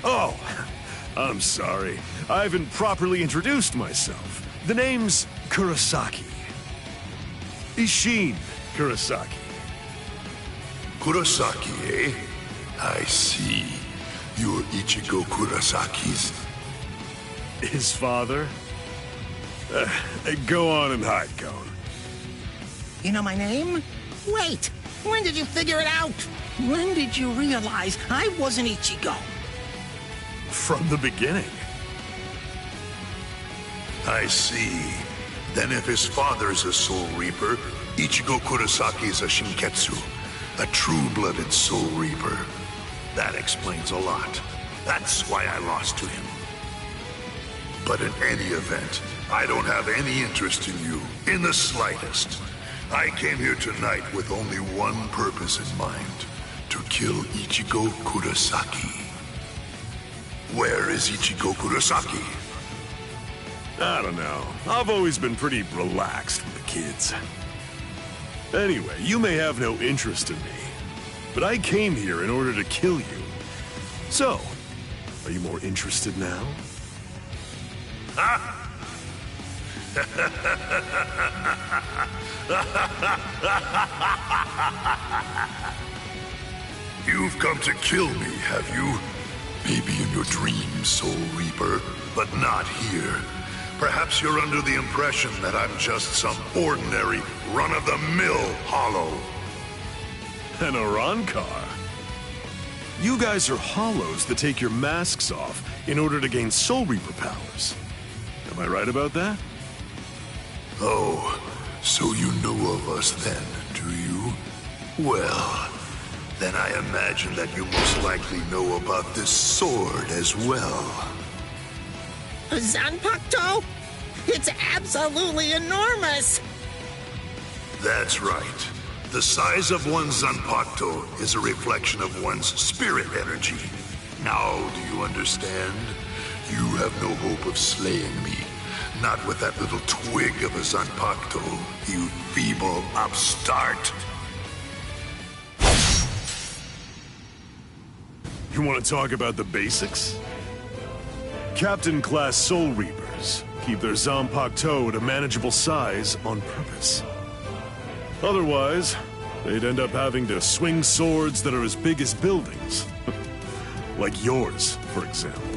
Oh, I'm sorry. I haven't properly introduced myself. The name's Kurosaki. Isshin Kurosaki. Kurosaki, eh? I see. You're Ichigo Kurosaki's... His father? Go on and hide, Cone. You know my name? Wait! When did you figure it out? When did you realize I wasn't Ichigo? From the beginning. I see. Then if his father's a Soul Reaper, Ichigo Kurosaki is a Shinketsu, a true-blooded Soul Reaper. That explains a lot. That's why I lost to him. But in any event, I don't have any interest in you, in the slightest. I came here tonight with only one purpose in mind, to kill Ichigo Kurosaki. Where is Ichigo Kurosaki? I don't know. I've always been pretty relaxed with the kids. Anyway, you may have no interest in me, but I came here in order to kill you. So, are you more interested now? You've come to kill me, have you? Maybe in your dreams, Soul Reaper, but not here. Perhaps you're under the impression that I'm just some ordinary, run-of-the-mill hollow. An Arankar? You guys are hollows that take your masks off in order to gain Soul Reaper powers. Am I right about that? Oh, so you know of us then, do you? Well, then I imagine that you most likely know about this sword as well. A Zanpakuto? It's absolutely enormous! That's right. The size of one's Zanpakuto is a reflection of one's spirit energy. Now, do you understand? You have no hope of slaying me. Not with that little twig of a Zanpakuto, you feeble upstart. You want to talk about the basics? Captain-class Soul Reapers keep their Zanpakuto at a manageable size on purpose. Otherwise, they'd end up having to swing swords that are as big as buildings. Like yours, for example.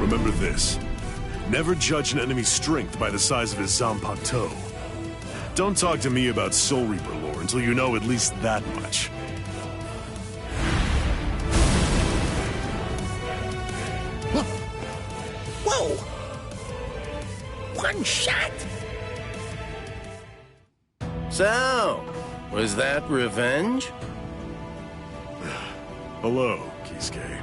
Remember this. Never judge an enemy's strength by the size of his Zanpakuto. Don't talk to me about Soul Reaper lore until you know at least that much. one shot. So, was that revenge? Hello, Kisuke.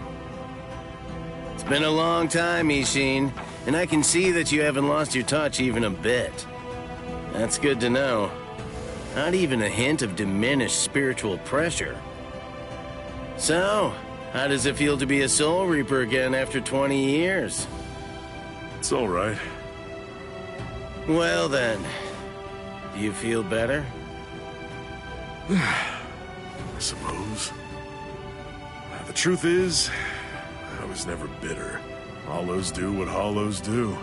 It's been a long time, Ishin, and I can see that you haven't lost your touch even a bit. That's good to know. Not even a hint of diminished spiritual pressure. So, how does it feel to be a Soul Reaper again after 20 years? It's all right. Well then, do you feel better? I suppose. The truth is, I was never bitter. Hollows do what hollows do.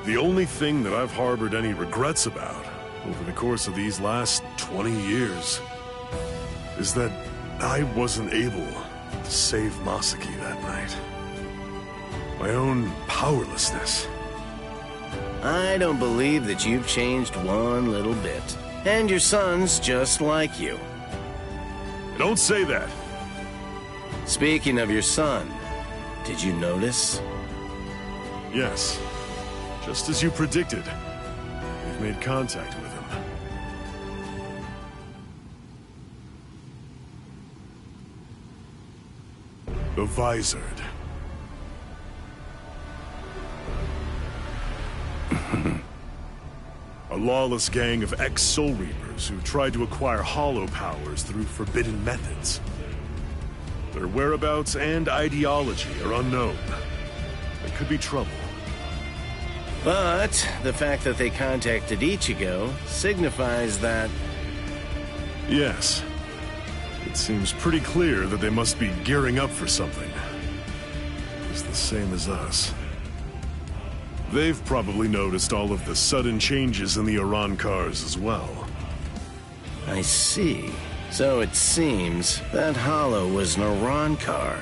The only thing that I've harbored any regrets about over the course of these last 20 years is that I wasn't able to save Masaki that night. My own powerlessness. I don't believe that you've changed one little bit. And your son's just like you. Don't say that. Speaking of your son, did you notice? Yes. Just as you predicted. We've made contact with him. The Visored. A lawless gang of ex-Soul Reapers who tried to acquire hollow powers through forbidden methods. Their whereabouts and ideology are unknown. There could be trouble. But the fact that they contacted Ichigo signifies that... Yes. It seems pretty clear that they must be gearing up for something. It's the same as us. They've probably noticed all of the sudden changes in the Iran cars as well. I see. So it seems that Hollow was an Iran car.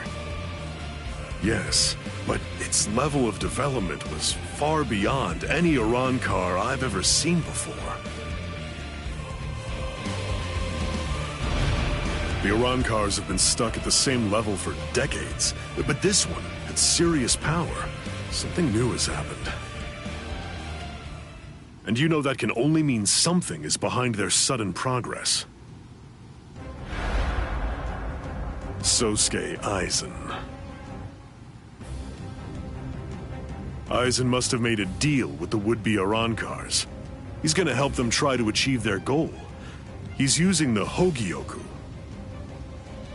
Yes, but its level of development was far beyond any Iran car I've ever seen before. The Iran cars have been stuck at the same level for decades, but this one had serious power. Something new has happened. And you know that can only mean something is behind their sudden progress. Sosuke Aizen. Aizen must have made a deal with the would-be Iran cars. He's gonna help them try to achieve their goal. He's using the Hogyoku.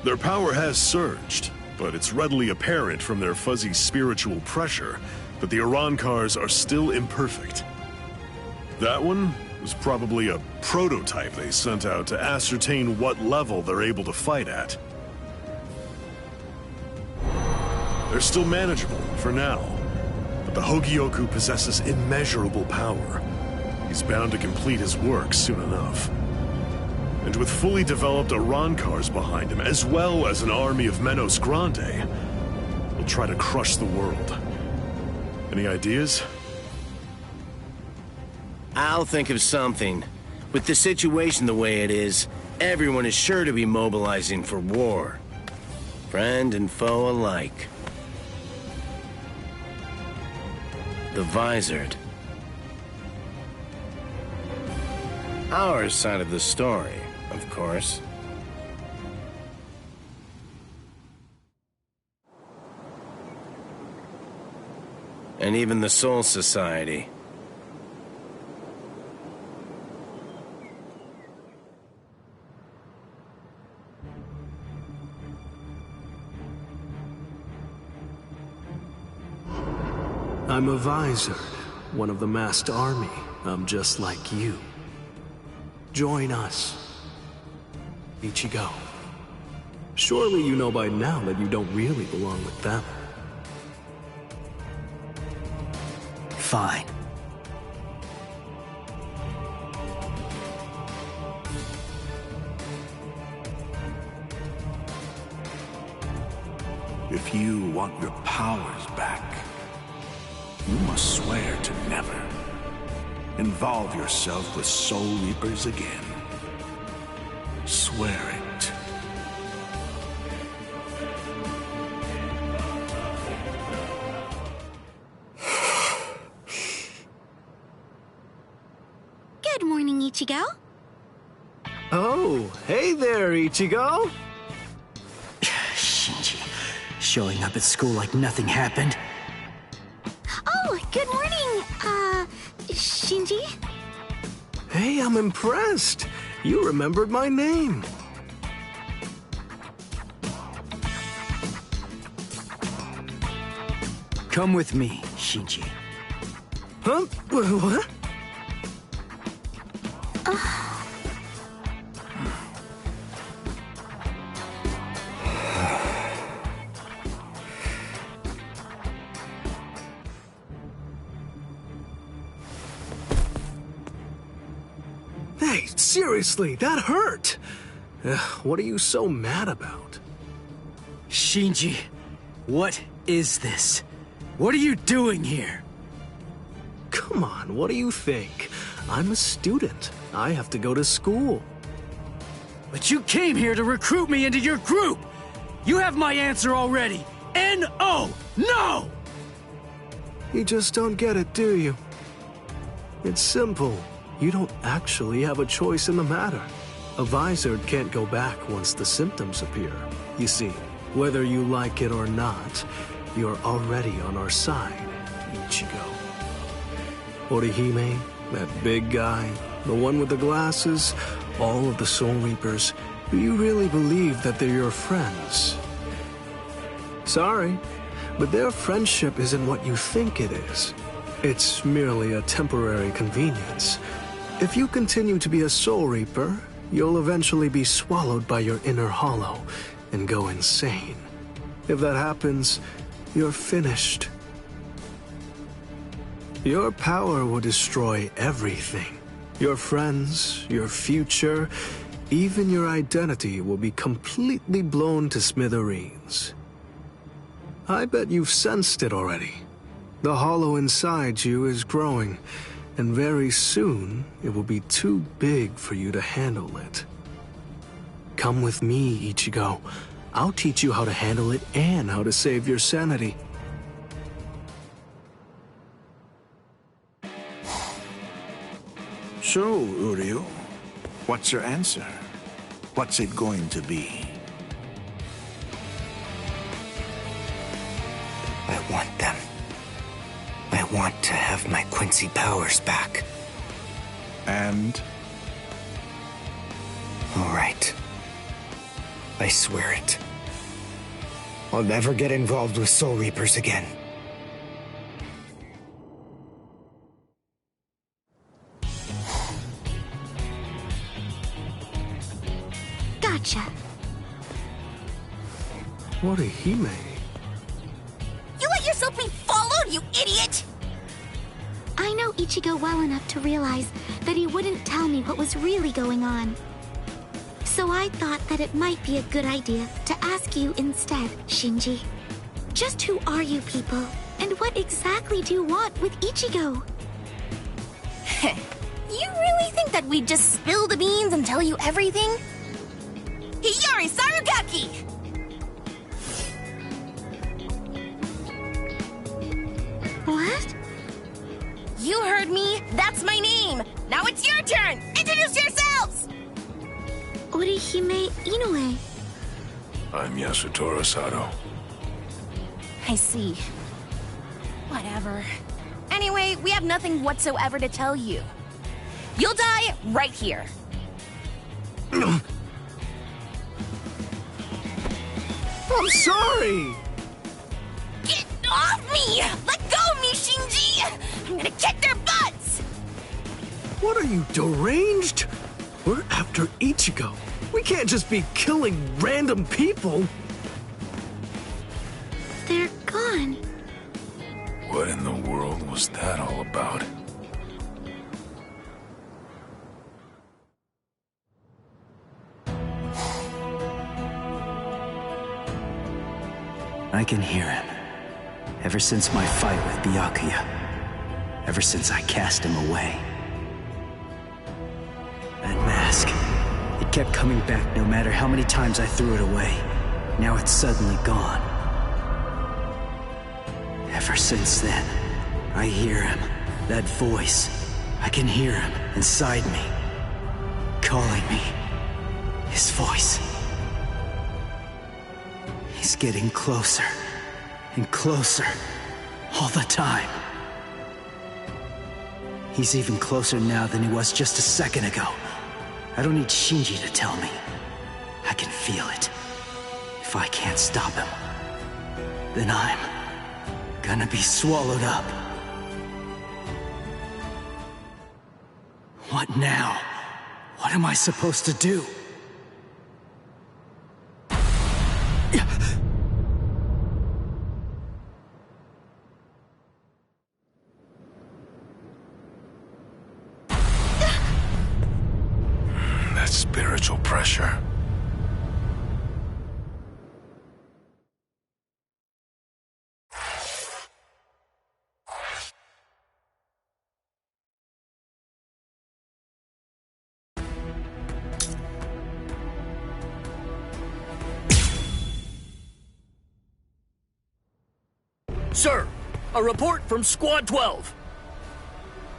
Their power has surged, but it's readily apparent from their fuzzy spiritual pressure that the Iran cars are still imperfect. That one was probably a prototype they sent out to ascertain what level they're able to fight at. They're still manageable for now, but the Hogyoku possesses immeasurable power. He's bound to complete his work soon enough. And with fully developed Iran cars behind him, as well as an army of Menos Grande, he'll try to crush the world. Any ideas? I'll think of something. With the situation the way it is, everyone is sure to be mobilizing for war. Friend and foe alike. The Visored. Our side of the story, of course. And even the Soul Society. I'm a Visored, one of the masked army. I'm just like you. Join us. Ichigo. Surely you know by now that you don't really belong with them. Fine. If you want your powers back, you must swear to never involve yourself with Soul Reapers again. Swear it. Good morning, Ichigo. Oh, hey there, Ichigo. Shinji, showing up at school like nothing happened. Oh, good morning, Shinji. Hey, I'm impressed. You remembered my name. Come with me, Shinji. Huh? What? Hey, seriously, that hurt. What are you so mad about? Shinji, what is this? What are you doing here? Come on, what do you think? I'm a student. I have to go to school. But you came here to recruit me into your group! You have my answer already! N-O! No! You just don't get it, do you? It's simple. You don't actually have a choice in the matter. A Visored can't go back once the symptoms appear. You see, whether you like it or not, you're already on our side, Ichigo. Orihime, that big guy, the one with the glasses, all of the Soul Reapers, do you really believe that they're your friends? Sorry, but their friendship isn't what you think it is. It's merely a temporary convenience. If you continue to be a Soul Reaper, you'll eventually be swallowed by your inner hollow and go insane. If that happens, you're finished. Your power will destroy everything. Your friends, your future, even your identity will be completely blown to smithereens. I bet you've sensed it already. The hollow inside you is growing, and very soon it will be too big for you to handle it. Come with me, Ichigo. I'll teach you how to handle it and how to save your sanity. So, Uryu, what's your answer? What's it going to be? I want them. I want to have my Quincy powers back. And? All right. I swear it. I'll never get involved with Soul Reapers again. Gotcha. Orihime. You let yourself be followed, you idiot! I know Ichigo well enough to realize that he wouldn't tell me what was really going on. So I thought that it might be a good idea to ask you instead, Shinji. Just who are you people, and what exactly do you want with Ichigo? You really think that we'd just spill the beans and tell you everything? Hiyori Sarugaki! What? You heard me. That's my name. Now it's your turn. Introduce yourselves! Orihime Inoue. I'm Yasutaro Sato. I see. Whatever. Anyway, we have nothing whatsoever to tell you. You'll die right here. I'm sorry! Get off me! Let go of me, Shinji! I'm gonna kick their butts! What are you, deranged? We're after Ichigo. We can't just be killing random people. They're gone. What in the world was that all about? I can hear him. Ever since my fight with Byakuya. Ever since I cast him away. That mask. It kept coming back no matter how many times I threw it away. Now it's suddenly gone. Ever since then, I hear him. That voice. I can hear him inside me, calling me. His voice. He's getting closer and closer all the time. He's even closer now than he was just a second ago. I don't need Shinji to tell me. I can feel it. If I can't stop him, then I'm gonna be swallowed up. What now? What am I supposed to do? That spiritual pressure. Sir, a report from Squad 12.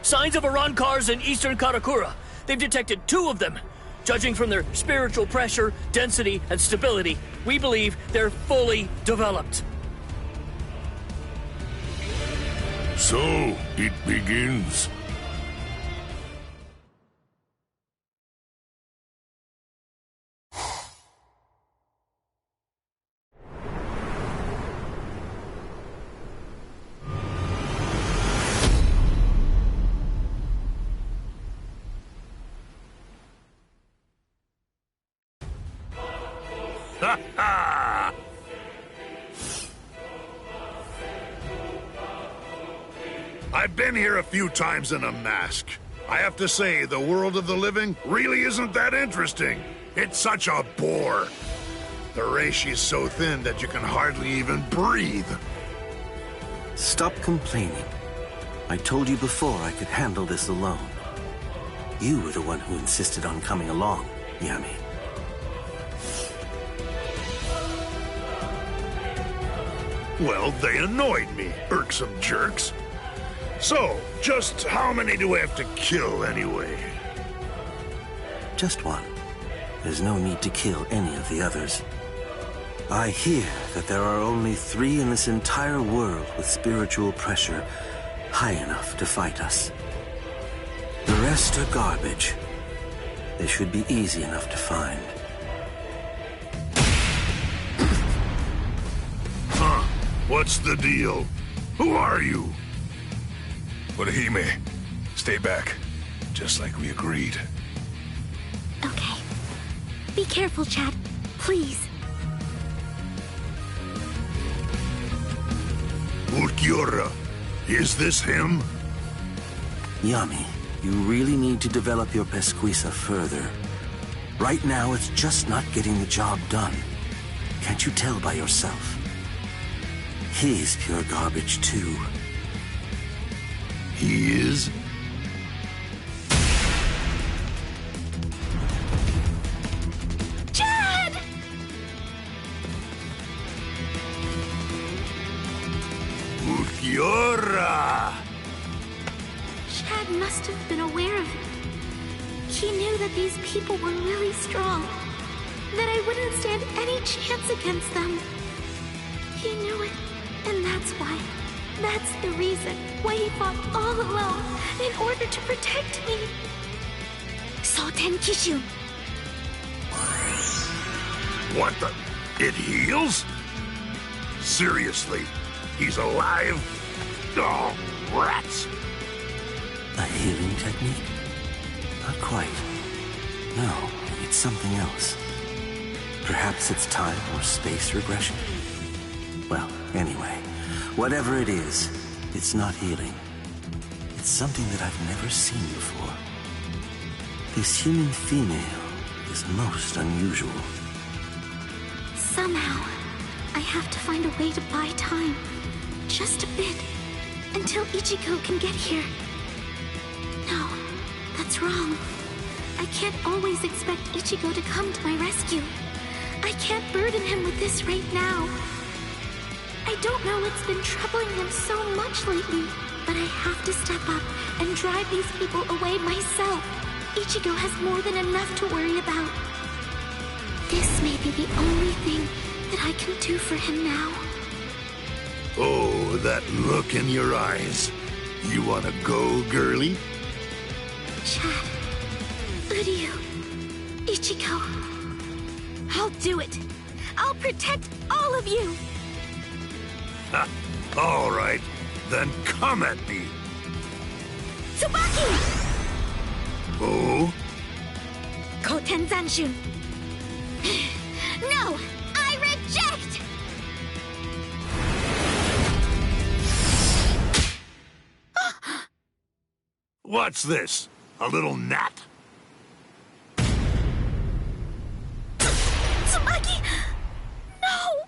Signs of Arancars in eastern Karakura. They've detected 2 of them. Judging from their spiritual pressure, density, and stability, we believe they're fully developed. So, it begins. I've been here a few times in a mask. I have to say, the world of the living really isn't that interesting. It's such a bore. The reishi's so thin that you can hardly even breathe. Stop complaining. I told you before I could handle this alone. You were the one who insisted on coming along, Yami. Well, they annoyed me, irksome jerks. So, just how many do I have to kill anyway? Just one. There's no need to kill any of the others. I hear that there are only 3 in this entire world with spiritual pressure high enough to fight us. The rest are garbage. They should be easy enough to find. Huh? What's the deal? Who are you? Orihime, stay back. Just like we agreed. Okay. Be careful, Chad. Please. Ulquiorra, is this him? Yami, you really need to develop your Pesquisa further. Right now, it's just not getting the job done. Can't you tell by yourself? He's pure garbage, too. He is? Chad! Ulquiorra! Chad must have been aware of it. He knew that these people were really strong, that I wouldn't stand any chance against them. He knew it, and that's why. That's the reason why he fought all alone in order to protect me. Soten Kishu. What the? It heals? Seriously? He's alive? Oh, rats! A healing technique? Not quite. No, it's something else. Perhaps it's time or space regression? Well, anyway, whatever it is, it's not healing. It's something that I've never seen before. This human female is most unusual. Somehow, I have to find a way to buy time. Just a bit. Until Ichigo can get here. No, that's wrong. I can't always expect Ichigo to come to my rescue. I can't burden him with this right now. I don't know what's been troubling him so much lately. But I have to step up and drive these people away myself. Ichigo has more than enough to worry about. This may be the only thing that I can do for him now. Oh, that look in your eyes. You wanna go, girlie? Chad, Uryu, Ichigo. I'll do it. I'll protect all of you. Ha, all right, then come at me. Tsubaki! Oh? Koten Zanshun. No! I reject! What's this? A little gnat? Tsubaki! No!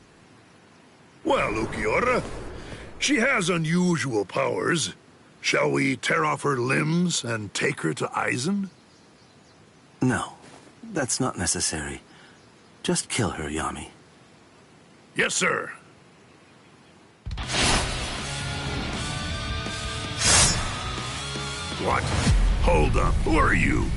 Well, Ukiura, she has unusual powers. Shall we tear off her limbs and take her to Aizen? No, that's not necessary. Just kill her, Yami. Yes, sir. What? Hold up. Who are you?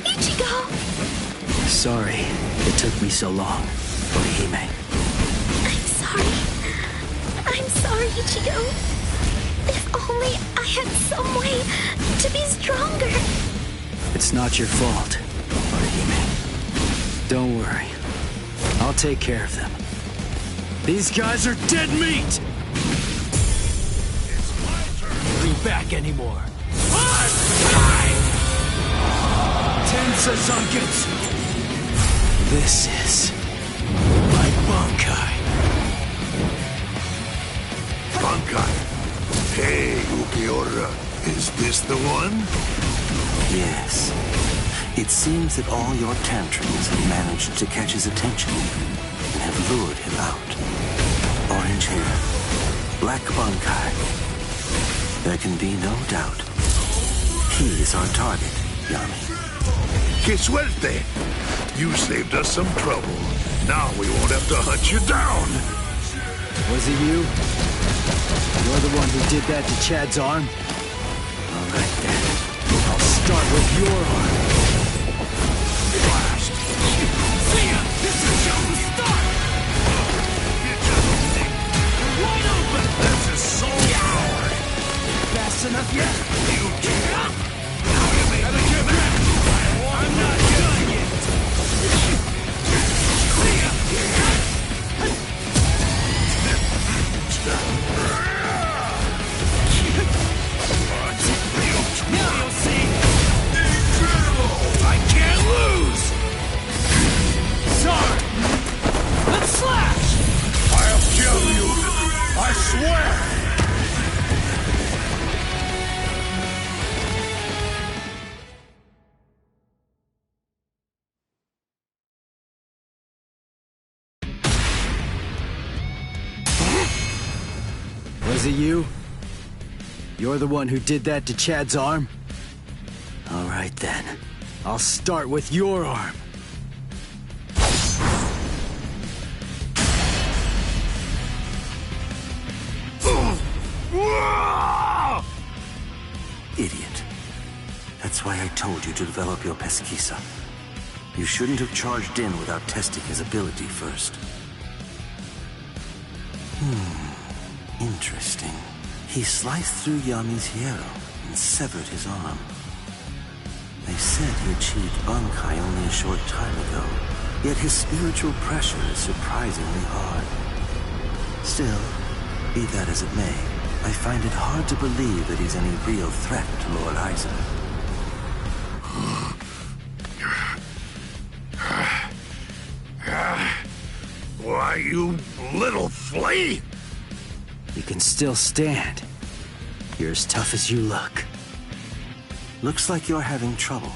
Ichigo! Sorry it took me so long, Orihime. I'm sorry. I'm sorry, Ichigo. If only I had some way to be stronger. It's not your fault, Orihime. Don't worry. I'll take care of them. These guys are dead meat! It's my turn. Bring back anymore. Tensa Zangetsu! This is my Bankai. Bankai. Hey, Ukiura. Is this the one? Yes. It seems that all your tantrums have managed to catch his attention and have lured him out. Orange hair, black Bankai. There can be no doubt. He is our target, Yami. Que suerte! You saved us some trouble. Now we won't have to hunt you down. Was it you? You're the one who did that to Chad's arm? All right then. I'll start with your arm. Blast! See ya! This is just the start! Wide open! This is so hard. Fast enough yet? You can't. Now you may have to give back! I'm not done yet! See ya! Now you'll see! I can't lose! Sorry! Let's slash! I'll kill you. I swear. Was it you? You're the one who did that to Chad's arm? All right then. I'll start with your arm. Idiot. That's why I told you to develop your pesquisa. You shouldn't have charged in without testing his ability first. Interesting. He sliced through Yami's hierro and severed his arm. They said he achieved Bankai only a short time ago, yet his spiritual pressure is surprisingly hard. Still, be that as it may, I find it hard to believe that he's any real threat to Lord Aizen. Why, you little flea! You can still stand. You're as tough as you look. Looks like you're having trouble.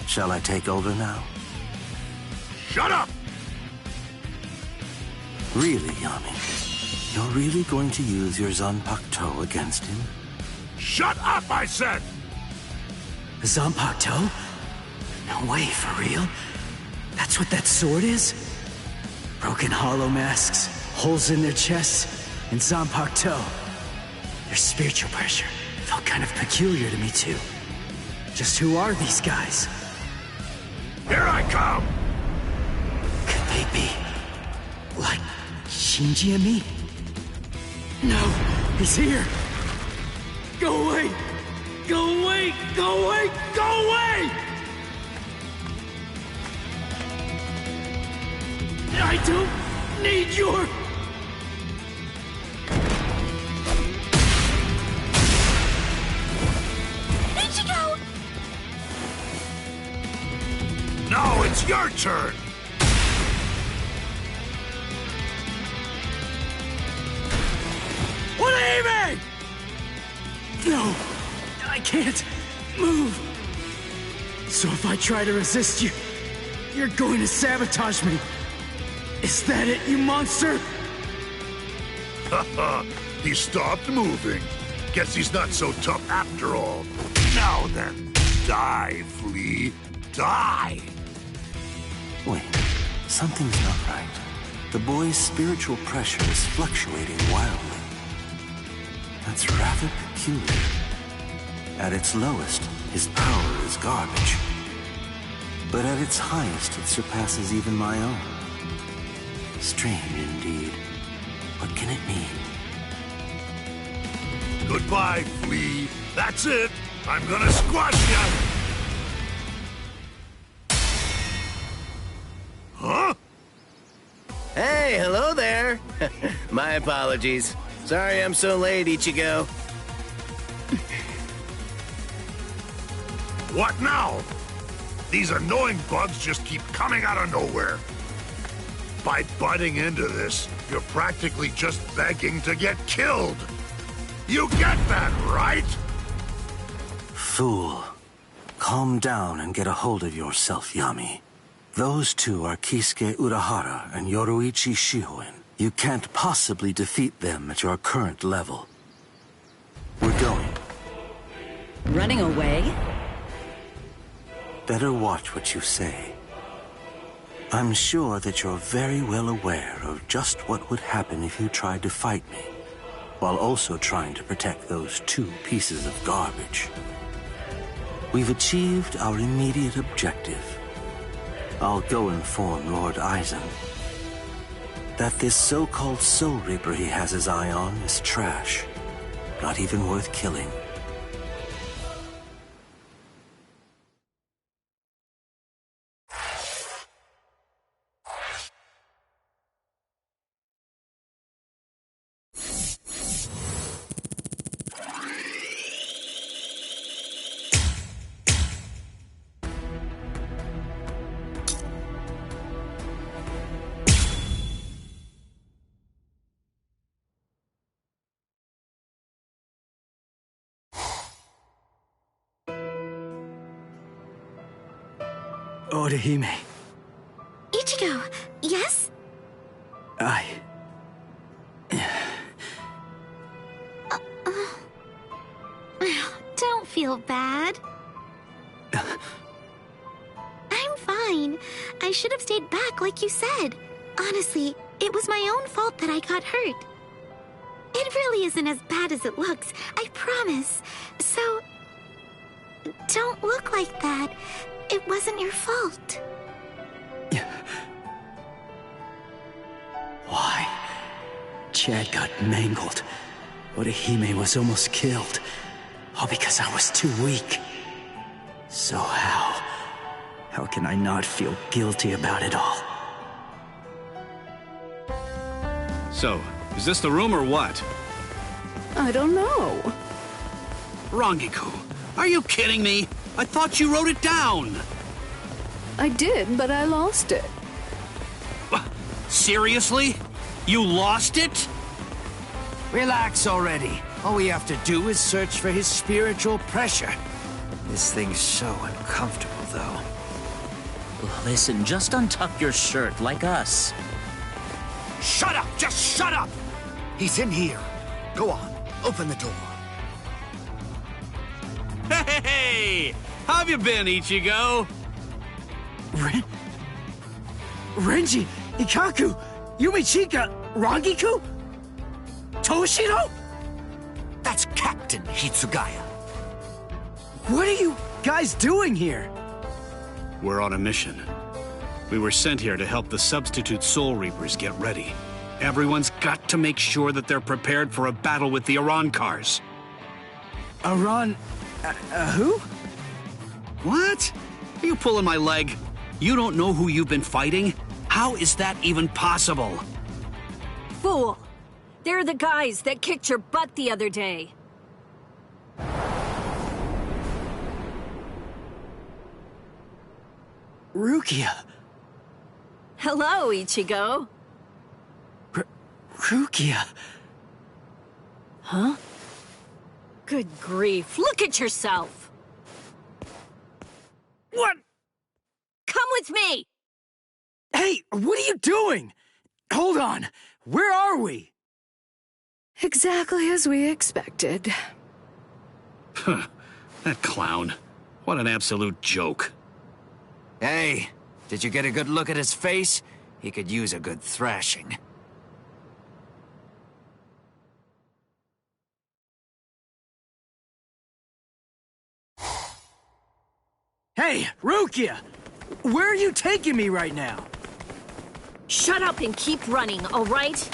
Shall I take over now? Shut up! Really, Yami? You're really going to use your Zanpakuto against him? Shut up, I said! Zanpakuto? No way, for real? That's what that sword is? Broken hollow masks, holes in their chests, and Zanpakuto. Their spiritual pressure felt kind of peculiar to me, too. Just who are these guys? Here I come! Could they be... like... Shinji and me? No, he's here! Go away! Go away! Go away! Go away! I don't need your... Ichigo! Now it's your turn! What do you mean? No, I can't move. So if I try to resist you, you're going to sabotage me. Is that it, you monster? Haha, he stopped moving. Guess he's not so tough after all. Now then, die, Flea. Die! Wait, something's not right. The boy's spiritual pressure is fluctuating wildly. That's rather peculiar. At its lowest, his power is garbage. But at its highest, it surpasses even my own. Strange indeed. What can it mean? Goodbye, Flea. That's it. I'm gonna squash ya! Huh? Hey, hello there. My apologies. Sorry I'm so late, Ichigo. What now? These annoying bugs just keep coming out of nowhere. By butting into this, you're practically just begging to get killed. You get that, right? Fool. Calm down and get a hold of yourself, Yami. Those two are Kisuke Urahara and Yoruichi Shihoin. You can't possibly defeat them at your current level. We're going. Running away? Better watch what you say. I'm sure that you're very well aware of just what would happen if you tried to fight me, while also trying to protect those two pieces of garbage. We've achieved our immediate objective. I'll go inform Lord Aizen that this so-called Soul Reaper he has his eye on is trash, not even worth killing. Orihime. Ichigo, yes? Don't feel bad. I'm fine. I should have stayed back like you said. Honestly, it was my own fault that I got hurt. It really isn't as bad as it looks, I promise. So, don't look like that. It wasn't your fault. Why? Chad got mangled. Orihime was almost killed. All because I was too weak. So how can I not feel guilty about it all? So, is this the room or what? I don't know. Rangiku, are you kidding me? I thought you wrote it down. I did, but I lost it. Seriously? You lost it? Relax already. All we have to do is search for his spiritual pressure. This thing's so uncomfortable, though. Listen, just untuck your shirt, like us. Shut up! Just shut up! He's in here. Go on, open the door. Hey! How have you been, Ichigo? Renji, Ikaku, Yumichika, Rangiku? Toshiro? That's Captain Hitsugaya. What are you guys doing here? We're on a mission. We were sent here to help the substitute Soul Reapers get ready. Everyone's got to make sure that they're prepared for a battle with the Arancars. Who? What? Are you pulling my leg? You don't know who you've been fighting? How is that even possible? Fool! They're the guys that kicked your butt the other day. Rukia. Hello, Ichigo. Rukia. Huh? Good grief, look at yourself! What? Come with me! Hey, what are you doing? Hold on, where are we? Exactly as we expected. Huh, that clown. What an absolute joke. Hey, did you get a good look at his face? He could use a good thrashing. Hey, Rukia! Where are you taking me right now? Shut up and keep running, all right?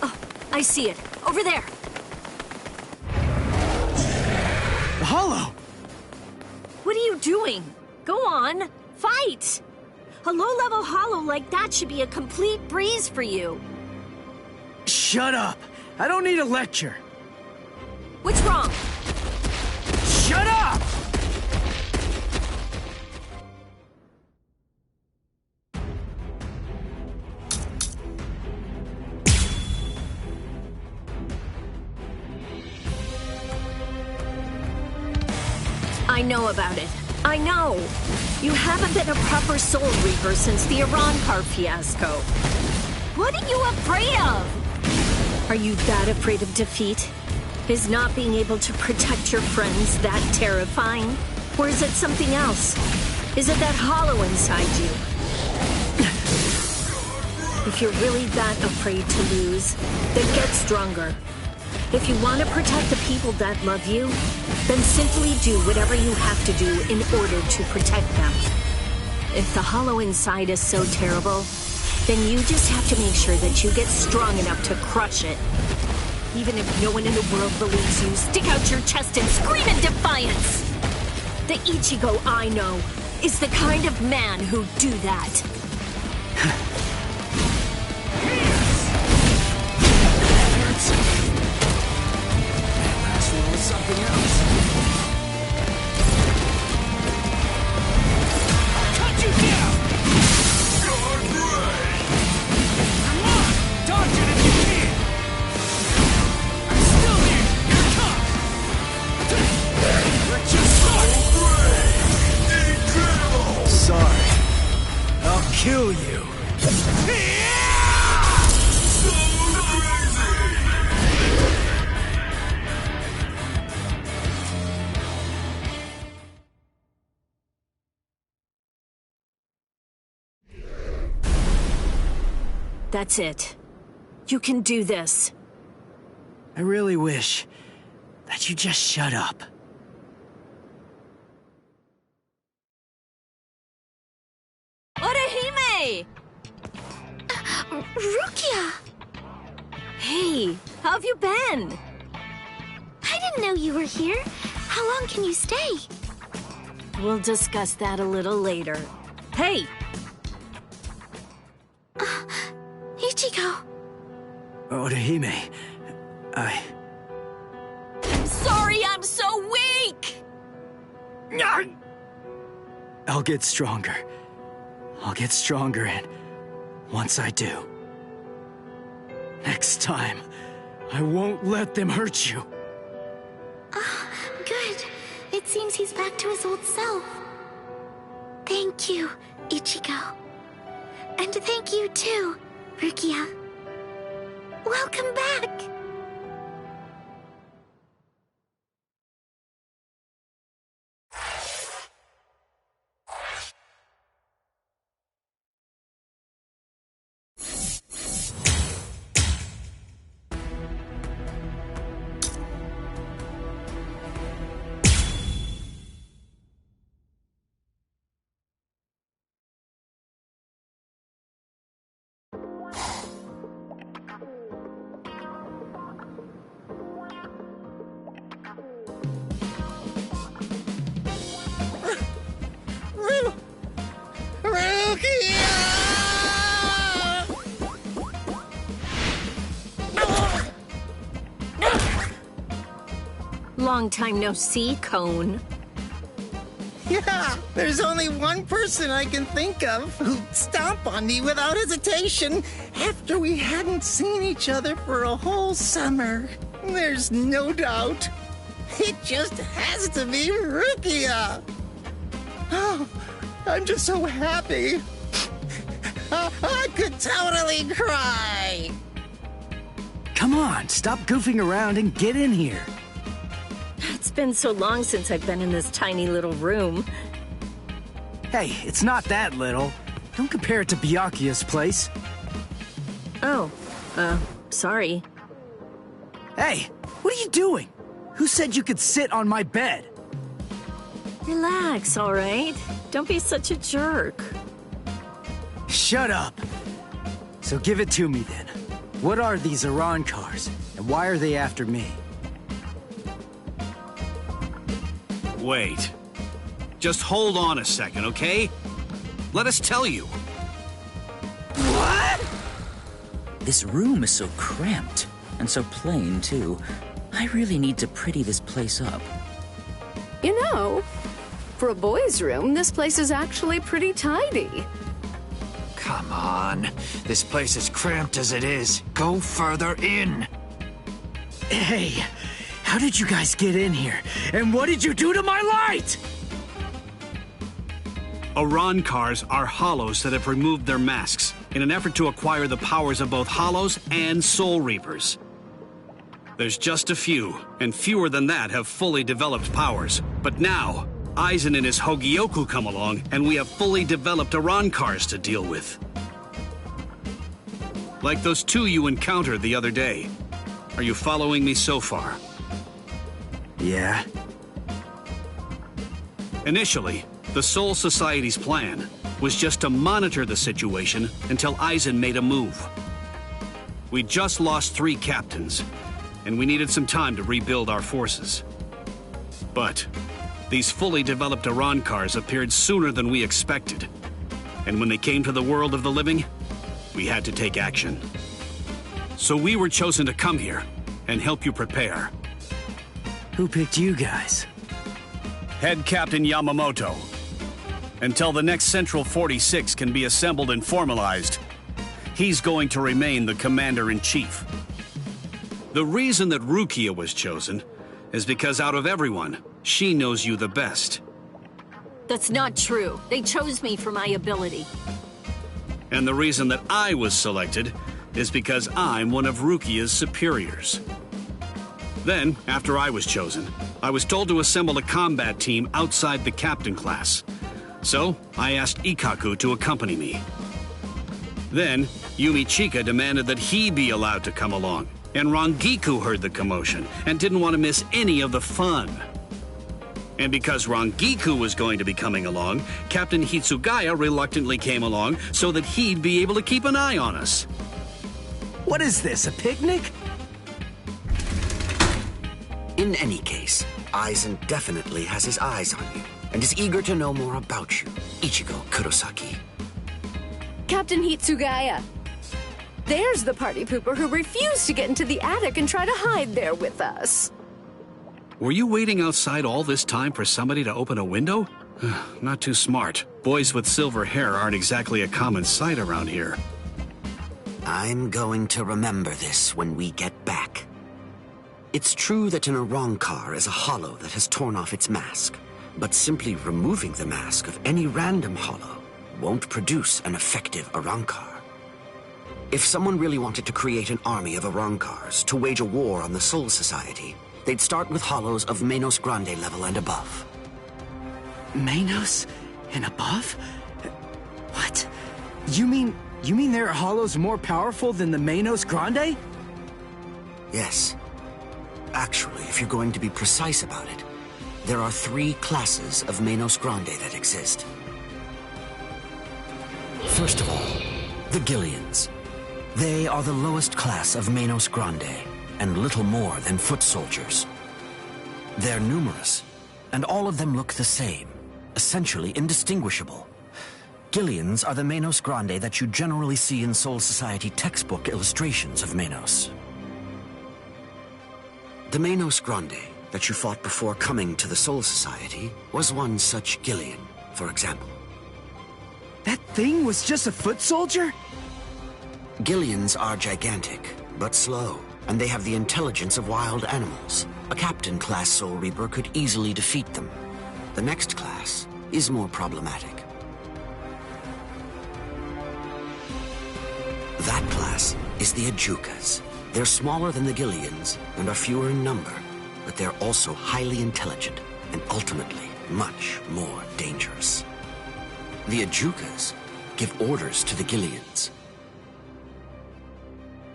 Oh, I see it. Over there. The Hollow! What are you doing? Go on, fight! A low-level Hollow like that should be a complete breeze for you. Shut up! I don't need a lecture. What's wrong? Shut up! I know about it. I know. You haven't been a proper Soul Reaper since the Arankar fiasco. What are you afraid of? Are you that afraid of defeat? Is not being able to protect your friends that terrifying? Or is it something else? Is it that hollow inside you? If you're really that afraid to lose, then get stronger. If you want to protect the people that love you, then simply do whatever you have to do in order to protect them. If the hollow inside is so terrible, then you just have to make sure that you get strong enough to crush it. Even if no one in the world believes you, stick out your chest and scream in defiance! The Ichigo I know is the kind of man who'd do that. Something else. I'll cut you down! You're great! Come on! Dodge it if you can! I'm still here! Here it comes! Let's just start! Incredible! Sorry. I'll kill you. That's it. You can do this. I really wish that you just shut up. Orihime! Rukia! Hey, how have you been? I didn't know you were here. How long can you stay? We'll discuss that a little later. Hey! Ichigo! Orihime, I'm sorry I'm so weak! I'll get stronger. I'll get stronger, and once I do, next time, I won't let them hurt you. Good. It seems he's back to his old self. Thank you, Ichigo. And thank you too, Rukia. Welcome back! Long time no see, Cone. Yeah, there's only one person I can think of who'd stomp on me without hesitation after we hadn't seen each other for a whole summer. There's no doubt. It just has to be Rukia. Oh, I'm just so happy. I could totally cry. Come on, stop goofing around and get in here. It's been so long since I've been in this tiny little room. Hey, it's not that little. Don't compare it to Byakuya's place. Oh, sorry. Hey, what are you doing? Who said you could sit on my bed? Relax, all right? Don't be such a jerk. Shut up. So give it to me then. What are these Iran cars, and why are they after me? Wait. Just hold on a second, okay? Let us tell you. What? This room is so cramped, and so plain, too. I really need to pretty this place up. You know, for a boys' room, this place is actually pretty tidy. Come on. This place is cramped as it is. Go further in. Hey, how did you guys get in here? And what did you do to my light? Iran cars are hollows that have removed their masks in an effort to acquire the powers of both hollows and soul reapers. There's just a few, and fewer than that have fully developed powers. But now, Aizen and his Hogyoku come along, and we have fully developed Iran cars to deal with. Like those two you encountered the other day. Are you following me so far? Yeah. Initially, the Soul Society's plan was just to monitor the situation until Aizen made a move. We just lost 3 captains, and we needed some time to rebuild our forces. But these fully developed Iran cars appeared sooner than we expected. And when they came to the world of the living, we had to take action. So we were chosen to come here and help you prepare. Who picked you guys? Head Captain Yamamoto. Until the next Central 46 can be assembled and formalized, he's going to remain the Commander-in-Chief. The reason that Rukia was chosen is because out of everyone, she knows you the best. That's not true. They chose me for my ability. And the reason that I was selected is because I'm one of Rukia's superiors. Then, after I was chosen, I was told to assemble a combat team outside the captain class. So, I asked Ikkaku to accompany me. Then, Yumi Chika demanded that he be allowed to come along, and Rangiku heard the commotion and didn't want to miss any of the fun. And because Rangiku was going to be coming along, Captain Hitsugaya reluctantly came along so that he'd be able to keep an eye on us. What is this, a picnic? In any case, Aizen definitely has his eyes on you, and is eager to know more about you, Ichigo Kurosaki. Captain Hitsugaya. There's the party pooper who refused to get into the attic and try to hide there with us. Were you waiting outside all this time for somebody to open a window? Not too smart. Boys with silver hair aren't exactly a common sight around here. I'm going to remember this when we get back. It's true that an Arankar is a hollow that has torn off its mask, but simply removing the mask of any random hollow won't produce an effective Arankar. If someone really wanted to create an army of Arankars to wage a war on the Soul Society, they'd start with hollows of Menos Grande level and above. Menos and above? What? You mean there are hollows more powerful than the Menos Grande? Yes. Actually, if you're going to be precise about it, there are 3 classes of Menos Grande that exist. First of all, the Gillians. They are the lowest class of Menos Grande, and little more than foot soldiers. They're numerous, and all of them look the same, essentially indistinguishable. Gillians are the Menos Grande that you generally see in Soul Society textbook illustrations of Menos. The Menos Grande that you fought before coming to the Soul Society was one such Gillian, for example. That thing was just a foot soldier? Gillians are gigantic, but slow, and they have the intelligence of wild animals. A Captain-class Soul Reaper could easily defeat them. The next class is more problematic. That class is the Ajukas. They're smaller than the Gillians and are fewer in number, but they're also highly intelligent and ultimately much more dangerous. The Ajukas give orders to the Gillians.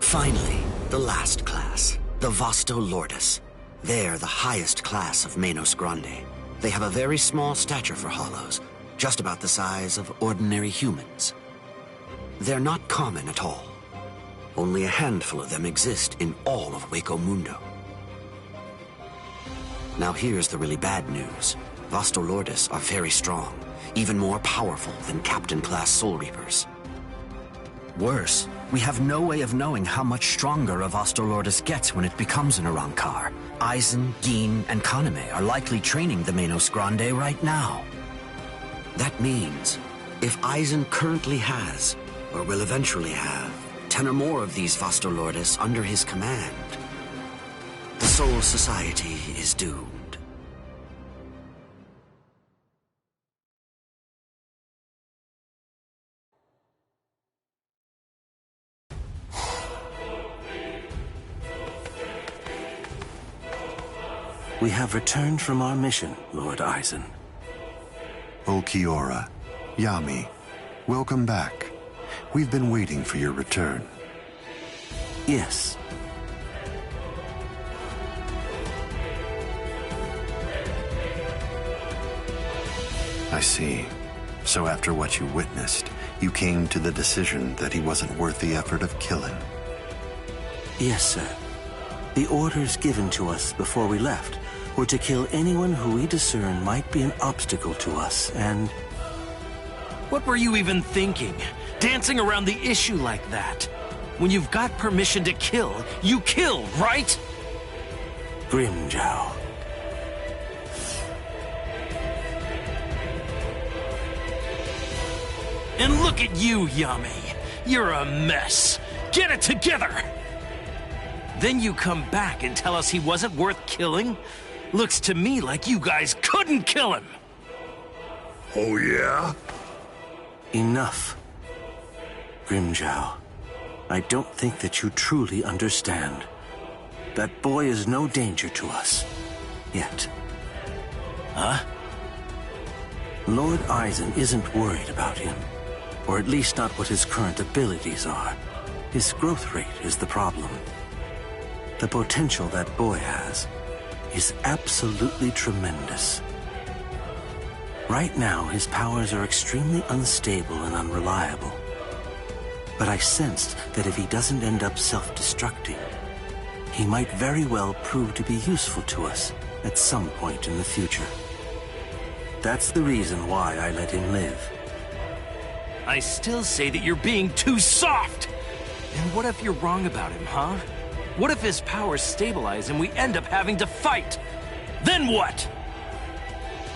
Finally, the last class, the Vasto Lordis. They're the highest class of Manos Grande. They have a very small stature for Hollows, just about the size of ordinary humans. They're not common at all. Only a handful of them exist in all of Hueco Mundo. Now here's the really bad news. Vasto Lordis are very strong, even more powerful than Captain-class Soul Reapers. Worse, we have no way of knowing how much stronger a Vasto Lordis gets when it becomes an Arankar. Aizen, Gin, and Kaname are likely training the Manos Grande right now. That means, if Aizen currently has, or will eventually have, 10 or more of these Vasto Lordis under his command, the Soul Society is doomed. We have returned from our mission, Lord Aizen. Ulquiorra, Yami, welcome back. We've been waiting for your return. Yes. I see. So after what you witnessed, you came to the decision that he wasn't worth the effort of killing. Yes, sir. The orders given to us before we left were to kill anyone who we discern might be an obstacle to us, and... What were you even thinking? Dancing around the issue like that? When you've got permission to kill, you kill, right? Grimjow. And look at you, Yami. You're a mess. Get it together! Then you come back and tell us he wasn't worth killing? Looks to me like you guys couldn't kill him! Oh, yeah? Enough. Grimjow, I don't think that you truly understand. That boy is no danger to us. Yet. Huh? Lord Aizen isn't worried about him. Or at least not what his current abilities are. His growth rate is the problem. The potential that boy has is absolutely tremendous. Right now, his powers are extremely unstable and unreliable. But I sensed that if he doesn't end up self-destructing, he might very well prove to be useful to us at some point in the future. That's the reason why I let him live. I still say that you're being too soft! And what if you're wrong about him, huh? What if his powers stabilize and we end up having to fight? Then what?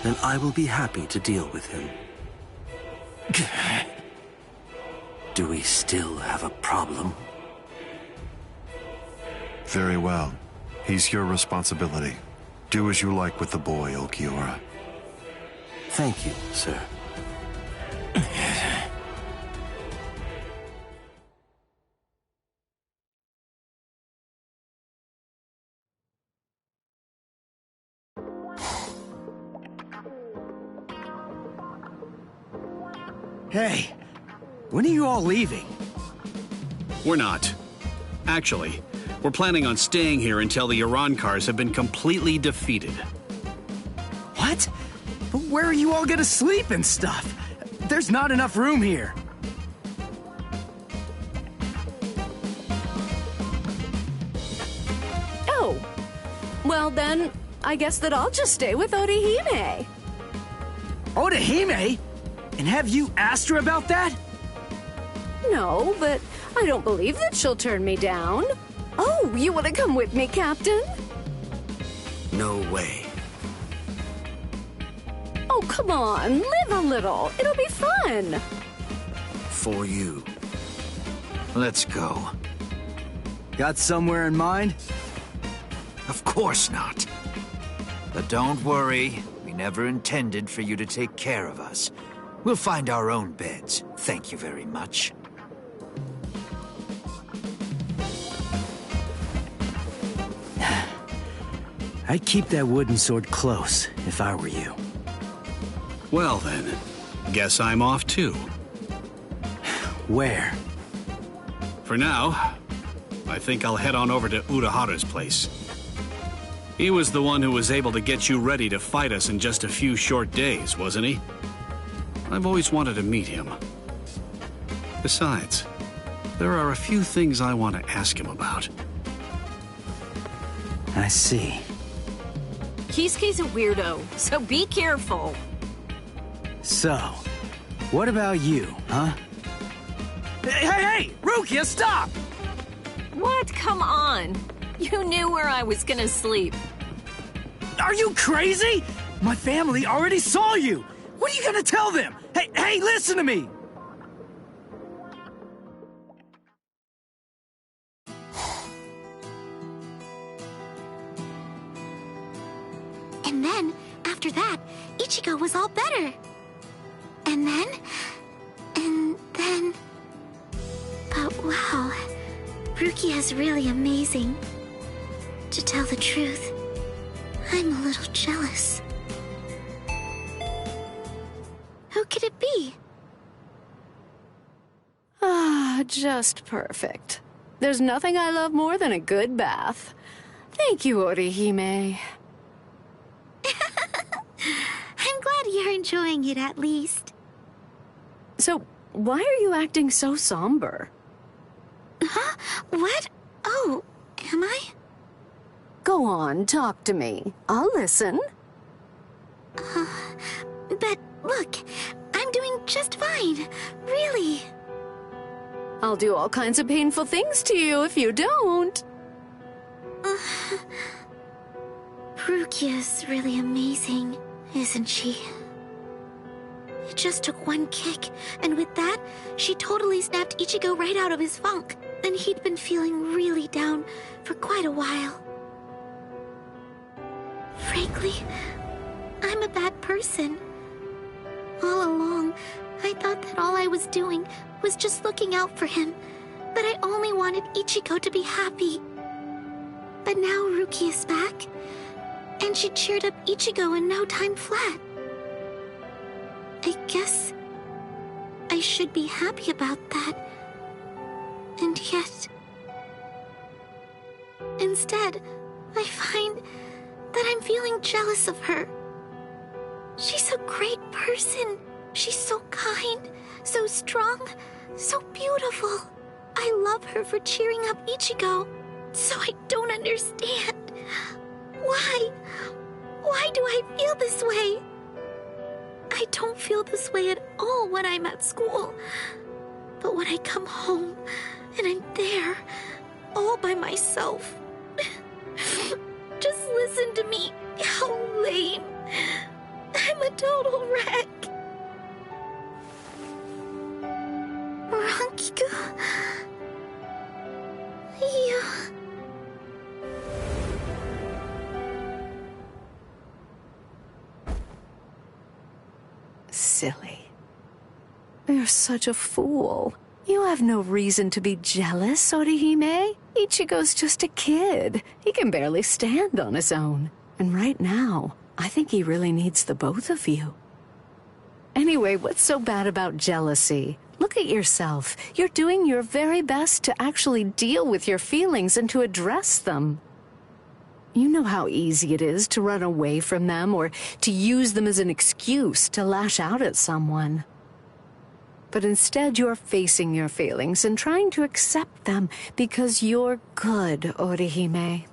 Then I will be happy to deal with him. Do we still have a problem? Very well. He's your responsibility. Do as you like with the boy, Ulquiorra. Thank you, sir. Hey, when are you all leaving? We're not. Actually, we're planning on staying here until the Arankars have been completely defeated. What? But where are you all gonna sleep and stuff? There's not enough room here. Oh. Well then, I guess that I'll just stay with Orihime. Orihime? And have you asked her about that? No, but I don't believe that she'll turn me down. Oh, you want to come with me, Captain? No way. Oh, come on, live a little. It'll be fun. For you. Let's go. Got somewhere in mind? Of course not. But don't worry, we never intended for you to take care of us. We'll find our own beds. Thank you very much. I'd keep that wooden sword close if I were you. Well then, guess I'm off too. Where? For now, I think I'll head on over to Uraharu's place. He was the one who was able to get you ready to fight us in just a few short days, wasn't he? I've always wanted to meet him. Besides, there are a few things I want to ask him about. I see. Kisuke's a weirdo, so be careful. So, what about you, huh? Hey! Rukia, stop! What? Come on. You knew where I was gonna sleep. Are you crazy? My family already saw you. What are you gonna tell them? Hey, listen to me! And then, after that, Ichigo was all better. And then... But wow, Rukia is really amazing. To tell the truth, I'm a little jealous. Who could it be? Ah, just perfect. There's nothing I love more than a good bath. Thank you, Orihime. I'm glad you're enjoying it at least. So, why are you acting so somber? Huh? What? Oh, am I? Go on, talk to me. I'll listen. But look, I'm doing just fine. Really. I'll do all kinds of painful things to you if you don't. Rukia's really amazing, isn't she? It just took one kick, and with that, she totally snapped Ichigo right out of his funk. And he'd been feeling really down for quite a while. Frankly, I'm a bad person. All along, I thought that all I was doing was just looking out for him, that I only wanted Ichigo to be happy. But now Ruki is back, and she cheered up Ichigo in no time flat. I guess I should be happy about that. And yet, instead, I find that I'm feeling jealous of her. She's a great person. She's so kind, so strong, so beautiful. I love her for cheering up Ichigo, so I don't understand. Why? Why do I feel this way? I don't feel this way at all when I'm at school. But when I come home, and I'm there, all by myself. Just listen to me. How lame. I'm a total wreck. Rankiku. Yeah. Silly. You're such a fool. You have no reason to be jealous, Orihime. Ichigo's just a kid. He can barely stand on his own. And right now, I think he really needs the both of you. Anyway, what's so bad about jealousy? Look at yourself. You're doing your very best to actually deal with your feelings and to address them. You know how easy it is to run away from them or to use them as an excuse to lash out at someone. But instead, you're facing your feelings and trying to accept them because you're good, Orihime.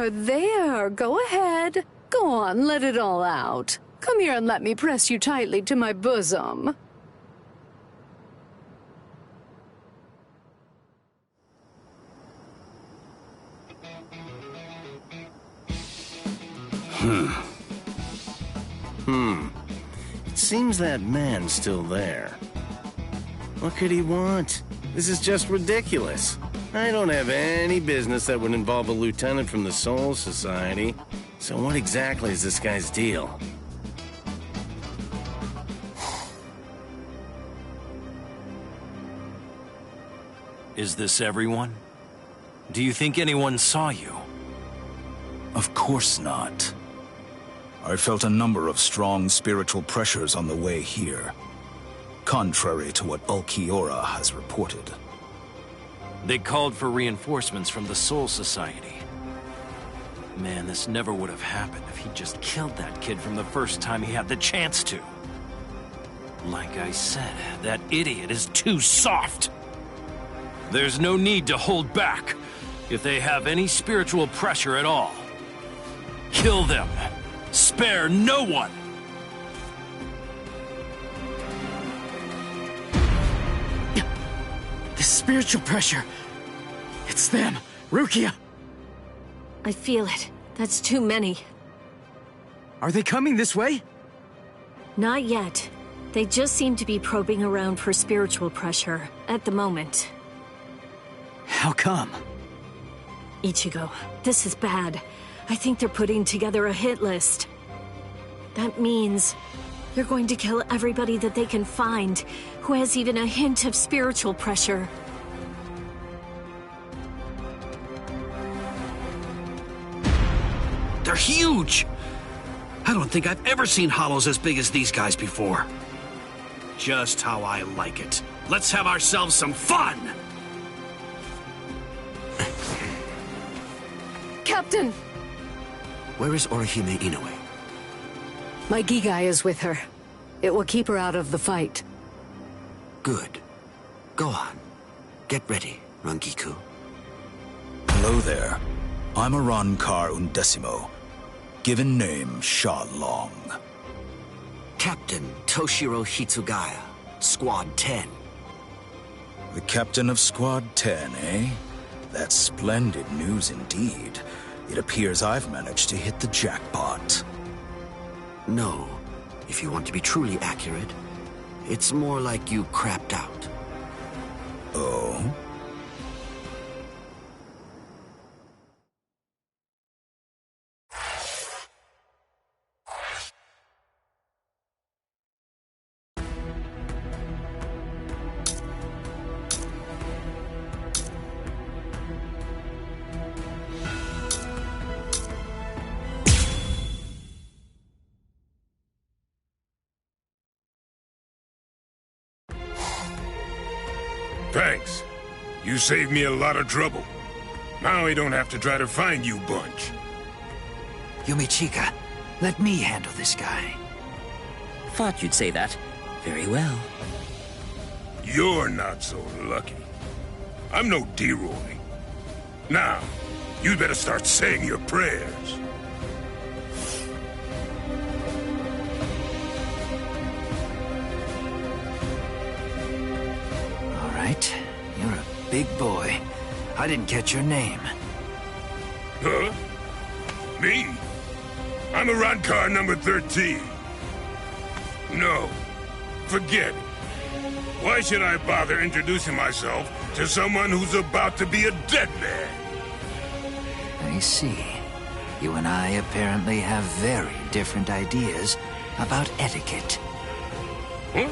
There, go ahead. Go on, let it all out. Come here and let me press you tightly to my bosom. It seems that man's still there. What could he want? This is just ridiculous. I don't have any business that would involve a lieutenant from the Soul Society. So what exactly is this guy's deal? Is this everyone? Do you think anyone saw you? Of course not. I felt a number of strong spiritual pressures on the way here, contrary to what Ulquiorra has reported. They called for reinforcements from the Soul Society. Man, this never would have happened if he just killed that kid from the first time he had the chance to. Like I said, that idiot is too soft. There's no need to hold back if they have any spiritual pressure at all. Kill them. Spare no one. The spiritual pressure. It's them. Rukia. I feel it. That's too many. Are they coming this way? Not yet. They just seem to be probing around for spiritual pressure at the moment. How come? Ichigo, this is bad. I think they're putting together a hit list. That means they're going to kill everybody that they can find who has even a hint of spiritual pressure. They're huge! I don't think I've ever seen hollows as big as these guys before. Just how I like it. Let's have ourselves some fun! Captain! Where is Orihime Inoue? My Gigai is with her. It will keep her out of the fight. Good. Go on. Get ready, Rangiku. Hello there. I'm Arankar Undecimo, given name Sha Long. Captain Toshiro Hitsugaya, Squad 10. The captain of Squad 10, eh? That's splendid news indeed. It appears I've managed to hit the jackpot. No. If you want to be truly accurate, it's more like you crapped out. Oh? Thanks. You saved me a lot of trouble. Now I don't have to try to find you bunch. Yumichika, let me handle this guy. Thought you'd say that. Very well. You're not so lucky. I'm no D-Roy. Now, you'd better start saying your prayers. You're a big boy. I didn't catch your name. Huh? Me? I'm Arankar number 13. No. Forget it. Why should I bother introducing myself to someone who's about to be a dead man? I see. You and I apparently have very different ideas about etiquette. Huh?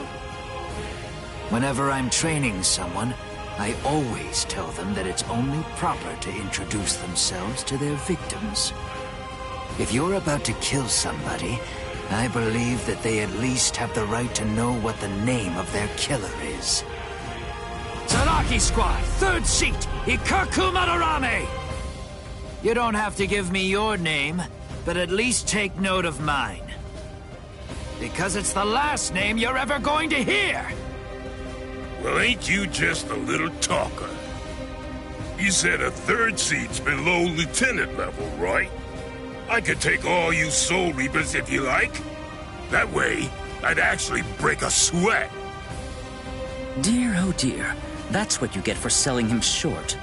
Whenever I'm training someone, I always tell them that it's only proper to introduce themselves to their victims. If you're about to kill somebody, I believe that they at least have the right to know what the name of their killer is. Zaraki Squad, 3rd seat, Ikaku Madarame! You don't have to give me your name, but at least take note of mine. Because it's the last name you're ever going to hear! Well, ain't you just a little talker? You said a 3rd seat's below lieutenant level, right? I could take all you Soul Reapers if you like. That way, I'd actually break a sweat. Dear, oh dear. That's what you get for selling him short.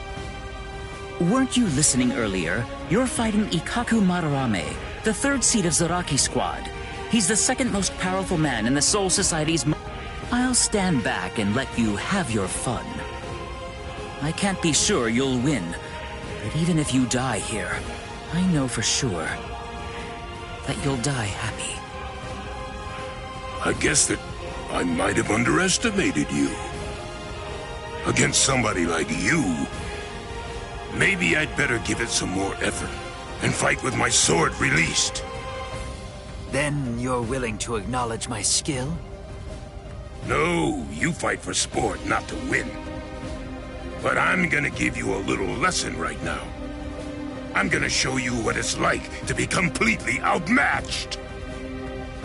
Weren't you listening earlier? You're fighting Ikaku Madarame, The third seat of Zaraki Squad. He's the second most powerful man in the Soul Society's... I'll stand back and let you have your fun. I can't be sure you'll win, but even if you die here, I know for sure that you'll die happy. I guess that I might have underestimated you. Against somebody like you, maybe I'd better give it some more effort and fight with my sword released. Then you're willing to acknowledge my skill? No, you fight for sport, not to win. But I'm gonna give you a little lesson right now. I'm gonna show you what it's like to be completely outmatched.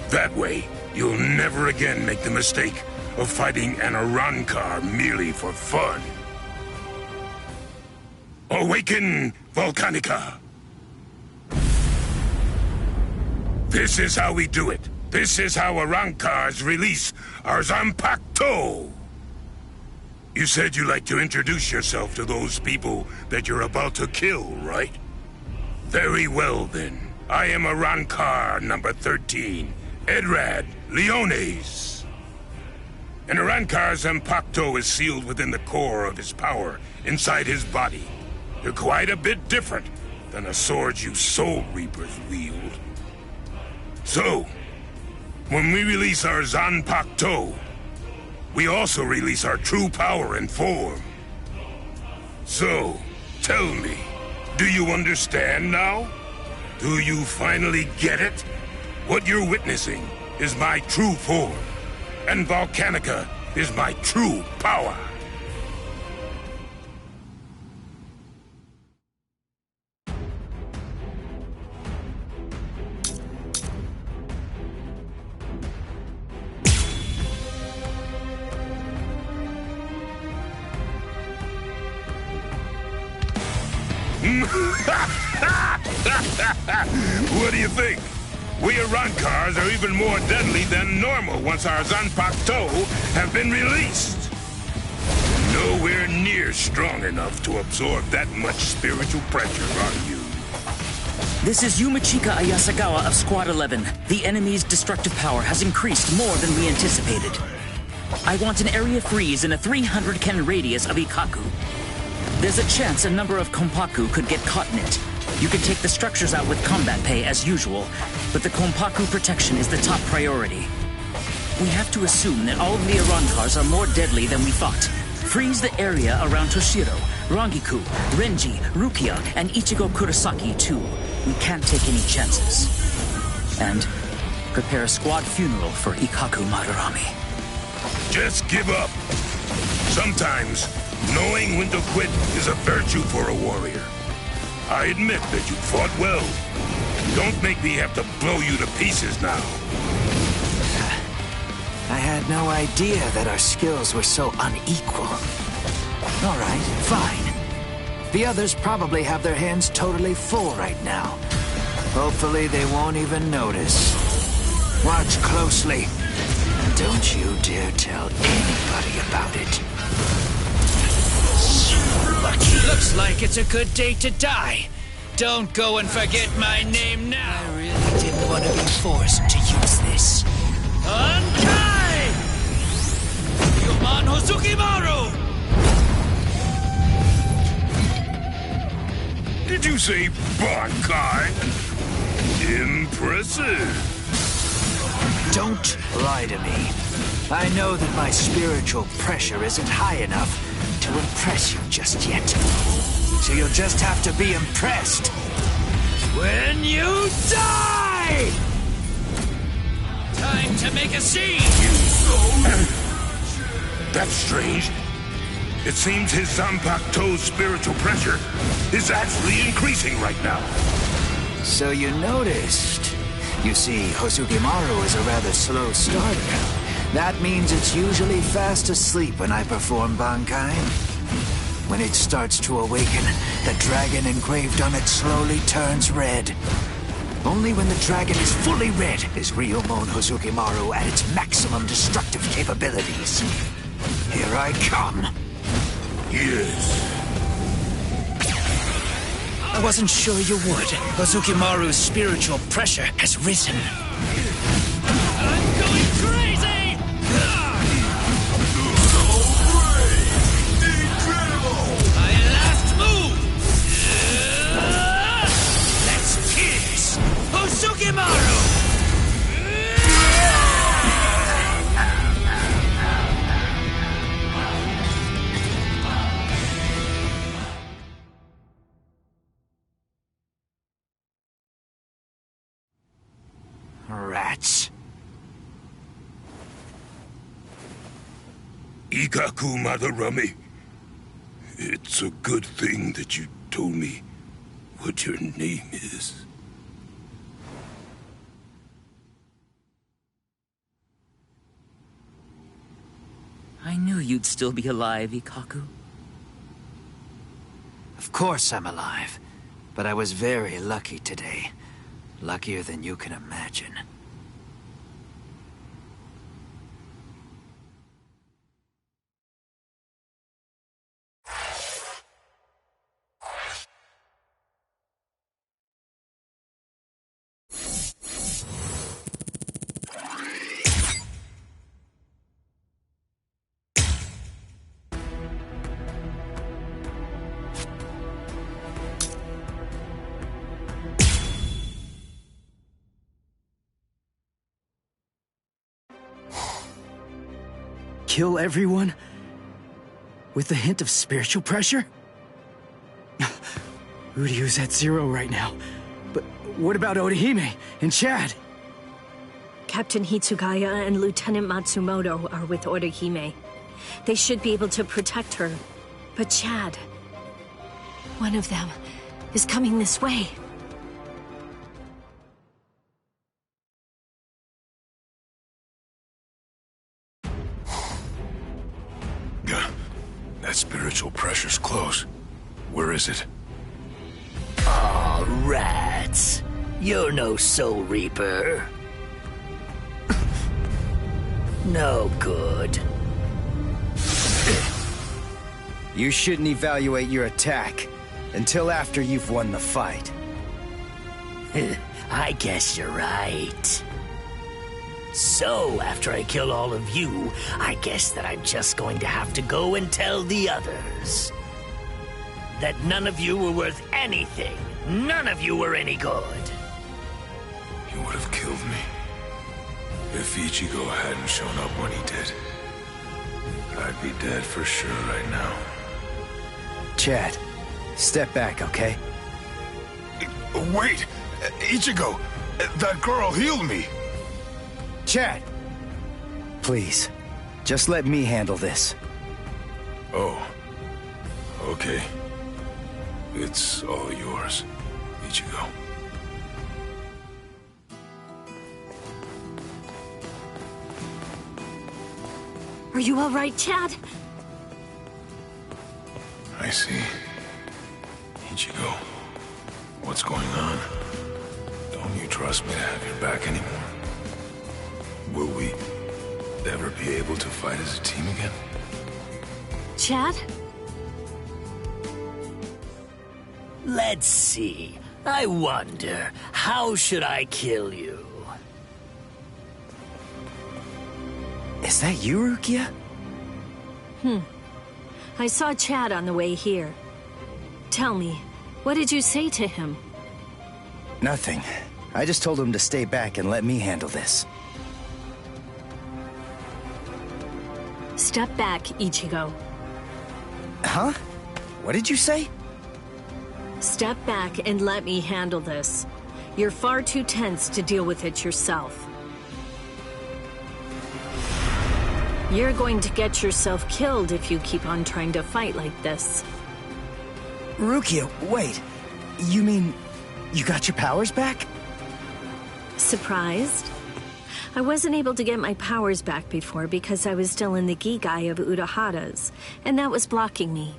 That way, you'll never again make the mistake of fighting an Arankar merely for fun. Awaken, Volcanica! This is how we do it. This is how Arankars release our Zanpakuto! You said you'd like to introduce yourself to those people that you're about to kill, right? Very well, then. I am Arankar number 13, Edrad Leones. An Arankar's Zanpakuto is sealed within the core of his power, inside his body. They're quite a bit different than the swords you Soul Reapers wield. So, when we release our Zanpakuto, we also release our true power and form. So, tell me, do you understand now? Do you finally get it? What you're witnessing is my true form, and Volcanica is my true power. What do you think? We Arankars are even more deadly than normal once our Zanpakuto have been released. Nowhere near strong enough to absorb that much spiritual pressure on you. This is Yumachika Ayasagawa of Squad 11. The enemy's destructive power has increased more than we anticipated. I want an area freeze in a 300-ken radius of Ikaku. There's a chance a number of Konpaku could get caught in it. You can take the structures out with combat pay as usual, but the Konpaku protection is the top priority. We have to assume that all of the Arankars are more deadly than we thought. Freeze the area around Toshiro, Rangiku, Renji, Rukia, and Ichigo Kurosaki too. We can't take any chances. And prepare a squad funeral for Ikaku Madarami. Just give up. Sometimes, knowing when to quit is a virtue for a warrior. I admit that you fought well. Don't make me have to blow you to pieces now. I had no idea that our skills were so unequal. All right, fine. The others probably have their hands totally full right now. Hopefully they won't even notice. Watch closely. And don't you dare tell anybody about it. Looks like it's a good day to die. Don't go and forget my name now. I really didn't want to be forced to use this. Bankai! Yuman Hozukimaru! Did you say Bankai? Impressive. Don't lie to me. I know that my spiritual pressure isn't high enough to impress you just yet. So you'll just have to be impressed when you die! Time to make a scene! That's strange. It seems his Zanpakuto's spiritual pressure is actually increasing right now. So you noticed. You see, Hozukimaru is a rather slow starter. That means it's usually fast asleep when I perform Bankai. When it starts to awaken, the dragon engraved on it slowly turns red. Only when the dragon is fully red is Ryomon Hozukimaru at its maximum destructive capabilities. Here I come. Yes. I wasn't sure you would. Ozukimaru's spiritual pressure has risen. I'm going crazy! My last move! Let's kiss! Ozukimaru! Rats. Ikaku Madarame. It's a good thing that you told me what your name is. I knew you'd still be alive, Ikaku. Of course I'm alive, but I was very lucky today. Luckier than you can imagine. Kill everyone? With a hint of spiritual pressure? Uryu's at 0 right now. But what about Orihime and Chad? Captain Hitsugaya and Lieutenant Matsumoto are with Orihime. They should be able to protect her. But Chad... one of them is coming this way. That spiritual pressure's close. Where is it? Aw, rats. You're no Soul Reaper. No good. You shouldn't evaluate your attack until after you've won the fight. I guess you're right. So, after I kill all of you, I guess that I'm just going to have to go and tell the others. That none of you were worth anything. None of you were any good. He would have killed me if Ichigo hadn't shown up when he did. I'd be dead for sure right now. Chad, step back, okay? Wait! Ichigo! That girl healed me! Chad! Please, just let me handle this. Oh. Okay. It's all yours, Ichigo. Are you all right, Chad? I see. Ichigo, what's going on? Don't you trust me to have your back anymore? Will we ever be able to fight as a team again? Chad? Let's see. I wonder, how should I kill you? Is that you, Rukia? I saw Chad on the way here. Tell me, what did you say to him? Nothing. I just told him to stay back and let me handle this. Step back, Ichigo. Huh? What did you say? Step back and let me handle this. You're far too tense to deal with it yourself. You're going to get yourself killed if you keep on trying to fight like this. Rukia, wait. You mean you got your powers back? Surprised? I wasn't able to get my powers back before because I was still in the Gigai of Urahara's, and that was blocking me.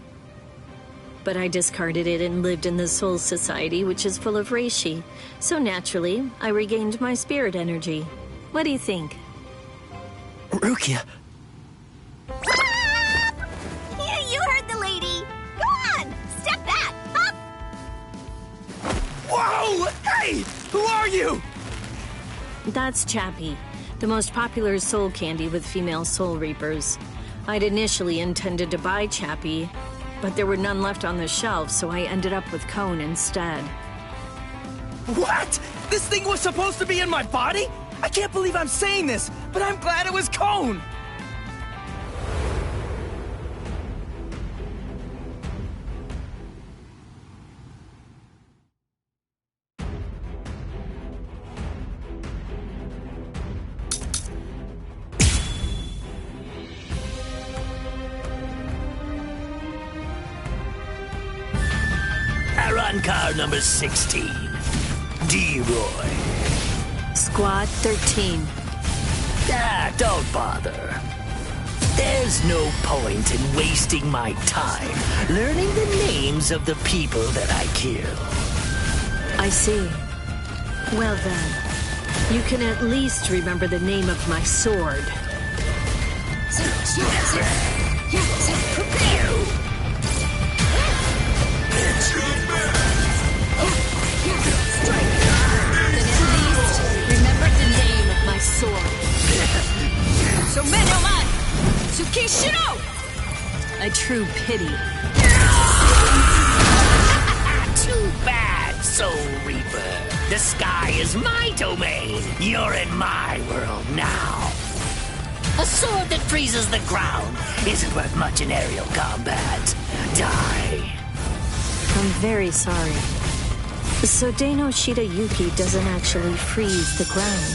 But I discarded it and lived in the Soul Society, which is full of reishi, so naturally, I regained my spirit energy. What do you think? Rukia! You heard the lady! Go on! Step back! Up! Hey! Who are you? That's Chappie, the most popular soul candy with female soul reapers. I'd initially intended to buy Chappie, but there were none left on the shelf, so I ended up with Cone instead. What? This thing was supposed to be in my body? I can't believe I'm saying this, but I'm glad it was Cone! Car number 16. D-Roy. Squad 13. Ah, don't bother. There's no point in wasting my time learning the names of the people that I kill. I see. Well then, you can at least remember the name of my sword. Remember the name of my sword. Somenoman! Tsukishiro! A true pity. Too bad, Soul Reaper. The sky is my domain. You're in my world now. A sword that freezes the ground isn't worth much in aerial combat. Die. I'm very sorry. So Deno Shidayuki doesn't actually freeze the ground.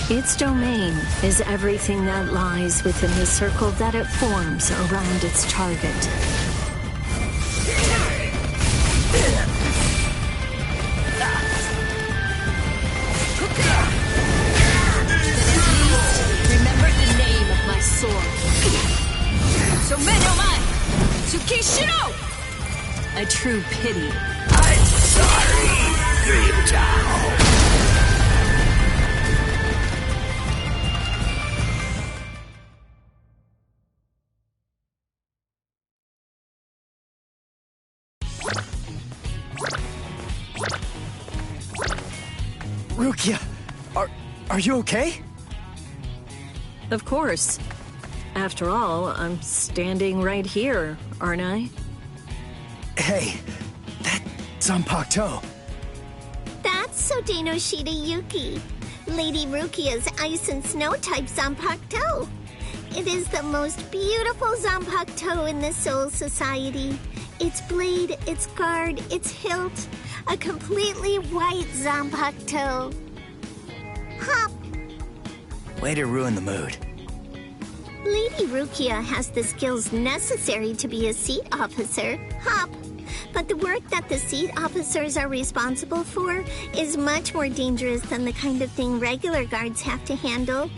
Its domain is everything that lies within the circle that it forms around its target. Remember the name of my sword. Somenoman! Tsukishiro! A true pity. I'm sorry, Ryutao. Rukia, are you okay? Of course. After all, I'm standing right here, aren't I? Hey, that Zanpakuto. That's Sodeno Shidayuki, Lady Rukia's ice and snow type Zanpakuto. It is the most beautiful Zanpakuto in the Soul Society. Its blade, its guard, its hilt, a completely white Zanpakuto. Hop! Way to ruin the mood. Lady Rukia has the skills necessary to be a seat officer, Hop. But the work that the seat officers are responsible for is much more dangerous than the kind of thing regular guards have to handle.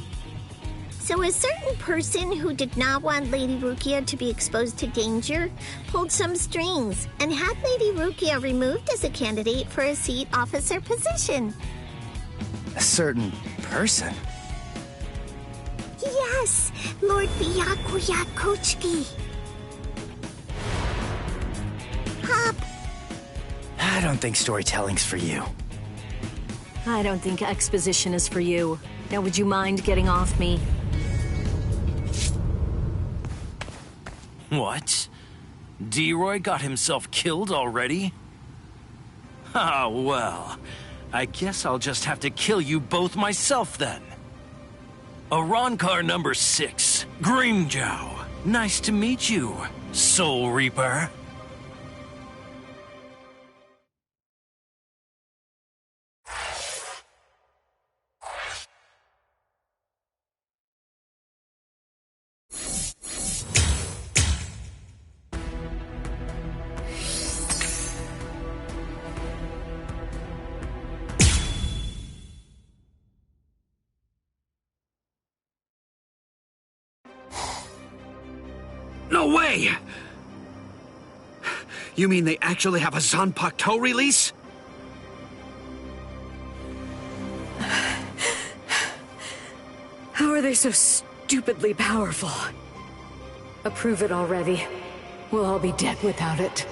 So a certain person who did not want Lady Rukia to be exposed to danger pulled some strings and had Lady Rukia removed as a candidate for a seat officer position. A certain person? Yes, Lord Byakuya Kochiki. Hop. I don't think storytelling's for you. I don't think exposition is for you. Now would you mind getting off me? What? D-Roy got himself killed already? Ah, well. I guess I'll just have to kill you both myself then. Arankar number 6, Grimjow. Nice to meet you, Soul Reaper. No way! You mean they actually have a Zanpakuto release? How are they so stupidly powerful? Approve it already. We'll all be dead without it.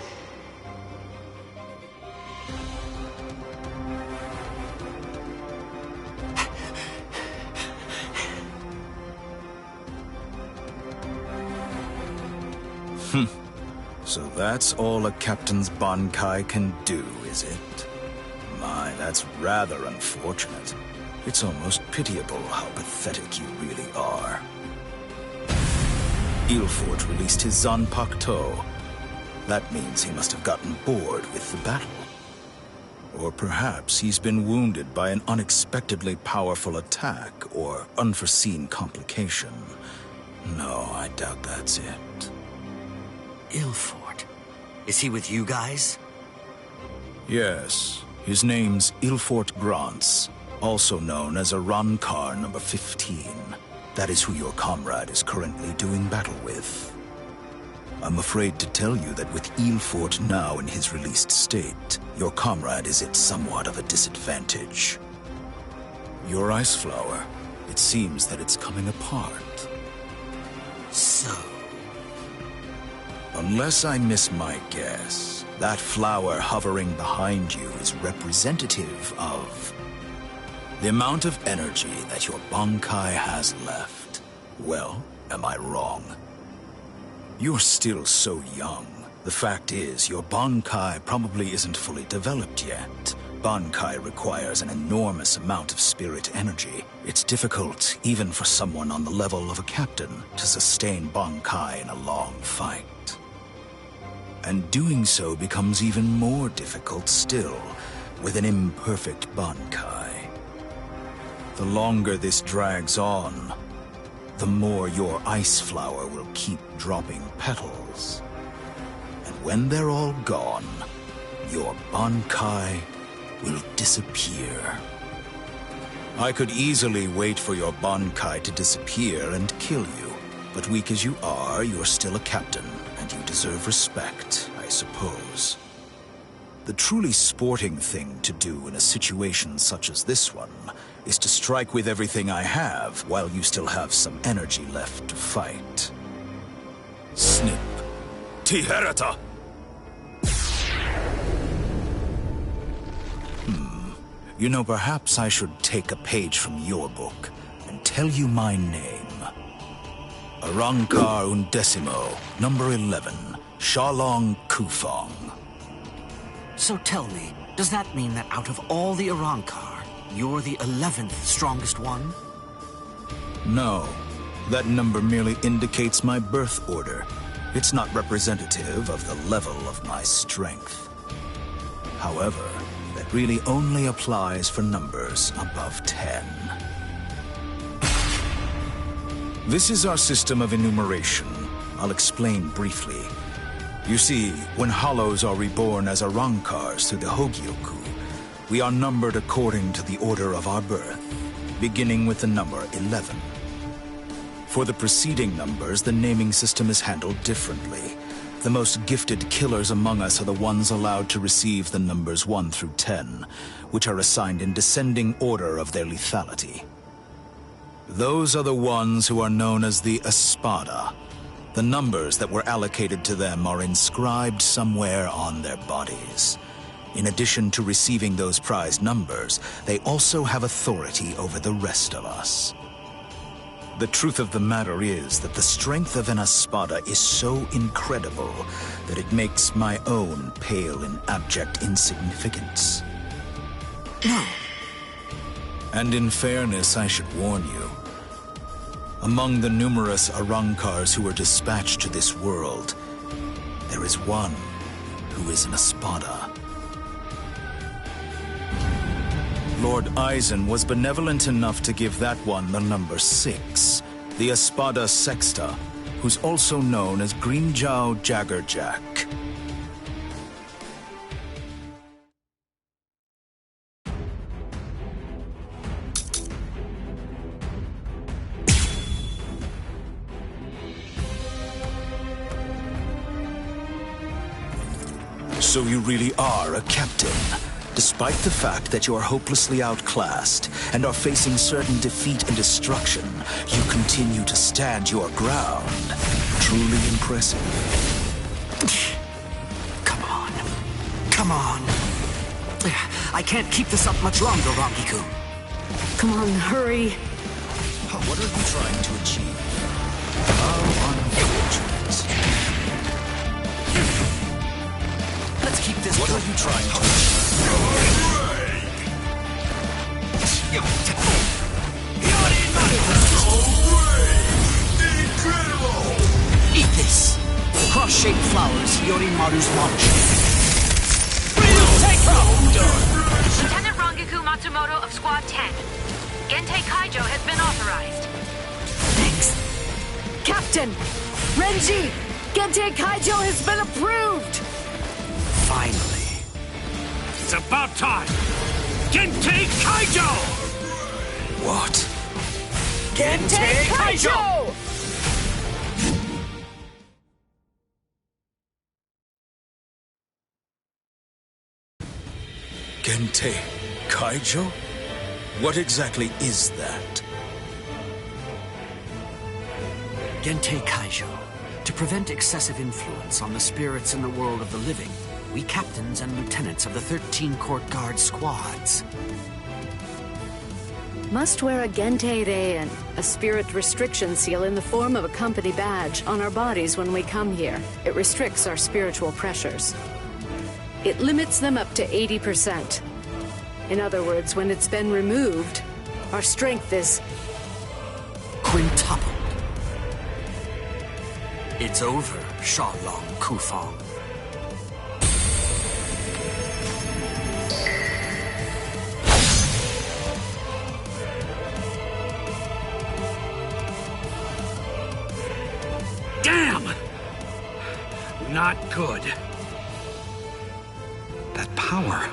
So that's all a captain's Bankai can do, is it? My, that's rather unfortunate. It's almost pitiable how pathetic you really are. Ilfort released his Zanpakuto. That means he must have gotten bored with the battle. Or perhaps he's been wounded by an unexpectedly powerful attack or unforeseen complication. No, I doubt that's it. Ilfort? Is he with you guys? Yes. His name's Ilfort Grants, also known as Arankar number 15. That is who your comrade is currently doing battle with. I'm afraid to tell you that with Ilfort now in his released state, your comrade is at somewhat of a disadvantage. Your ice flower, it seems that it's coming apart. So? Unless I miss my guess, that flower hovering behind you is representative of the amount of energy that your Bankai has left. Well, am I wrong? You're still so young. The fact is, your Bankai probably isn't fully developed yet. Bankai requires an enormous amount of spirit energy. It's difficult, even for someone on the level of a captain, to sustain Bankai in a long fight. And doing so becomes even more difficult still, with an imperfect Bankai. The longer this drags on, the more your ice flower will keep dropping petals. And when they're all gone, your Bankai will disappear. I could easily wait for your Bankai to disappear and kill you, but weak as you are, you're still a captain, and you deserve respect, I suppose. The truly sporting thing to do in a situation such as this one is to strike with everything I have while you still have some energy left to fight. Snip. Tiherata! You know, perhaps I should take a page from your book and tell you my name. Arankar Undecimo, number 11, Shalong Kufong. So tell me, does that mean that out of all the Arankar, you're the 11th strongest one? No. That number merely indicates my birth order. It's not representative of the level of my strength. However, that really only applies for numbers above 10. This is our system of enumeration. I'll explain briefly. You see, when hollows are reborn as Arankars through the Hogyoku, we are numbered according to the order of our birth, beginning with the number 11. For the preceding numbers, the naming system is handled differently. The most gifted killers among us are the ones allowed to receive the numbers 1 through 10, which are assigned in descending order of their lethality. Those are the ones who are known as the Espada. The numbers that were allocated to them are inscribed somewhere on their bodies. In addition to receiving those prized numbers, they also have authority over the rest of us. The truth of the matter is that the strength of an Espada is so incredible that it makes my own pale in abject insignificance. And in fairness, I should warn you. Among the numerous Arankars who were dispatched to this world, there is one who is an Espada. Lord Eisen was benevolent enough to give that one the number 6, the Espada Sexta, who's also known as Greenjow Jaggerjack. So you really are a captain. Despite the fact that you are hopelessly outclassed and are facing certain defeat and destruction, you continue to stand your ground. Truly impressive. Come on. Come on. I can't keep this up much longer, Rangiku. Come on, hurry. What are you trying to achieve? How unfortunate. you trying to... Eat this! Cross-shaped flowers, Yorimaru's launch. Lieutenant Rangiku Matsumoto of Squad 10. Gentei Kaijo has been authorized. Thanks. Captain! Renji! Gentei Kaijo has been approved! Finally. It's about time! Gentei Kaijo! What? Gentei Kaijo! Gentei Kaijo? What exactly is that? Gentei Kaijo. To prevent excessive influence on the spirits in the world of the living, we captains and lieutenants of the 13 court guard squads Must wear a Gentei Reien, a spirit restriction seal in the form of a company badge, on our bodies when we come here. It restricts our spiritual pressures. It limits them up to 80%. In other words, when it's been removed, our strength is... quintupled. It's over, Shalong Kufong. Damn! Not good. That power.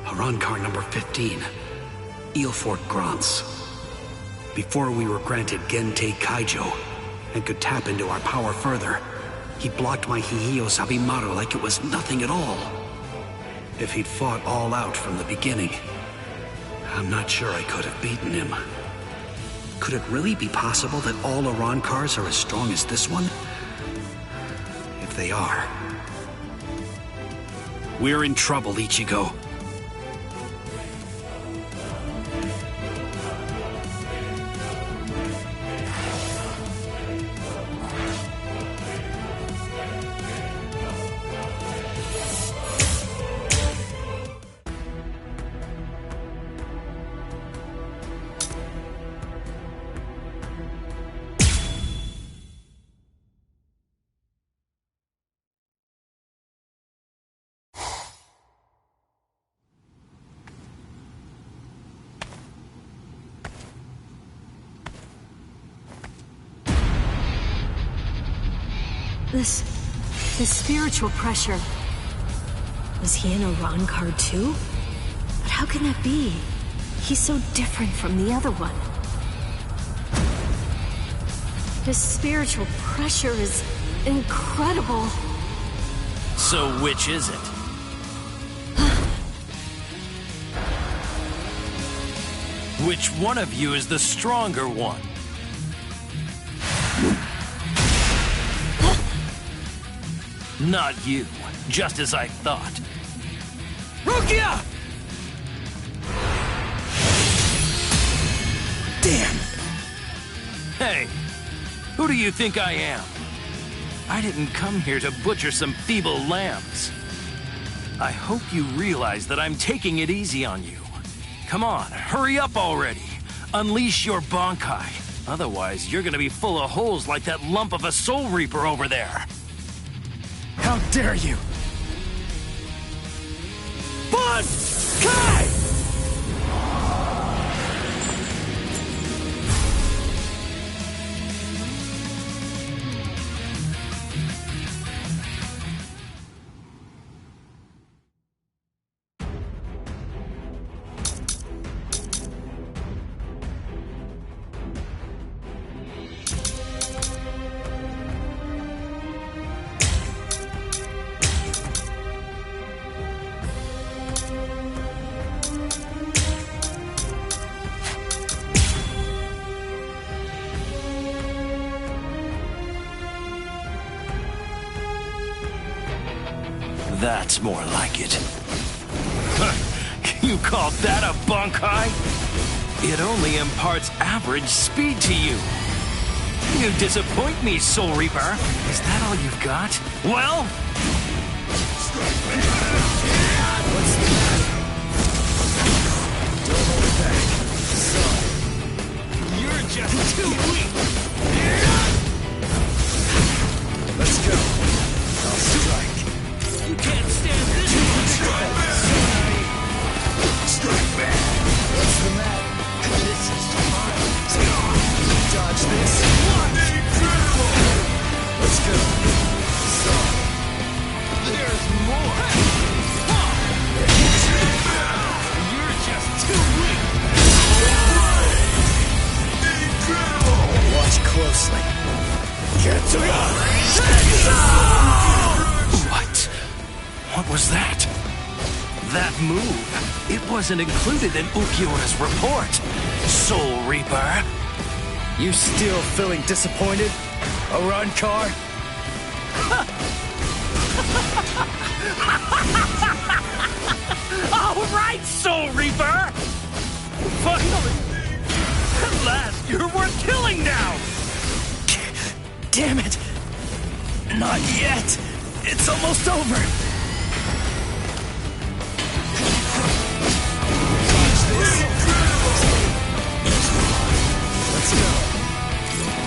Arankar number 15. Eelfort Grants. Before we were granted Gentei Kaijo and could tap into our power further, he blocked my Hihio Sabimaru like it was nothing at all. If he'd fought all out from the beginning, I'm not sure I could have beaten him. Could it really be possible that all Arankars are as strong as this one? If they are, we're in trouble, Ichigo. This spiritual pressure. Was he in Arankar too? But how can that be? He's so different from the other one. His spiritual pressure is incredible. So which is it? Which one of you is the stronger one? Not you, just as I thought. Rukia! Damn! Hey, who do you think I am? I didn't come here to butcher some feeble lambs. I hope you realize that I'm taking it easy on you. Come on, hurry up already. Unleash your Bankai. Otherwise, you're gonna be full of holes like that lump of a Soul Reaper over there. How dare you! Bankai! That's more like it. You call that a Bankai? It only imparts average speed to you. You disappoint me, Soul Reaper. Is that all you've got? Well... That move, it wasn't included in Ulquiorra's report, Soul Reaper. You still feeling disappointed, Arrancar? All right, Soul Reaper! Finally! At last, you're worth killing now! Damn it! Not yet! It's almost over! Let's go!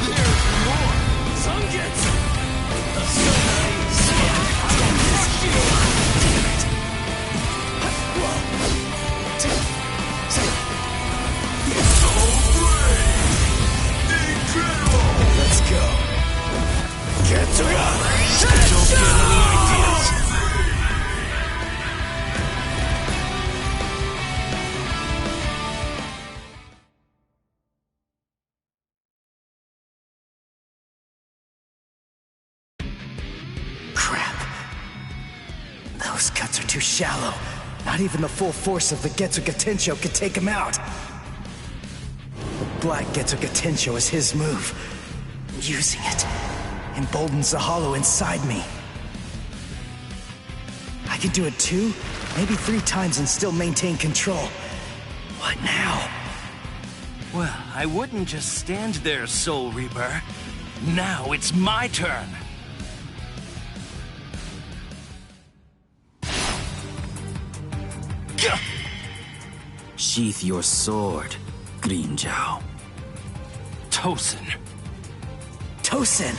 There's more! Some gets... Let's go. Get to it! Don't get any ideas! Crap. Those cuts are too shallow. Not even the full force of the Getsu Gatencho could take him out. The Black Getsu Gatencho is his move. Using it emboldens the hollow inside me. I can do it 2, maybe 3 times and still maintain control. What now? Well, I wouldn't just stand there, Soul Reaper. Now it's my turn. Sheath your sword, Grimmjow. Tosin. Tosin!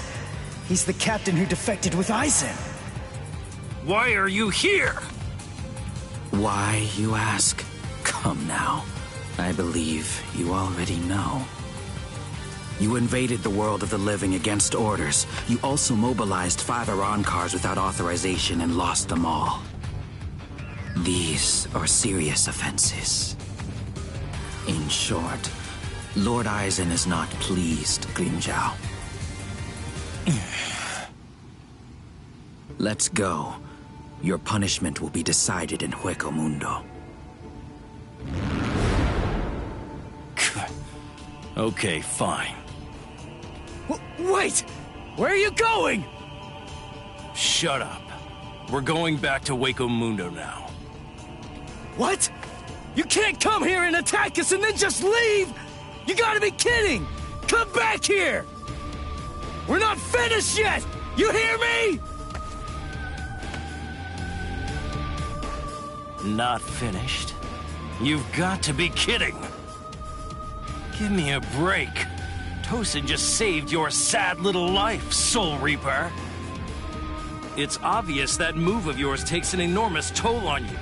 He's the captain who defected with Aizen. Why are you here? Why, you ask? Come now. I believe you already know. You invaded the world of the living against orders. You also mobilized 5 Arrancars without authorization and lost them all. These are serious offenses. In short, Lord Aizen is not pleased, Grimmjow. Let's go. Your punishment will be decided in Hueco Mundo. Okay, fine. Wait! Where are you going? Shut up. We're going back to Hueco Mundo now. What? You can't come here and attack us and then just leave! You gotta be kidding! Come back here! We're not finished yet! You hear me? Not finished? You've got to be kidding! Give me a break. Tosin just saved your sad little life, Soul Reaper. It's obvious that move of yours takes an enormous toll on you.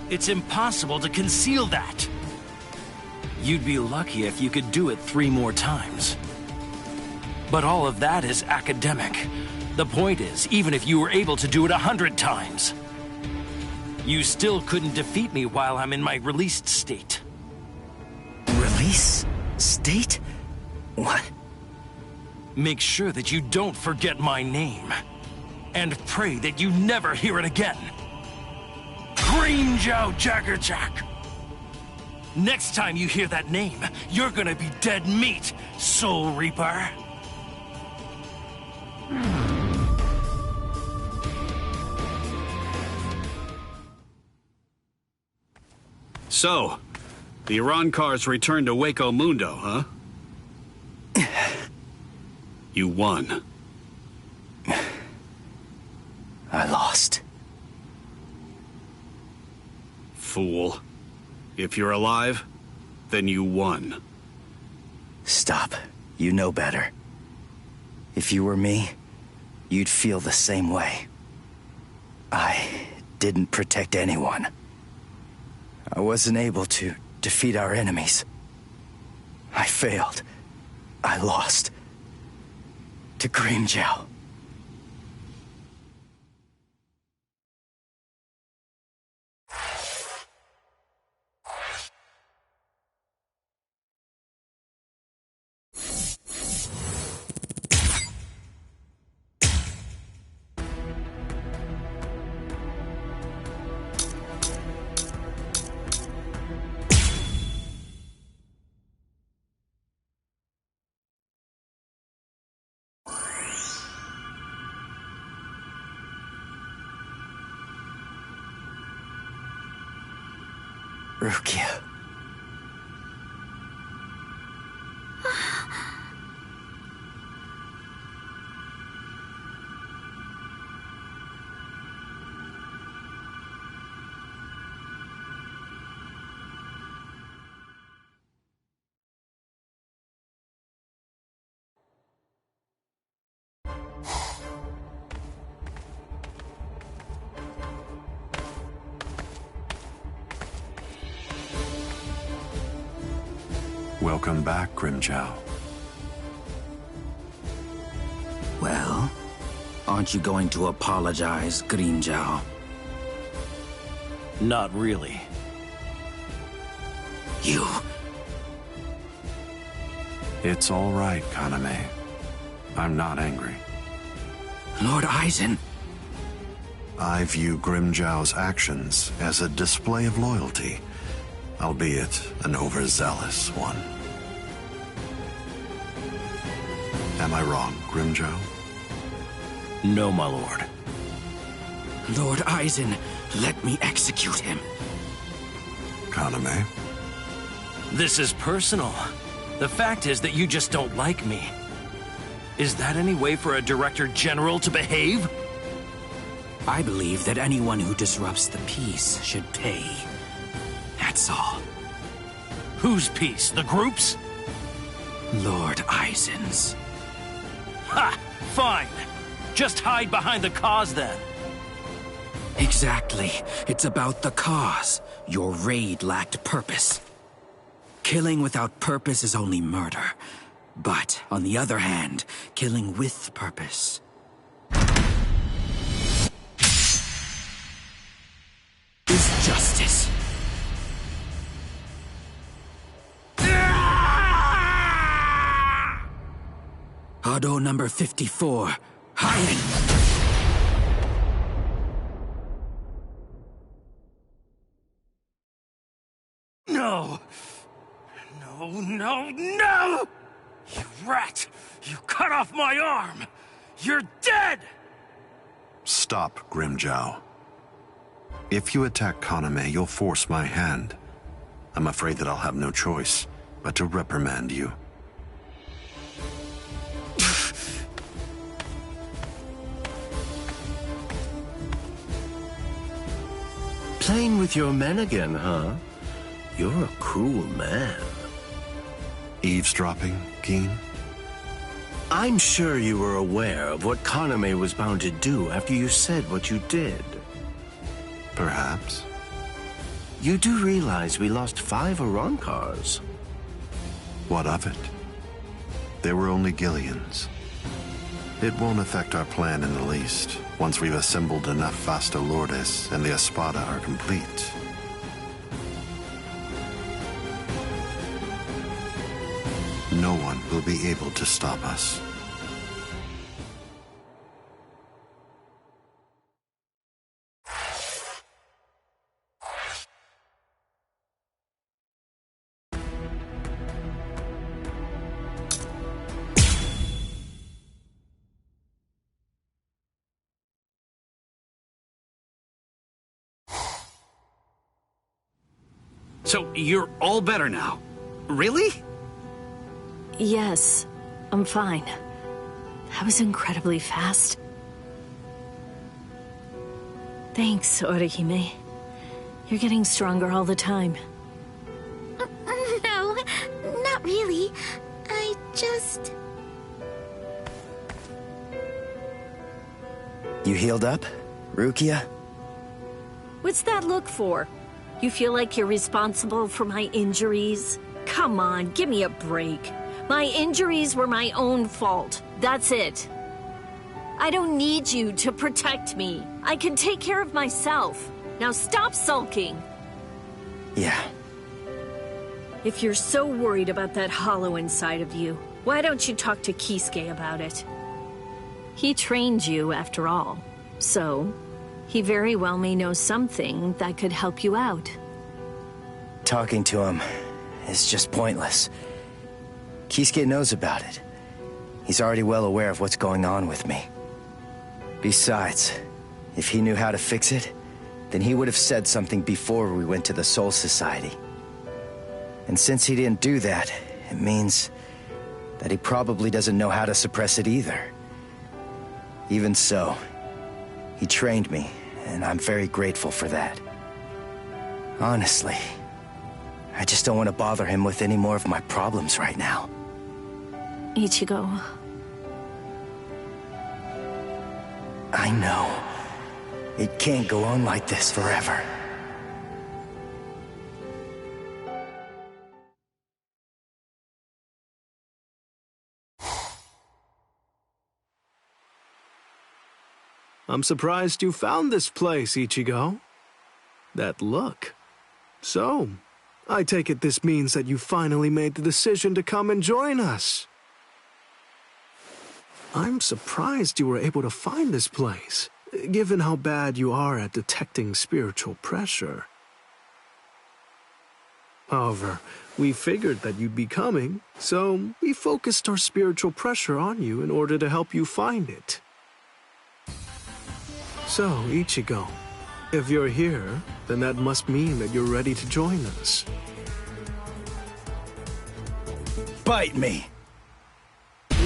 It's impossible to conceal that. You'd be lucky if you could do it 3 more times. But all of that is academic. The point is, even if you were able to do it 100 times, you still couldn't defeat me while I'm in my released state. Release? State? What? Make sure that you don't forget my name. And pray that you never hear it again. Grimmjow Jaggerjack! Next time you hear that name, you're gonna be dead meat, Soul Reaper. So, the Arrancars returned to Hueco Mundo, huh? You won. I lost. Fool. If you're alive, then you won. Stop. You know better. If you were me, you'd feel the same way. I didn't protect anyone. I wasn't able to defeat our enemies. I failed. I lost. To Grimmjow. Rukia. Welcome back, Grimjow. Well, aren't you going to apologize, Grimjow? Not really. You... It's all right, Kaname. I'm not angry. Lord Aizen. I view Grimjow's actions as a display of loyalty, albeit an overzealous one. Am I wrong, Grimjow? No, my lord. Lord Aizen, let me execute him. Kaname? This is personal. The fact is that you just don't like me. Is that any way for a Director General to behave? I believe that anyone who disrupts the peace should pay. That's all. Whose peace? The group's? Lord Aizen's. Ha! Fine. Just hide behind the cause then. Exactly. It's about the cause. Your raid lacked purpose. Killing without purpose is only murder. But, on the other hand, killing with purpose is justice. Hado number 54, hiding. No! No, no, no! You rat! You cut off my arm! You're dead! Stop, Grimjow. If you attack Kaname, you'll force my hand. I'm afraid that I'll have no choice but to reprimand you. Playing with your men again, huh? You're a cruel man. Eavesdropping, Keen? I'm sure you were aware of what Kaname was bound to do after you said what you did. Perhaps. You do realize we lost 5 Arankars. What of it? They were only Gillians. It won't affect our plan in the least, once we've assembled enough Vasta Lourdes and the Espada are complete. No one will be able to stop us. So, you're all better now? Really? Yes, I'm fine. That was incredibly fast. Thanks, Orihime. You're getting stronger all the time. No, not really. I just... You healed up, Rukia? What's that look for? You feel like you're responsible for my injuries? Come on, give me a break. My injuries were my own fault. That's it. I don't need you to protect me. I can take care of myself. Now stop sulking. Yeah. If you're so worried about that hollow inside of you, why don't you talk to Kisuke about it? He trained you, after all. So, he very well may know something that could help you out. Talking to him is just pointless. Kisuke knows about it. He's already well aware of what's going on with me. Besides, if he knew how to fix it, then he would have said something before we went to the Soul Society. And since he didn't do that, it means that he probably doesn't know how to suppress it either. Even so, he trained me, and I'm very grateful for that. Honestly, I just don't want to bother him with any more of my problems right now. Ichigo. I know. It can't go on like this forever. I'm surprised you found this place, Ichigo. That look. So, I take it this means that you finally made the decision to come and join us. I'm surprised you were able to find this place, given how bad you are at detecting spiritual pressure. However, we figured that you'd be coming, so we focused our spiritual pressure on you in order to help you find it. So, Ichigo, if you're here, then that must mean that you're ready to join us. Bite me!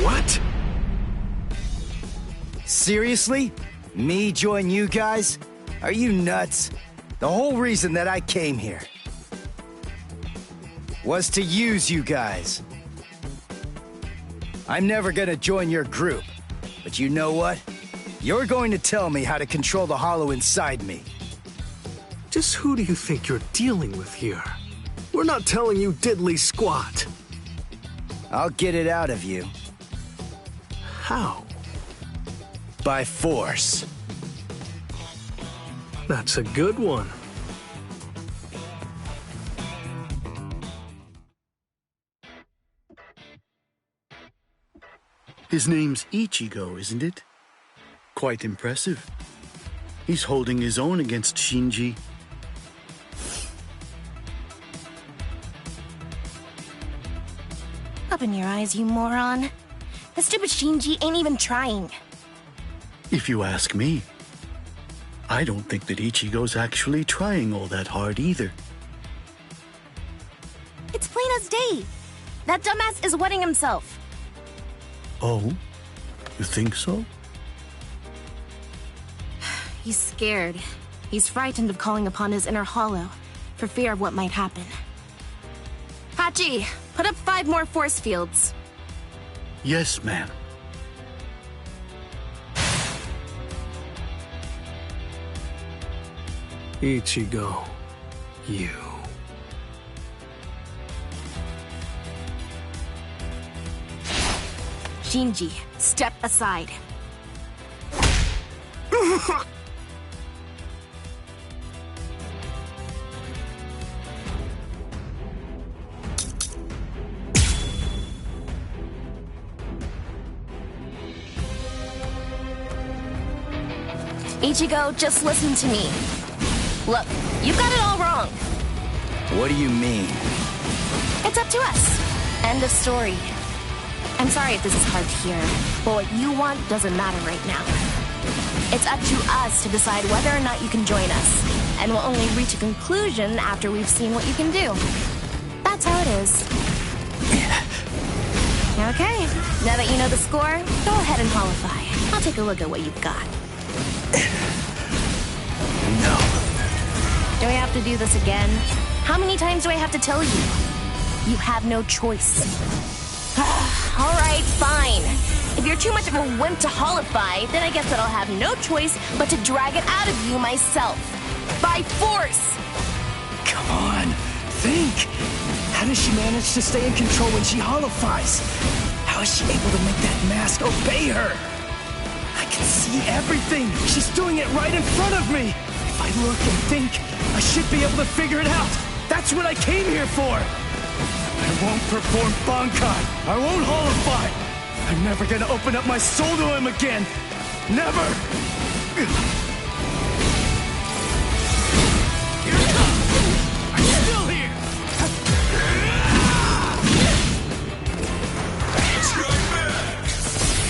What? Seriously? Me join you guys? Are you nuts? The whole reason that I came here was to use you guys. I'm never gonna join your group, but you know what? You're going to tell me how to control the hollow inside me. Just who do you think you're dealing with here? We're not telling you diddly squat. I'll get it out of you. How? By force. That's a good one. His name's Ichigo, isn't it? Quite impressive. He's holding his own against Shinji. Open your eyes, you moron. The stupid Shinji ain't even trying. If you ask me, I don't think that Ichigo's actually trying all that hard either. It's plain as day. That dumbass is wetting himself. Oh? You think so? He's scared. He's frightened of calling upon his inner hollow, for fear of what might happen. Hachi, put up 5 more force fields. Yes, ma'am. Ichigo, you. Shinji, step aside. Ichigo, just listen to me. Look, you got it all wrong. What do you mean? It's up to us. End of story. I'm sorry if this is hard to hear, but what you want doesn't matter right now. It's up to us to decide whether or not you can join us, and we'll only reach a conclusion after we've seen what you can do. That's how it is. Okay, now that you know the score, go ahead and holify. I'll take a look at what you've got. No. Do I have to do this again? How many times do I have to tell you? You have no choice. Alright, fine. If you're too much of a wimp to holify, then I guess that I'll have no choice but to drag it out of you myself. By force! Come on, think! How does she manage to stay in control when she holifies? How is she able to make that mask obey her? I can see everything! She's doing it right in front of me! If I look and think, I should be able to figure it out! That's what I came here for! I won't perform Bankai! I won't holify! I'm never gonna open up my soul to him again! Never! Here it comes! I'm still here!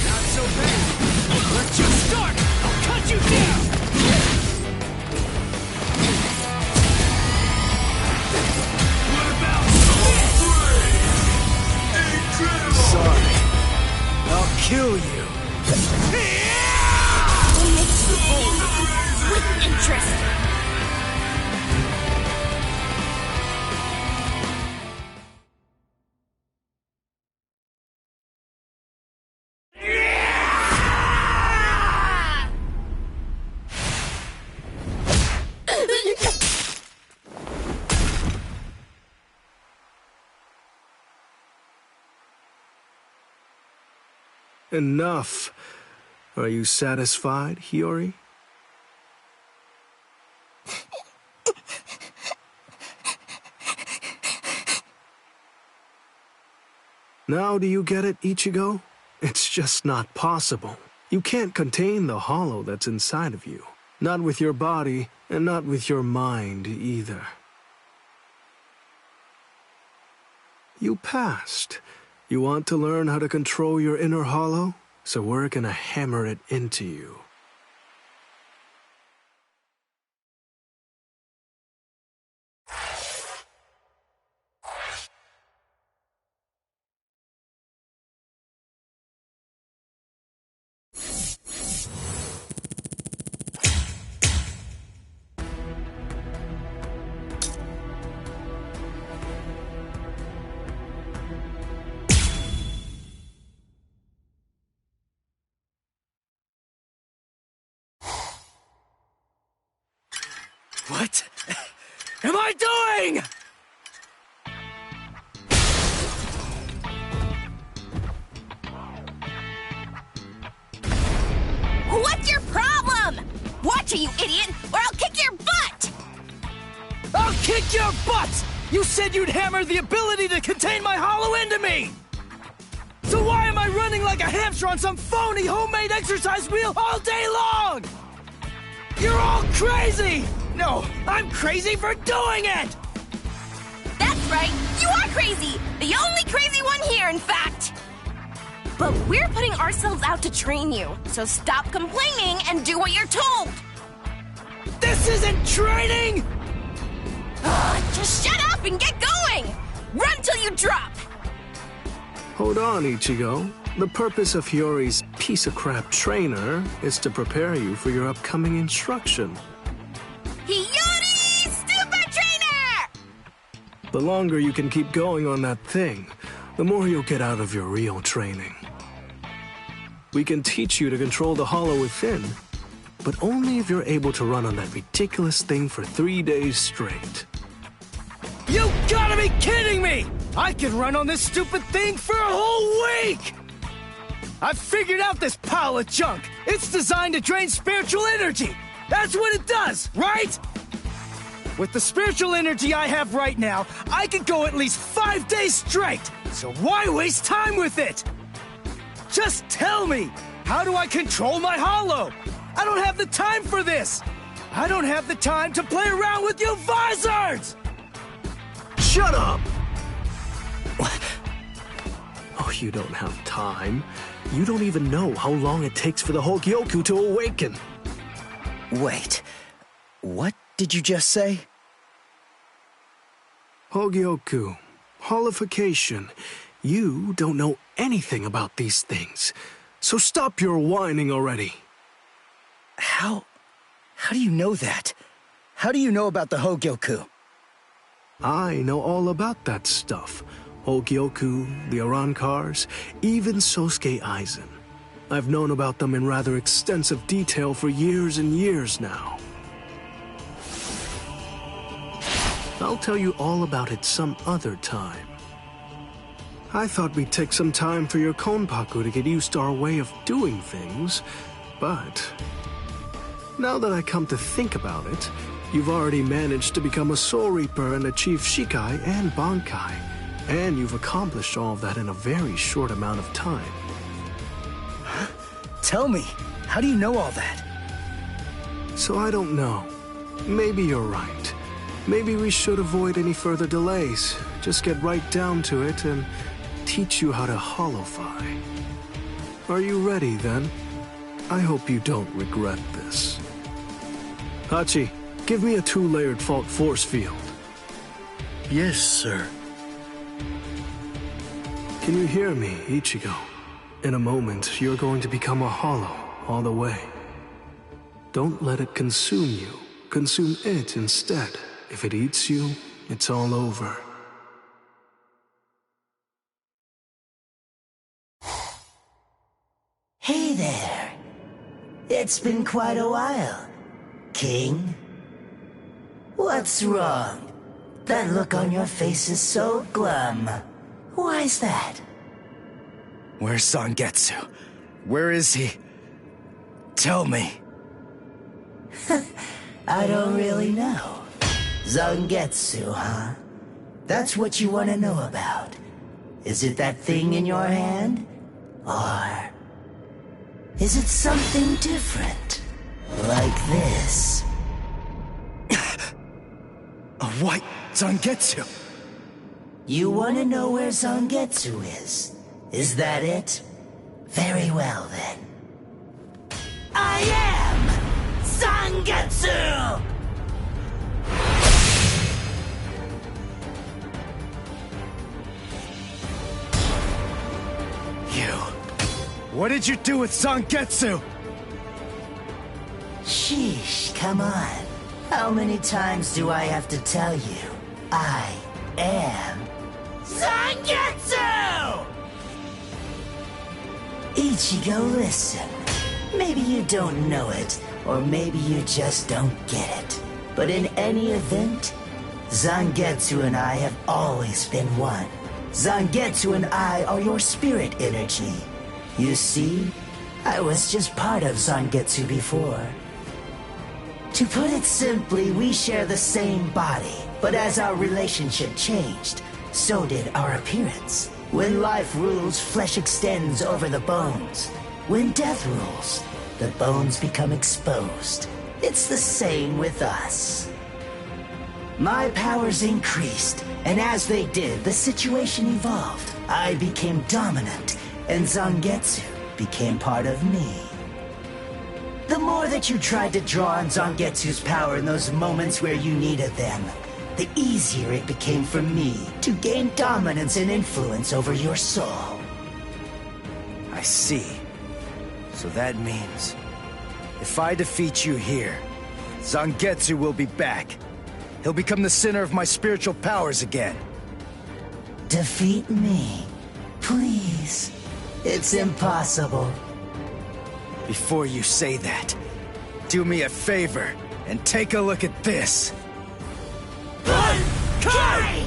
Not so bad! Let's just start! I'll cut you down! Enough. Are you satisfied, Hiyori? Now do you get it, Ichigo? It's just not possible. You can't contain the hollow that's inside of you. Not with your body, and not with your mind either. You passed. You want to learn how to control your inner hollow? So we're gonna hammer it into you. What am I doing? What's your problem? Watch it, you idiot, or I'll kick your butt! I'll kick your butt! You said you'd hammer the ability to contain my hollow into me! So why am I running like a hamster on some phony homemade exercise wheel all day long? You're all crazy! No, I'm crazy for doing it! That's right, you are crazy! The only crazy one here, in fact! But we're putting ourselves out to train you, so stop complaining and do what you're told! This isn't training! Just shut up and get going! Run till you drop! Hold on, Ichigo. The purpose of Hiyori's piece-of-crap trainer is to prepare you for your upcoming instruction. Hiyori, stupid trainer! The longer you can keep going on that thing, the more you'll get out of your real training. We can teach you to control the hollow within, but only if you're able to run on that ridiculous thing for 3 days straight. You gotta be kidding me! I can run on this stupid thing for a whole week! I've figured out this pile of junk. It's designed to drain spiritual energy. That's what it does, right? With the spiritual energy I have right now, I could go at least 5 days straight. So why waste time with it? Just tell me, how do I control my hollow? I don't have the time for this. I don't have the time to play around with you visors! Shut up! Oh, you don't have time. You don't even know how long it takes for the Hogyoku to awaken. Wait, what did you just say? Hogyoku, holification. You don't know anything about these things. So stop your whining already. How do you know that? How do you know about the Hogyoku? I know all about that stuff. Hogyoku, the Arankars, even Sosuke Aizen. I've known about them in rather extensive detail for years and years now. I'll tell you all about it some other time. I thought we'd take some time for your Konpaku to get used to our way of doing things, but now that I come to think about it, you've already managed to become a Soul Reaper and achieve Shikai and Bankai, and you've accomplished all of that in a very short amount of time. Tell me, how do you know all that? So I don't know. Maybe you're right. Maybe we should avoid any further delays. Just get right down to it and teach you how to holofy. Are you ready, then? I hope you don't regret this. Hachi, give me a 2-layered fault force field. Yes, sir. Can you hear me, Ichigo? In a moment, you're going to become a hollow all the way. Don't let it consume you. Consume it instead. If it eats you, it's all over. Hey there. It's been quite a while, King. What's wrong? That look on your face is so glum. Why's that? Where's Zangetsu? Where is he? Tell me. I don't really know. Zangetsu, huh? That's what you want to know about. Is it that thing in your hand? Or is it something different? Like this? A white Zangetsu. You want to know where Zangetsu is? Is that it? Very well, then. I am Zangetsu! What did you do with Zangetsu? Sheesh, come on. How many times do I have to tell you? I am Zangetsu! Ichigo, listen. Maybe you don't know it, or maybe you just don't get it. But in any event, Zangetsu and I have always been one. Zangetsu and I are your spirit energy. You see, I was just part of Zangetsu before. To put it simply, we share the same body, but as our relationship changed, so did our appearance. When life rules, flesh extends over the bones. When death rules, the bones become exposed. It's the same with us. My powers increased, and as they did, the situation evolved. I became dominant, and Zangetsu became part of me. The more that you tried to draw on Zangetsu's power in those moments where you needed them, the easier it became for me to gain dominance and influence over your soul. I see. So that means, if I defeat you here, Zangetsu will be back. He'll become the center of my spiritual powers again. Defeat me, please. It's impossible. Before you say that, do me a favor and take a look at this. Kai!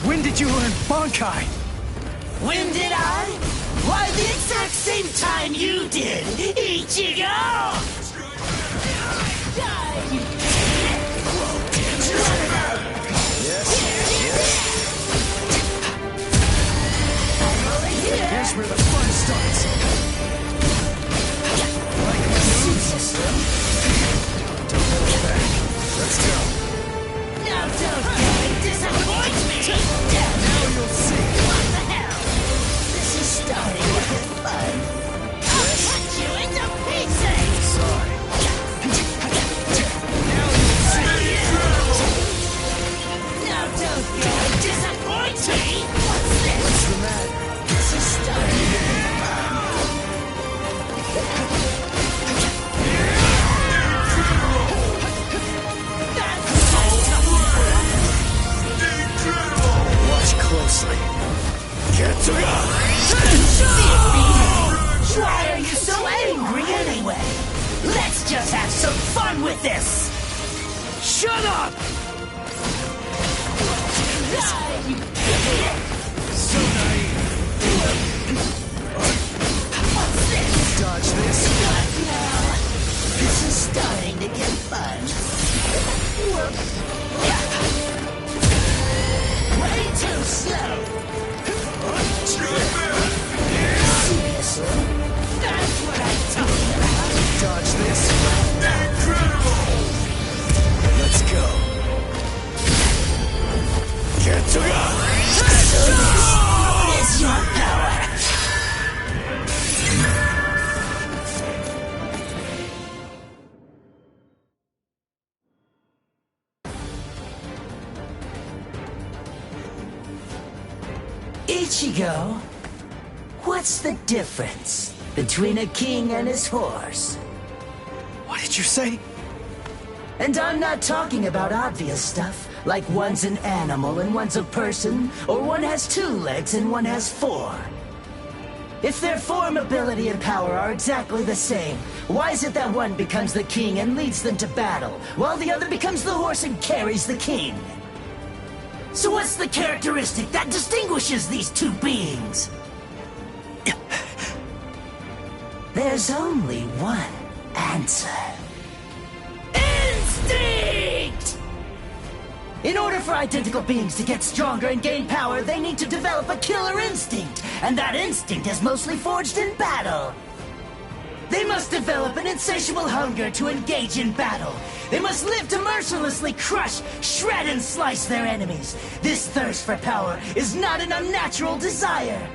When did you learn Bankai? When did I? Why, the exact same time you did, Ichigo! Here's where the fun starts. Like my moves? Don't hold back. Let's go. Now don't disappoint me! Now you'll see. What the hell? This is starting to get fun. I'll cut you into pieces! Sorry. Now you'll see. Now don't disappoint me! What's this? What's the matter? This is starting to get fun. Watch closely. Why are you so angry anyway? Let's just have some fun with this! Shut up! So naive. What's this? Dodge this. Not now. This is starting to get fun. Way too slow. Seriously? That's what I'm talking about. Dodge this. Let's go. Get to go. So this is your power. Ichigo, what's the difference between a king and his horse? What did you say? And I'm not talking about obvious stuff, like one's an animal and one's a person, or one has 2 legs and one has 4. If their form, ability, and power are exactly the same, why is it that one becomes the king and leads them to battle, while the other becomes the horse and carries the king? So what's the characteristic that distinguishes these two beings? There's only one answer. Instinct! In order for identical beings to get stronger and gain power, they need to develop a killer instinct, and that instinct is mostly forged in battle. They must develop an insatiable hunger to engage in battle. They must live to mercilessly crush, shred, and slice their enemies. This thirst for power is not an unnatural desire.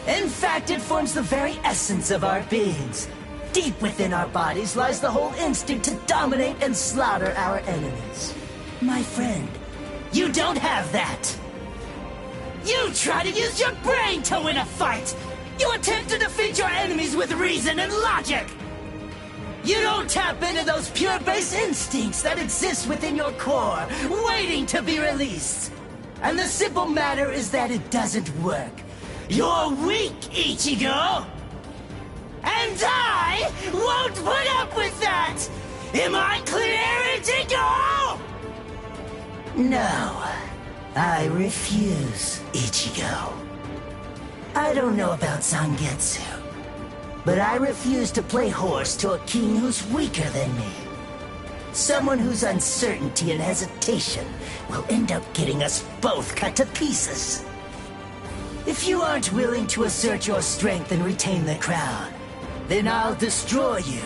In fact, it forms the very essence of our beings. Deep within our bodies lies the whole instinct to dominate and slaughter our enemies. My friend, you don't have that. You try to use your brain to win a fight. You attempt to defeat your enemies with reason and logic. You don't tap into those pure base instincts that exist within your core, waiting to be released. And the simple matter is that it doesn't work. You're weak, Ichigo! And I won't put up with that! Am I clear, Ichigo? No, I refuse, Ichigo. I don't know about Zangetsu, but I refuse to play horse to a king who's weaker than me. Someone whose uncertainty and hesitation will end up getting us both cut to pieces. If you aren't willing to assert your strength and retain the crown, then I'll destroy you,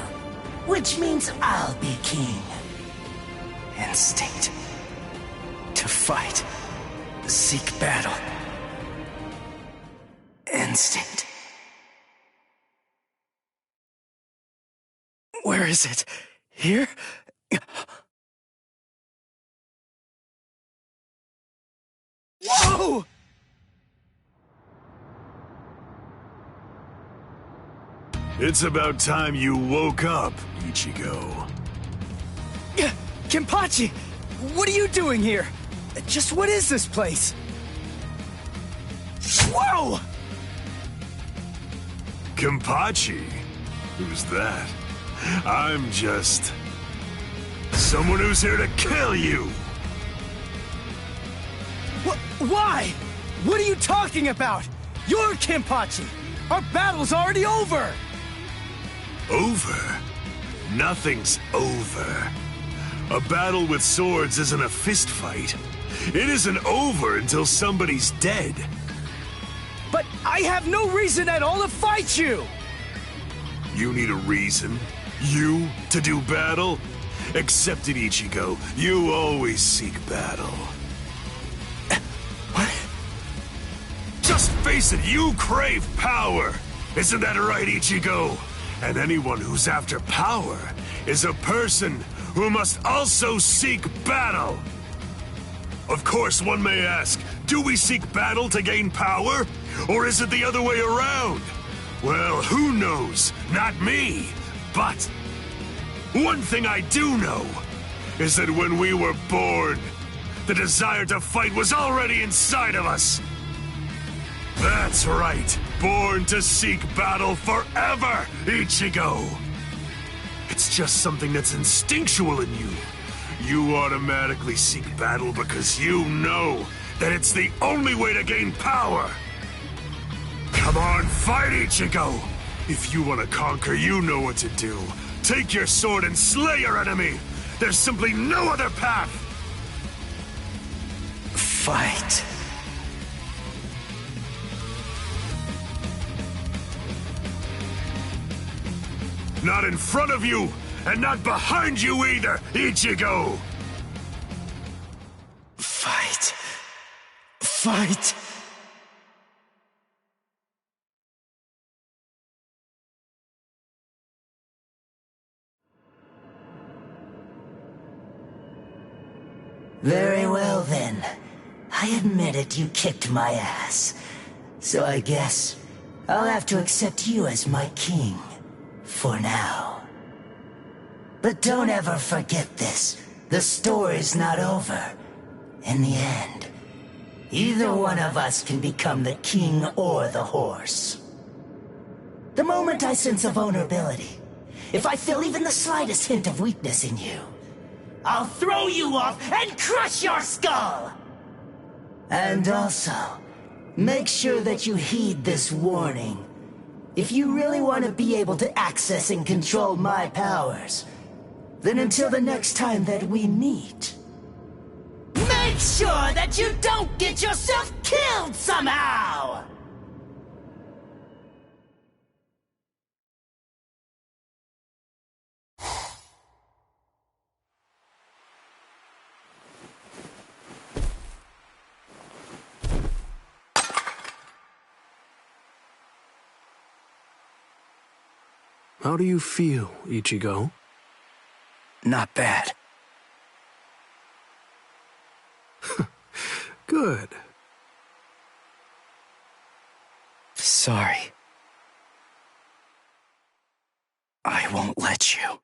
which means I'll be king. Instinct. To fight. Seek battle. Instinct. Where is it? Here? Whoa! It's about time you woke up, Ichigo. Kenpachi! What are you doing here? Just what is this place? Whoa! Kenpachi? Who's that? I'm just... someone who's here to kill you! Why? What are you talking about? You're Kenpachi! Our battle's already over! Over? Nothing's over. A battle with swords isn't a fist fight. It isn't over until somebody's dead. But I have no reason at all to fight you! You need a reason? You to do battle? Accept it, Ichigo. You always seek battle. What? Just face it, you crave power! Isn't that right, Ichigo? And anyone who's after power is a person who must also seek battle. Of course, one may ask, do we seek battle to gain power? Or is it the other way around? Well, who knows? Not me. But one thing I do know is that when we were born, the desire to fight was already inside of us. That's right. Born to seek battle forever, Ichigo. It's just something that's instinctual in you. You automatically seek battle because you know that it's the only way to gain power. Come on, fight, Ichigo! If you want to conquer, you know what to do. Take your sword and slay your enemy! There's simply no other path! Fight. Not in front of you, and not behind you either, Ichigo! Fight. Fight. Very well then. I admit it, you kicked my ass. So I guess I'll have to accept you as my king. For now. But don't ever forget this. The story's not over. In the end, either one of us can become the king or the horse. The moment I sense a vulnerability, if I feel even the slightest hint of weakness in you, I'll throw you off and crush your skull! And also, make sure that you heed this warning. If you really want to be able to access and control my powers, then until the next time that we meet, make sure that you don't get yourself killed somehow! How do you feel, Ichigo? Not bad. Good. Sorry. I won't let you.